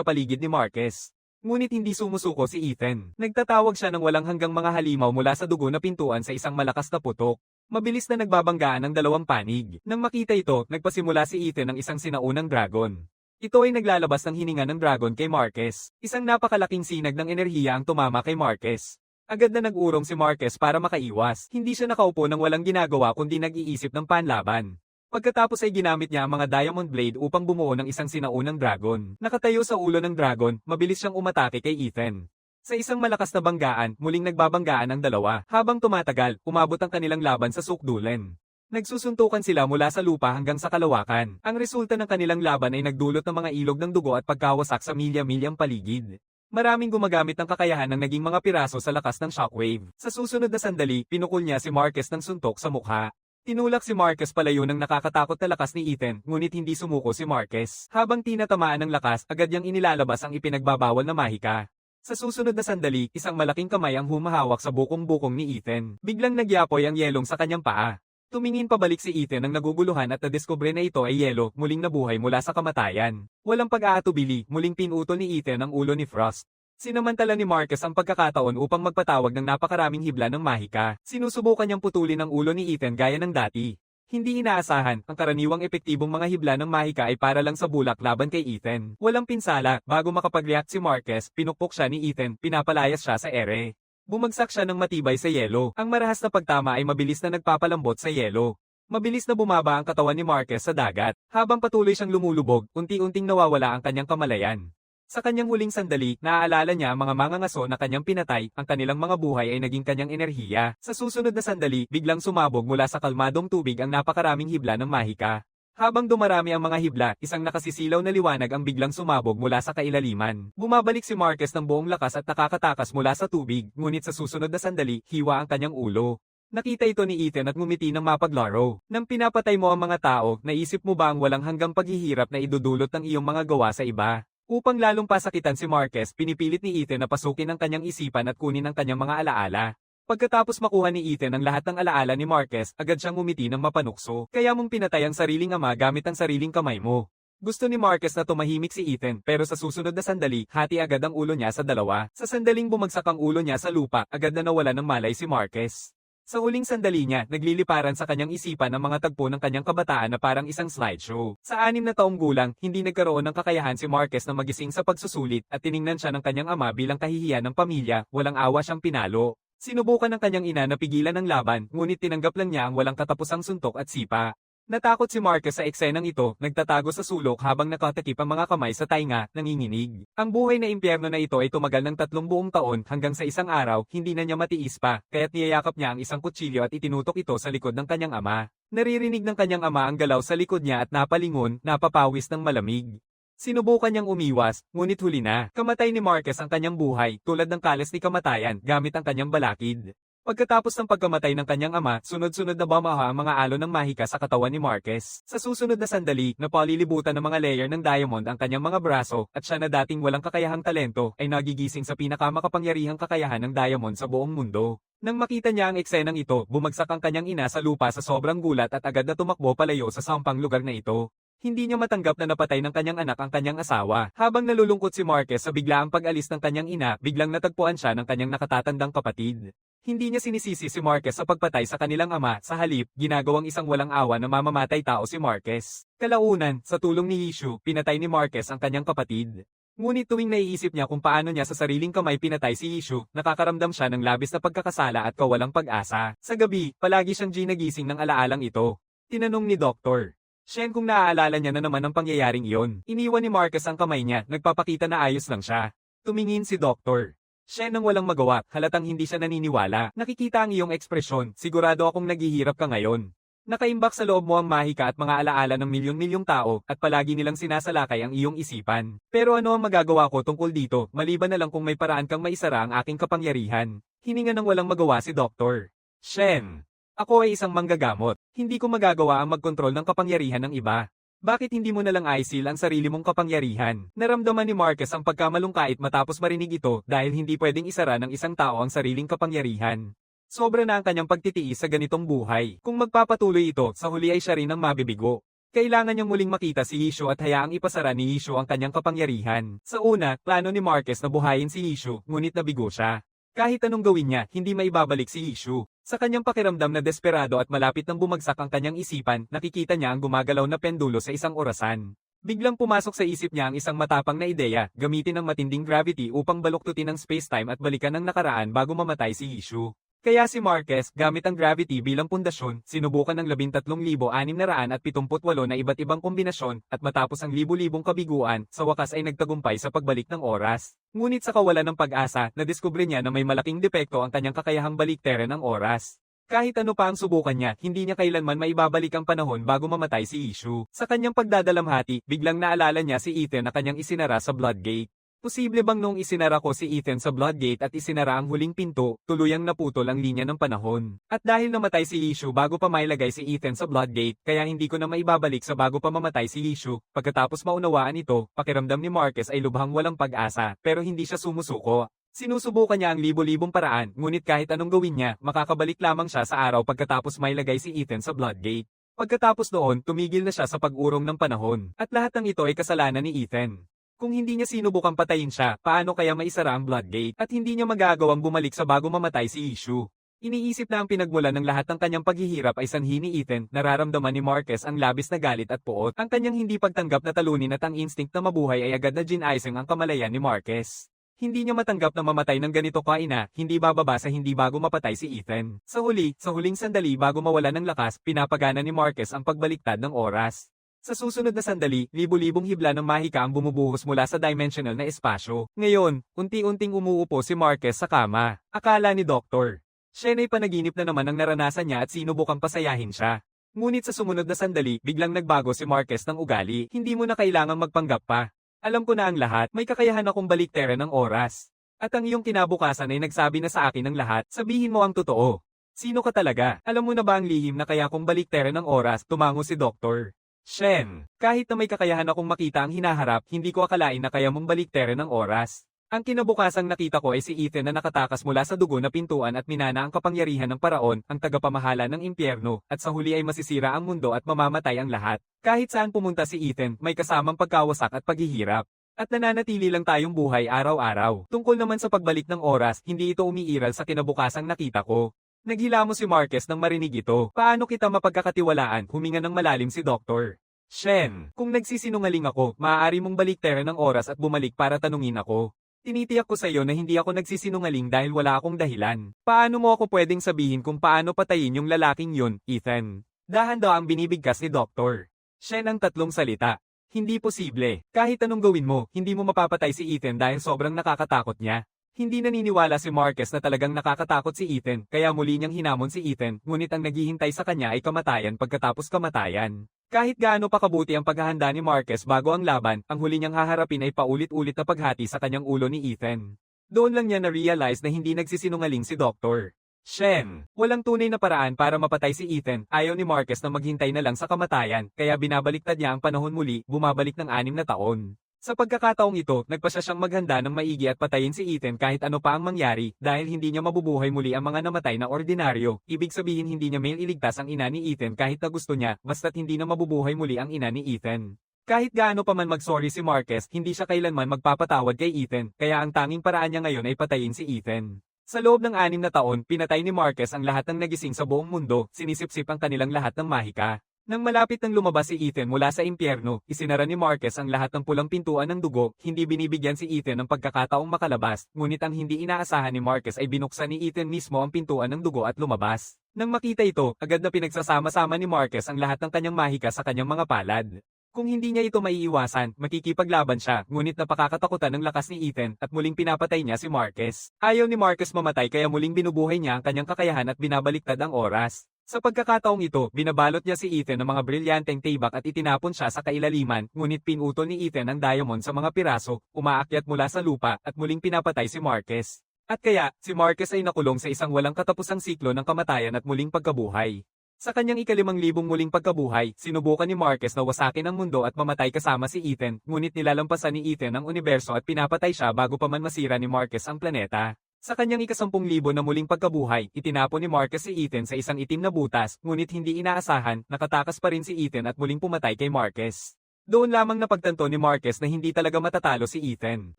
paligid ni Marcus. Ngunit hindi sumusuko si Ethan. Nagtatawag siya ng walang hanggang mga halimaw mula sa dugo na pintuan sa isang malakas na putok. Mabilis na nagbabanggaan ang dalawang panig. Nang makita ito, nagpasimula si Ethan ng isang sinaunang dragon. Ito ay naglalabas ng hininga ng dragon kay Marcus. Isang napakalaking sinag ng enerhiya ang tumama kay Marcus. Agad na nag-urong si Marcus para makaiwas. Hindi siya nakaupo ng walang ginagawa kundi nag-iisip ng panlaban. Pagkatapos ay ginamit niya ang mga Diamond Blade upang bumuo ng isang sinaunang dragon. Nakatayo sa ulo ng dragon, mabilis siyang umatake kay Ethan. Sa isang malakas na banggaan, muling nagbabanggaan ang dalawa. Habang tumatagal, umabot ang kanilang laban sa sukdulan. Nagsusuntukan sila mula sa lupa hanggang sa kalawakan. Ang resulta ng kanilang laban ay nagdulot ng mga ilog ng dugo at pagkawasak sa milya-milyang paligid. Maraming gumagamit ng kakayahan ng naging mga piraso sa lakas ng shockwave. Sa susunod na sandali, pinukol niya si Marcus ng suntok sa mukha. Tinulak si Marcus palayo ng nakakatakot na lakas ni Ethan, ngunit hindi sumuko si Marcus. Habang tinatamaan ng lakas, agad niyang inilalabas ang ipinagbabawal na mahika. Sa susunod na sandali, isang malaking kamay ang humahawak sa bukong-bukong ni Ethan. Biglang nagyapoy ang yelong sa kanyang paa. Tumingin pabalik si Ethan nang naguguluhan at nadiskubre na ito ay yelo, muling nabuhay mula sa kamatayan. Walang pag-aatubili, muling pinutol ni Ethan ang ulo ni Frost. Sinamantala ni Marcus ang pagkakataon upang magpatawag ng napakaraming hibla ng mahika. Sinusubukan niyang putulin ang ulo ni Ethan gaya ng dati. Hindi inaasahan, ang karaniwang epektibong mga hibla ng mahika ay para lang sa bulak laban kay Ethan. Walang pinsala, bago makapag-react si Marcus, pinukpok siya ni Ethan, pinapalayas siya sa ere. Bumagsak siya ng matibay sa yelo. Ang marahas na pagtama ay mabilis na nagpapalambot sa yelo. Mabilis na bumaba ang katawan ni Marcus sa dagat. Habang patuloy siyang lumulubog, unti-unting nawawala ang kanyang kamalayan. Sa kanyang huling sandali, naaalala niya ang mga mangangaso na kanyang pinatay, ang kanilang mga buhay ay naging kanyang enerhiya. Sa susunod na sandali, biglang sumabog mula sa kalmadong tubig ang napakaraming hibla ng mahika. Habang dumarami ang mga hibla, isang nakasisilaw na liwanag ang biglang sumabog mula sa kailaliman. Bumabalik si Marcus ng buong lakas at nakakatakas mula sa tubig, ngunit sa susunod na sandali, hiwa ang kanyang ulo. Nakita ito ni Ethan at ngumiti ng mapaglaro. Nang pinapatay mo ang mga tao, naisip mo ba ang walang hanggang paghihirap na idudulot ng iyong mga gawa sa iba? Upang lalong pasakitan si Marcus, pinipilit ni Ethan na pasukin ang kanyang isipan at kunin ang kanyang mga alaala. Pagkatapos makuha ni Ethan ang lahat ng alaala ni Marcus, agad siyang ngumiti ng mapanukso. Kaya mong pinatay ang sariling ama gamit ang sariling kamay mo. Gusto ni Marcus na tumahimik si Ethan, pero sa susunod na sandali, hati agad ang ulo niya sa dalawa. Sa sandaling bumagsak ang ulo niya sa lupa, agad na nawala ng malay si Marcus. Sa huling sandali niya, nagliliparan sa kanyang isipan ang mga tagpo ng kanyang kabataan na parang isang slideshow. Sa 6 na taong gulang, hindi nagkaroon ng kakayahan si Marcus na magising sa pagsusulit at tiningnan siya ng kanyang ama bilang kahihiyan ng pamilya, walang awa siyang pinalo. Sinubukan ng kanyang ina na pigilan ang laban, ngunit tinanggap lang niya ang walang katapusang suntok at sipa. Natakot si Marcus sa eksenang ito, nagtatago sa sulok habang nakatakip ang mga kamay sa tainga, nanginginig. Ang buhay na impyerno na ito ay tumagal ng 3 buong taon hanggang sa isang araw, hindi na niya matiis pa, kaya't niyayakap niya ang isang kutsilyo at itinutok ito sa likod ng kanyang ama. Naririnig ng kanyang ama ang galaw sa likod niya at napalingon, napapawis ng malamig. Sinubukan niyang umiwas, ngunit huli na. Kamatay ni Marcus ang kanyang buhay, tulad ng kalas ni kamatayan, gamit ang kanyang balakid. Pagkatapos ng pagkamatay ng kanyang ama, sunod-sunod na bumaha ang mga alon ng mahika sa katawan ni Marcus. Sa susunod na sandali, napalilibutan ng mga layer ng diamond ang kanyang mga braso, at siya na dating walang kakayahang talento, ay nagigising sa pinakamakapangyarihang kakayahan ng diamond sa buong mundo. Nang makita niya ang eksenang ito, bumagsak ang kanyang ina sa lupa sa sobrang gulat at agad na tumakbo palayo sa sampang lugar na ito. Hindi niya matanggap na napatay ng kanyang anak ang kanyang asawa. Habang nalulungkot si Marcus sa biglaang pag-alis ng kanyang ina, biglang natagpuan siya ng kanyang nakatatandang kapatid. Hindi niya sinisisi si Marcus sa pagpatay sa kanilang ama, sa halip, ginagawang isang walang awa na mamamatay tao si Marcus. Kalaunan, sa tulong ni Yishu, pinatay ni Marcus ang kanyang kapatid. Ngunit tuwing naiisip niya kung paano niya sa sariling kamay pinatay si Yishu, nakakaramdam siya ng labis na pagkakasala at kawalang pag-asa. Sa gabi, palagi siyang ginagising ng alaalang ito. Tinanong ni Dr. Shen kung naaalala niya na naman ang pangyayaring iyon. Iniwan ni Marcus ang kamay niya, nagpapakita na ayos lang siya. Tumingin si Dr. Shen nang walang magawa, halatang hindi siya naniniwala. Nakikita ang iyong ekspresyon, sigurado akong naghihirap ka ngayon. Nakaimbak sa loob mo ang mahika at mga alaala ng milyon-milyong tao, at palagi nilang sinasalakay ang iyong isipan. Pero ano ang magagawa ko tungkol dito, maliban na lang kung may paraan kang maisara ang aking kapangyarihan. Hininga ng walang magawa si Dr. Shen. Ako ay isang manggagamot. Hindi ko magagawa ang magkontrol ng kapangyarihan ng iba. Bakit hindi mo na lang isil ang sarili mong kapangyarihan? Naramdaman ni Marcus ang pagkamalungkait matapos marinig ito dahil hindi pwedeng isara ng isang tao ang sariling kapangyarihan. Sobra na ang kanyang pagtitiis sa ganitong buhay. Kung magpapatuloy ito, sa huli ay siya rin ang mabibigo. Kailangan niyang muling makita si Yishu at hayaang ipasara ni Yishu ang kanyang kapangyarihan. Sa una, plano ni Marcus na buhayin si Yishu, ngunit nabigo siya. Kahit anong gawin niya, hindi maibabalik si Yishu. Sa kanyang pakiramdam na desperado at malapit nang bumagsak ang kanyang isipan, nakikita niya ang gumagalaw na pendulo sa isang orasan. Biglang pumasok sa isip niya ang isang matapang na ideya, gamitin ang matinding gravity upang baluktutin ang space-time at balikan ang nakaraan bago mamatay si Yishu. Kaya si Marquez, gamit ang gravity bilang pundasyon, sinubukan ng 13,678 na iba't ibang kombinasyon, at matapos ang libu-libong kabiguan, sa wakas ay nagtagumpay sa pagbalik ng oras. Ngunit sa kawalan ng pag-asa, nadiskubre niya na may malaking depekto ang kanyang kakayahang baliktarin ang oras. Kahit ano pa ang subukan niya, hindi niya kailanman maibabalik ang panahon bago mamatay si Ishu. Sa kanyang pagdadalamhati, biglang naalala niya si Ethan na kanyang isinara sa Bloodgate. Posible bang noong isinara ko si Ethan sa Bloodgate at isinara ang huling pinto, tuluyang naputol ang linya ng panahon. At dahil namatay si Ishu bago pa mailagay si Ethan sa Bloodgate, kaya hindi ko na maibabalik sa bago pa mamatay si Ishu. Pagkatapos maunawaan ito, pakiramdam ni Marquez ay lubhang walang pag-asa, pero hindi siya sumusuko. Sinusubukan niya ang libo-libong paraan, ngunit kahit anong gawin niya, makakabalik lamang siya sa araw pagkatapos mailagay si Ethan sa Bloodgate. Pagkatapos noon, tumigil na siya sa pag-urong ng panahon. At lahat ng ito ay kasalanan ni Ethan. Kung hindi niya sinubukang patayin siya, paano kaya maisara ang Bloodgate at hindi niya magagawang bumalik sa bago mamatay si Ishu? Iniisip na ang pinagmulan ng lahat ng kanyang paghihirap ay sanhi ni Ethan, nararamdaman ni Marquez ang labis na galit at puot. Ang kanyang hindi pagtanggap na talunin at ang instinct na mabuhay ay agad na ginaisang ang kamalayan ni Marquez. Hindi niya matanggap na mamatay ng ganito kaina, hindi bababa sa hindi bago mapatay si Ethan. Sa huling sandali bago mawala ng lakas, pinapagana ni Marquez ang pagbaliktad ng oras. Sa susunod na sandali, libu-libong hibla ng mahika ang bumubuhos mula sa dimensional na espasyo. Ngayon, unti-unting umuupo si Marquez sa kama. Akala ni Dr. Shen ay panaginip na naman ang naranasan niya at sinubukang pasayahin siya. Ngunit sa sumunod na sandali, biglang nagbago si Marquez ng ugali. Hindi mo na kailangang magpanggap pa. Alam ko na ang lahat, may kakayahan akong baliktaran ng oras. At ang iyong kinabukasan ay nagsabi na sa akin ng lahat, sabihin mo ang totoo. Sino ka talaga? Alam mo na ba ang lihim na kaya kong baliktaran ng oras? Tumango si Dr. Shen, kahit na may kakayahan akong makita ang hinaharap, hindi ko akalain na kaya mong baliktarin ang oras. Ang kinabukasang nakita ko ay si Ethan na nakatakas mula sa dugo na pintuan at minana ang kapangyarihan ng paraon, ang tagapamahala ng impyerno, at sa huli ay masisira ang mundo at mamamatay ang lahat. Kahit saan pumunta si Ethan, may kasamang pagkawasak at paghihirap. At nananatili lang tayong buhay araw-araw. Tungkol naman sa pagbalik ng oras, hindi ito umiiral sa kinabukasang nakita ko. Naghilamo si Marquez nang marinig ito. Paano kita mapagkakatiwalaan? Huminga ng malalim si Dr. Shen, kung nagsisinungaling ako, maaari mong baliktaran ng oras at bumalik para tanungin ako. Tinitiyak ko sa iyo na hindi ako nagsisinungaling dahil wala akong dahilan. Paano mo ako pwedeng sabihin kung paano patayin yung lalaking yun, Ethan? Dahan-daang binibigkas ni Dr. Shen ang tatlong salita. Hindi posible. Kahit anong gawin mo, hindi mo mapapatay si Ethan dahil sobrang nakakatakot niya. Hindi naniniwala si Marquez na talagang nakakatakot si Ethan, kaya muli niyang hinamon si Ethan, ngunit ang naghihintay sa kanya ay kamatayan pagkatapos kamatayan. Kahit gaano pa kabuti ang paghahanda ni Marquez bago ang laban, ang huli niyang haharapin ay paulit-ulit na paghati sa kanyang ulo ni Ethan. Doon lang niya na-realize na hindi nagsisinungaling si Dr. Shen. Walang tunay na paraan para mapatay si Ethan, ayaw ni Marquez na maghintay na lang sa kamatayan, kaya binabaliktad niya ang panahon muli, bumabalik ng 6 na taon. Sa pagkakataong ito, nagpasya siyang maghanda ng maigi at patayin si Ethan kahit ano pa ang mangyari, dahil hindi niya mabubuhay muli ang mga namatay na ordinaryo. Ibig sabihin hindi niya iligtas ang ina ni Ethan kahit na gusto niya, basta't hindi na mabubuhay muli ang ina ni Ethan. Kahit gaano pa man mag-sorry si Marquez, hindi siya kailanman magpapatawad kay Ethan, kaya ang tanging paraan niya ngayon ay patayin si Ethan. Sa loob ng 6 na taon, pinatay ni Marquez ang lahat ng nagising sa buong mundo, sinisipsip ang kanilang lahat ng mahika. Nang malapit nang lumabas si Ethan mula sa impyerno, isinara ni Marquez ang lahat ng pulang pintuan ng dugo, hindi binibigyan si Ethan ng pagkakataong makalabas, ngunit ang hindi inaasahan ni Marquez ay binuksan ni Ethan mismo ang pintuan ng dugo at lumabas. Nang makita ito, agad na pinagsasama-sama ni Marquez ang lahat ng kanyang mahika sa kanyang mga palad. Kung hindi niya ito maiiwasan, makikipaglaban siya, ngunit napakakatakutan ng lakas ni Ethan at muling pinapatay niya si Marquez. Ayaw ni Marquez mamatay kaya muling binubuhay niya ang kanyang kakayahan at binabaliktad ang oras. Sa pagkakataong ito, binabalot niya si Ethan ng mga brilyanteng tibak at itinapon siya sa kailaliman, ngunit pinutol ni Ethan ang diamond sa mga piraso, umaakyat mula sa lupa, at muling pinapatay si Marquez. At kaya, si Marquez ay nakulong sa isang walang katapusang siklo ng kamatayan at muling pagkabuhay. Sa kanyang 5,000 muling pagkabuhay, sinubukan ni Marquez na wasakin ang mundo at mamatay kasama si Ethan, ngunit nilalampasan ni Ethan ang universo at pinapatay siya bago pa man masira ni Marquez ang planeta. Sa kanyang 10,000 na muling pagkabuhay, itinapon ni Marquez si Ethan sa isang itim na butas, ngunit hindi inaasahan, nakatakas pa rin si Ethan at muling pumatay kay Marquez. Doon lamang napagtanto ni Marquez na hindi talaga matatalo si Ethan,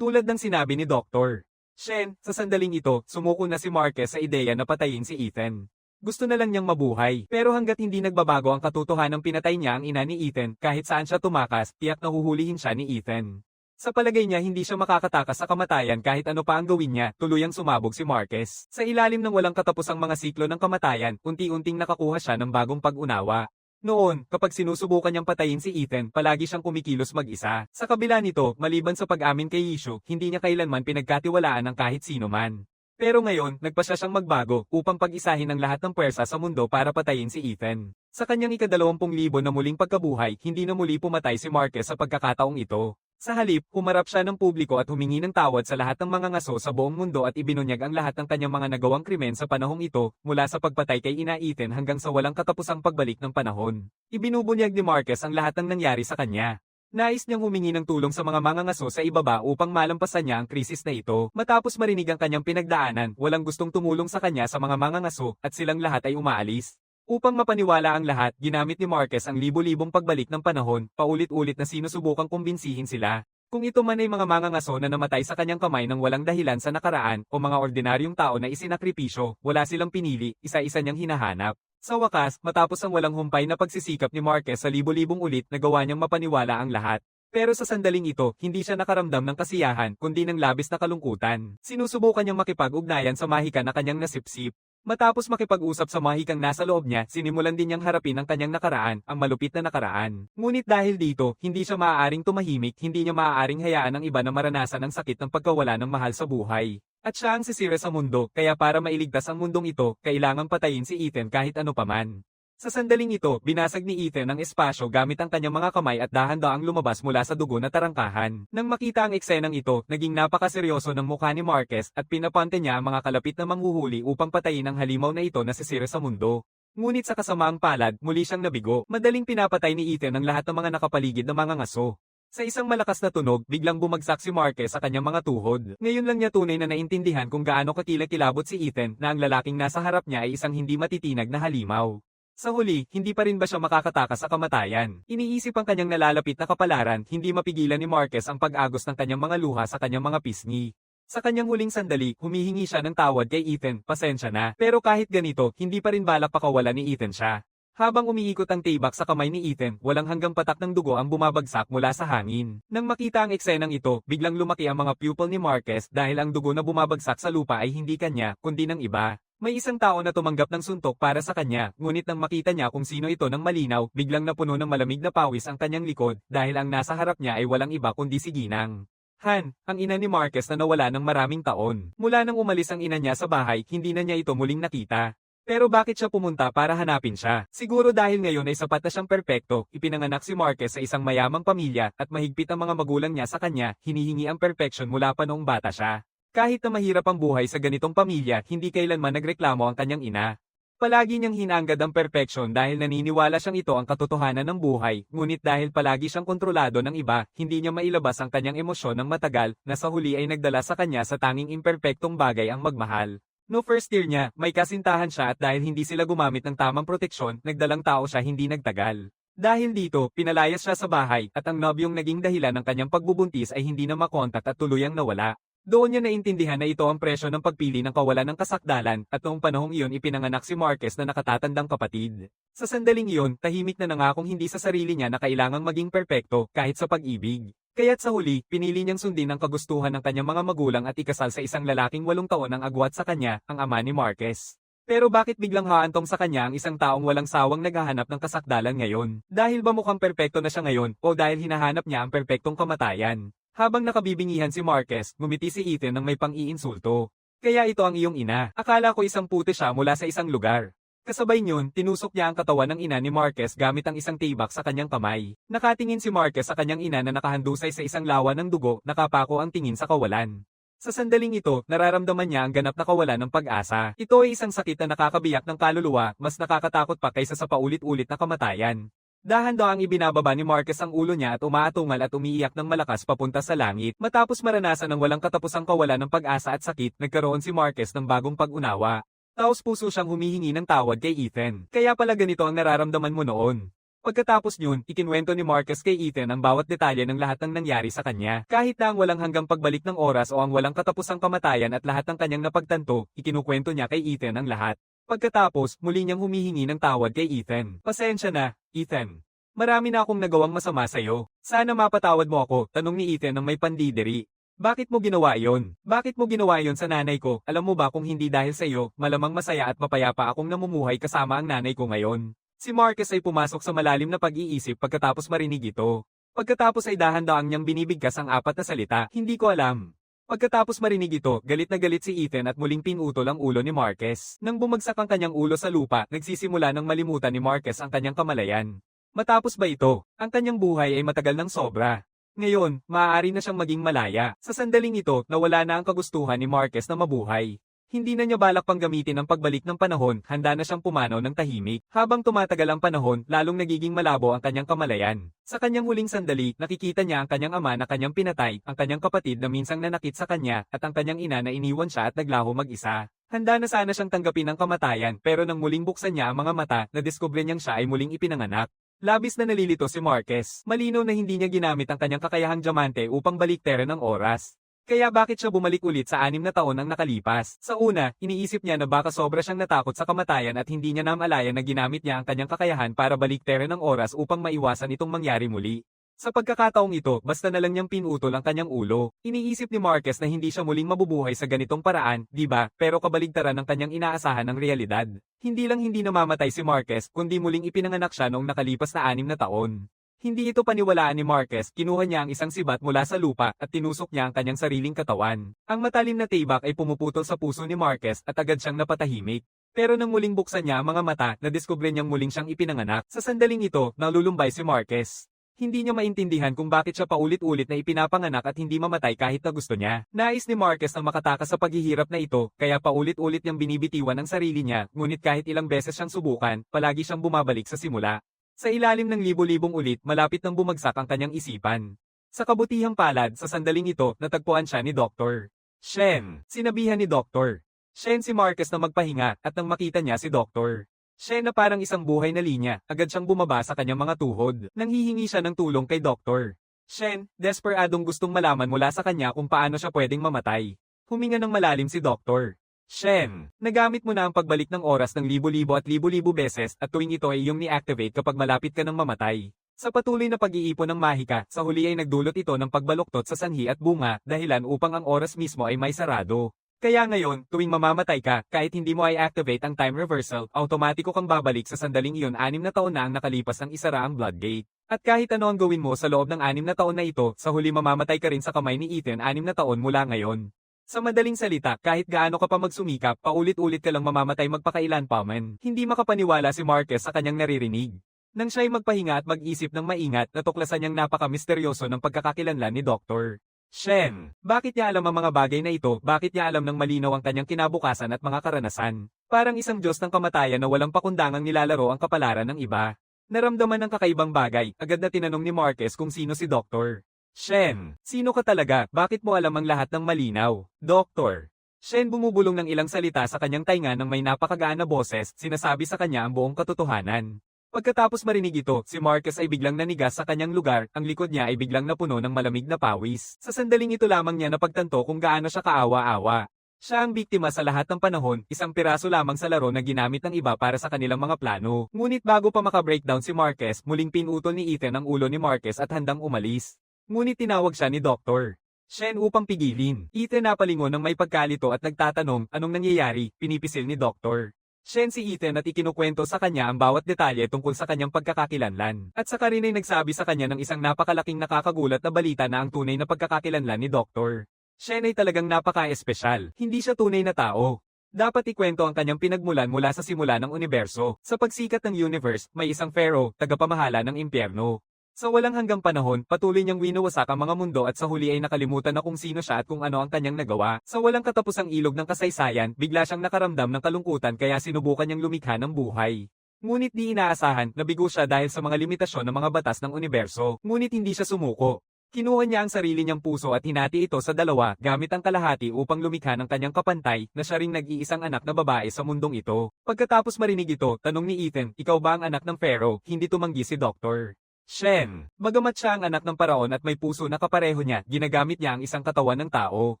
tulad ng sinabi ni Dr. Shen. Sa sandaling ito, sumuko na si Marquez sa ideya na patayin si Ethan. Gusto na lang niyang mabuhay, pero hanggat hindi nagbabago ang katotohanang pinatay niya ang ina ni Ethan, kahit saan siya tumakas, tiyak na huhulihin siya ni Ethan. Sa palagay niya hindi siya makakatakas sa kamatayan kahit ano pa ang gawin niya, tuluyang sumabog si Marquez. Sa ilalim ng walang katapusang mga siklo ng kamatayan, unti-unting nakakuha siya ng bagong pag-unawa. Noon, kapag sinusubukan niyang patayin si Ethan, palagi siyang kumikilos mag-isa. Sa kabila nito, maliban sa pag-amin kay Yishu, hindi niya kailanman pinagkatiwalaan ng kahit sino man. Pero ngayon, nagpasya siyang magbago upang pag-isahin ang lahat ng puwersa sa mundo para patayin si Ethan. Sa kanyang ika-20,000 na muling pagkabuhay, hindi na muli pumatay si Marquez sa pagkakataong ito. Sa halip, humarap siya ng publiko at humingi ng tawad sa lahat ng mga ngaso sa buong mundo at ibinunyag ang lahat ng kanyang mga nagawang krimen sa panahong ito, mula sa pagpatay kay Ina Ethan hanggang sa walang katapusang pagbalik ng panahon. Ibinubunyag ni Marquez ang lahat ng nangyari sa kanya. Nais niyang humingi ng tulong sa mga mangangaso sa ibaba upang malampasan niya ang krisis na ito. Matapos marinig ang kanyang pinagdaanan, walang gustong tumulong sa kanya sa mga mangangaso at silang lahat ay umaalis. Upang mapaniwala ang lahat, ginamit ni Marquez ang libo-libong pagbalik ng panahon, paulit-ulit na sinusubukang kumbinsihin sila. Kung ito man ay mga mangangaso na namatay sa kanyang kamay nang walang dahilan sa nakaraan, o mga ordinaryong tao na isinakripisyo, wala silang pinili, isa-isa niyang hinahanap. Sa wakas, matapos ang walang humpay na pagsisikap ni Marquez sa libo-libong ulit, nagawa niyang mapaniwala ang lahat. Pero sa sandaling ito, hindi siya nakaramdam ng kasiyahan, kundi ng labis na kalungkutan. Sinusubukan niyang makipag-ugnayan sa mahika na kanyang nasipsip. Matapos makipag-usap sa mahikang nasa loob niya, sinimulan din niyang harapin ang kanyang nakaraan, ang malupit na nakaraan. Ngunit dahil dito, hindi siya maaaring tumahimik, hindi niya maaaring hayaan ang iba na maranasan ang sakit ng pagkawala ng mahal sa buhay. At siya ang sisira sa mundo, kaya para mailigtas ang mundong ito, kailangang patayin si Ethan kahit ano paman. Sa sandaling ito, binasag ni Ethan ang espasyo gamit ang kanyang mga kamay at dahan-daang lumabas mula sa dugo na tarangkahan. Nang makita ang eksenang ito, naging napakaseryoso ng mukha ni Marquez at pinapante niya ang mga kalapit na manghuhuli upang patayin ang halimaw na ito na sisira sa mundo. Ngunit sa kasamaang palad, muli siyang nabigo. Madaling pinapatay ni Ethan ang lahat ng mga nakapaligid na mga ngaso. Sa isang malakas na tunog, biglang bumagsak si Marquez sa kanyang mga tuhod. Ngayon lang niya tunay na naintindihan kung gaano kakilakilabot si Ethan na ang lalaking nasa harap niya ay isang hindi matitinag na halimaw. Sa huli, hindi pa rin ba siya makakatakas sa kamatayan? Iniisip ang kanyang nalalapit na kapalaran, hindi mapigilan ni Marquez ang pag-agos ng kanyang mga luha sa kanyang mga pisngi. Sa kanyang huling sandali, humihingi siya ng tawad kay Ethan, pasensya na. Pero kahit ganito, hindi pa rin balak pakawalan ni Ethan siya. Habang umiikot ang tibak sa kamay ni Ethan, walang hanggang patak ng dugo ang bumabagsak mula sa hangin. Nang makita ang eksenang ito, biglang lumaki ang mga pupil ni Marquez dahil ang dugo na bumabagsak sa lupa ay hindi kanya, kundi ng iba. May isang tao na tumanggap ng suntok para sa kanya, ngunit nang makita niya kung sino ito ng malinaw, biglang napuno ng malamig na pawis ang kanyang likod dahil ang nasa harap niya ay walang iba kundi si Ginang. Han, ang ina ni Marquez na nawala ng maraming taon. Mula nang umalis ang ina niya sa bahay, hindi na niya ito muling nakita. Pero bakit siya pumunta para hanapin siya? Siguro dahil ngayon ay sapat na siyang perpekto, ipinanganak si Marquez sa isang mayamang pamilya at mahigpit ang mga magulang niya sa kanya, hinihingi ang perfection mula pa noong bata siya. Kahit na mahirap ang buhay sa ganitong pamilya, hindi kailanman nagreklamo ang kanyang ina. Palagi niyang hinanggad ang perfection dahil naniniwala siyang ito ang katotohanan ng buhay, ngunit dahil palagi siyang kontrolado ng iba, hindi niya mailabas ang kanyang emosyon ng matagal, na sa huli ay nagdala sa kanya sa tanging imperpektong bagay ang magmahal. No first year niya, may kasintahan siya at dahil hindi sila gumamit ng tamang proteksyon, nagdalang tao siya hindi nagtagal. Dahil dito, pinalayas siya sa bahay, at ang nobyong naging dahilan ng kanyang pagbubuntis ay hindi na makontak at tuluyang nawala. Doon niya naintindihan na ito ang presyo ng pagpili ng kawalan ng kasakdalan at noong panahong iyon ipinanganak si Marquez na nakatatandang kapatid. Sa sandaling iyon, tahimik na nangakong hindi sa sarili niya na kailangang maging perpekto kahit sa pag-ibig. Kaya't sa huli, pinili niyang sundin ang kagustuhan ng kanyang mga magulang at ikasal sa isang lalaking 8 taon ang agwat sa kanya, ang ama ni Marquez. Pero bakit biglang haantong sa kanya ang isang taong walang sawang naghahanap ng kasakdalan ngayon? Dahil ba mukhang perpekto na siya ngayon o dahil hinahanap niya ang perpektong kamatayan? Habang nakabibingihan si Marquez, ngumiti si Ethan ng may pang-iinsulto. Kaya ito ang iyong ina. Akala ko isang puti siya mula sa isang lugar. Kasabay niyon, tinusok niya ang katawan ng ina ni Marquez gamit ang isang tibak sa kanyang kamay. Nakatingin si Marquez sa kanyang ina na nakahandusay sa isang lawa ng dugo, nakapako ang tingin sa kawalan. Sa sandaling ito, nararamdaman niya ang ganap na kawalan ng pag-asa. Ito ay isang sakit na nakakabiyak ng kaluluwa, mas nakakatakot pa kaysa sa paulit-ulit na kamatayan. Dahan-daang ibinababa ni Marquez ang ulo niya at umaatungal at umiiyak ng malakas papunta sa langit. Matapos maranasan ng walang katapusang kawalan ng pag-asa at sakit, nagkaroon si Marquez ng bagong pag-unawa. Taos-puso siyang humihingi ng tawad kay Ethan. Kaya pala ganito ang nararamdaman mo noon. Pagkatapos niyon, ikinwento ni Marquez kay Ethan ang bawat detalye ng lahat ng nangyari sa kanya. Kahit na ang walang hanggang pagbalik ng oras o ang walang katapusang kamatayan at lahat ng kanyang napagtanto, ikinukwento niya kay Ethan ang lahat. Pagkatapos, muli niyang humihingi ng tawad kay Ethan. Pasensya na, Ethan. Marami na akong nagawang masama sa'yo. Sana mapatawad mo ako, tanong ni Ethan ng may pandidiri. Bakit mo ginawa yon? Bakit mo ginawa yon sa nanay ko? Alam mo ba kung hindi dahil sa iyo, malamang masaya at mapayapa akong namumuhay kasama ang nanay ko ngayon. Si Marcus ay pumasok sa malalim na pag-iisip pagkatapos marinig ito. Pagkatapos ay dahan-daang niyang binibigkas ang apat na salita, hindi ko alam. Pagkatapos marinig ito, galit na galit si Ethan at muling pinutol ang ulo ni Marcus. Nang bumagsak ang kanyang ulo sa lupa, nagsisimula ng malimutan ni Marcus ang kanyang kamalayan. Matapos ba ito, ang kanyang buhay ay matagal ng sobra. Ngayon, maaari na siyang maging malaya. Sa sandaling ito, nawala na ang kagustuhan ni Marcus na mabuhay. Hindi na niya balak pang gamitin ang pagbalik ng panahon, handa na siyang pumanaw ng tahimik. Habang tumatagal ang panahon, lalong nagiging malabo ang kanyang kamalayan. Sa kanyang huling sandali, nakikita niya ang kanyang ama na kanyang pinatay, ang kanyang kapatid na minsang nanakit sa kanya, at ang kanyang ina na iniwan siya at naglaho mag-isa. Handa na sana siyang tanggapin ang kamatayan, pero nang muling buksan niya ang mga mata, nadiskubre niyang siya ay muling ipinanganak. Labis na nalilito si Marcus. Malinaw na hindi niya ginamit ang kanyang kakayahang diamante upang baliktaran ang oras. Kaya bakit siya bumalik ulit sa 6 na taon ang nakalipas? Sa una, iniisip niya na baka sobra siyang natakot sa kamatayan at hindi niya namalayan na ginamit niya ang kanyang kakayahan para baliktaran ang oras upang maiwasan itong mangyari muli. Sa pagkakataong ito, basta na lang niyang pinutol ang kanyang ulo. Iniisip ni Marcus na hindi siya muling mabubuhay sa ganitong paraan, di ba? Pero kabaligtaran ng kanyang inaasahan ng realidad. Hindi lang hindi namamatay si Marcus, kundi muling ipinanganak siya noong nakalipas na 6 na taon. Hindi ito paniwalaan ni Marcus, kinuha niya ang isang sibat mula sa lupa at tinusok niya ang kanyang sariling katawan. Ang matalim na tibak ay pumuputol sa puso ni Marcus at agad siyang napatahimik. Pero nang muling buksan niya ang mga mata, nadiskubre niyang muling siyang ipinanganak. Sa sandaling ito, nalulumbay si Marcus. Hindi niya maintindihan kung bakit siya paulit-ulit na ipinapanganak at hindi mamatay kahit na gusto niya. Nais ni Marcus na makatakas sa paghihirap na ito, kaya paulit-ulit niyang binibitiwan ang sarili niya, ngunit kahit ilang beses siyang subukan, palagi siyang bumabalik sa simula. Sa ilalim ng libo-libong ulit, malapit nang bumagsak ang kanyang isipan. Sa kabutihang palad, sa sandaling ito, natagpuan siya ni Dr. Shen. Sinabihan ni Dr. Shen si Marcus na magpahinga, at nang makita niya si Dr. Shen na parang isang buhay na linya, agad siyang bumaba sa kanyang mga tuhod. Nang hihingi siya ng tulong kay Dr. Shen, desperadong gustong malaman mula sa kanya kung paano siya pwedeng mamatay. Huminga ng malalim si Dr. Shen, nagamit mo na ang pagbalik ng oras ng libo-libo at libo-libo beses at tuwing ito ay iyong ni-activate kapag malapit ka ng mamatay. Sa patuloy na pag-iipon ng mahika, sa huli ay nagdulot ito ng pagbaluktot sa sanhi at bunga, dahilan upang ang oras mismo ay may sarado. Kaya ngayon, tuwing mamamatay ka, kahit hindi mo ay activate ang time reversal, automatiko kang babalik sa sandaling iyon 6 na taon na ang nakalipas ng isara ang blood gate. At kahit ano ang gawin mo sa loob ng 6 na taon na ito, sa huli mamamatay ka rin sa kamay ni Ethan 6 na taon mula ngayon. Sa madaling salita, kahit gaano ka pa magsumikap, paulit-ulit ka lang mamamatay magpakailan pa man. Hindi makapaniwala si Marcus sa kanyang naririnig. Nang siya'y magpahinga at mag-isip ng maingat, natuklasan niyang napaka-misteryoso ng pagkakakilanlan ni Dr. Shen, bakit niya alam ang mga bagay na ito? Bakit niya alam ng malinaw ang kanyang kinabukasan at mga karanasan? Parang isang Diyos ng kamatayan na walang pakundangang nilalaro ang kapalaran ng iba. Naramdaman ng kakaibang bagay, agad na tinanong ni Marcus kung sino si Dr. Shen, sino ka talaga? Bakit mo alam ang lahat ng malinaw? Dr. Shen bumubulong ng ilang salita sa kanyang tainga ng may napakagaan na boses, sinasabi sa kanya ang buong katotohanan. Pagkatapos marinig ito, si Marcus ay biglang nanigas sa kanyang lugar, ang likod niya ay biglang napuno ng malamig na pawis. Sa sandaling ito lamang niya napagtanto kung gaano siya kaawa-awa. Siya ang biktima sa lahat ng panahon, isang piraso lamang sa laro na ginamit ng iba para sa kanilang mga plano. Ngunit bago pa maka-breakdown si Marcus, muling pinutol ni Ethan ang ulo ni Marcus at handang umalis. Ngunit tinawag siya ni Dr. Shen upang pigilin. Ethan napalingon ng may pagkalito at nagtatanong, anong nangyayari, pinipisil ni Dr. Shen si Ethan at ikinukwento sa kanya ang bawat detalye tungkol sa kanyang pagkakakilanlan. At saka rin ay nagsabi sa kanya ng isang napakalaking nakakagulat na balita na ang tunay na pagkakakilanlan ni Dr. Shen ay talagang napaka-espesyal. Hindi siya tunay na tao. Dapat ikwento ang kanyang pinagmulan mula sa simula ng universo. Sa pagsikat ng universe, may isang pharaoh, tagapamahala ng impyerno. Sa walang hanggang panahon, patuloy niyang winuwasak ang mga mundo at sa huli ay nakalimutan na kung sino siya at kung ano ang kanyang nagawa. Sa walang katapusang ilog ng kasaysayan, bigla siyang nakaramdam ng kalungkutan kaya sinubukan niyang lumikha ng buhay. Ngunit di inaasahan, nabigo siya dahil sa mga limitasyon ng mga batas ng universo. Ngunit hindi siya sumuko. Kinuha niya ang sarili niyang puso at hinati ito sa dalawa, gamit ang kalahati upang lumikha ng kanyang kapantay, na siya ring nag-iisang anak na babae sa mundong ito. Pagkatapos marinig ito, tanong ni Ethan, ikaw ba ang anak ng Pharaoh? Hindi tumanggi si Dr. Shen, bagamat siya ang anak ng paraon at may puso na kapareho niya, ginagamit niya ang isang katawan ng tao.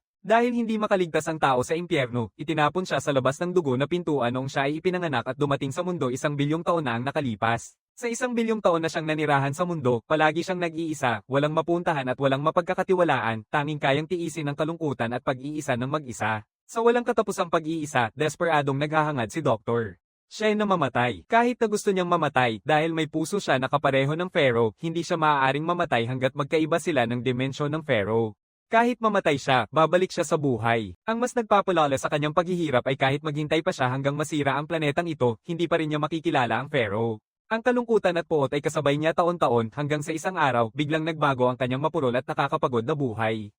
Dahil hindi makaligtas ang tao sa impyerno, itinapon siya sa labas ng dugo na pintuan noong siya ay ipinanganak at dumating sa mundo 1 bilyong taon na ang nakalipas. Sa 1 bilyong taon na siyang nanirahan sa mundo, palagi siyang nag-iisa, walang mapuntahan at walang mapagkakatiwalaan, tanging kayang tiisin ang kalungkutan at pag-iisa ng mag-isa. Sa walang katapusang pag-iisa, desperadong naghahangad si Doktor. Siya ay namamatay. Kahit na gusto niyang mamatay, dahil may puso siya na kapareho ng Pharaoh, hindi siya maaaring mamatay hanggat magkaiba sila ng dimensyon ng Pharaoh. Kahit mamatay siya, babalik siya sa buhay. Ang mas nagpapalala sa kanyang paghihirap ay kahit maghintay pa siya hanggang masira ang planetang ito, hindi pa rin niya makikilala ang Pharaoh. Ang kalungkutan at poot ay kasabay niya taon-taon hanggang sa isang araw, biglang nagbago ang kanyang mapurol at nakakapagod na buhay.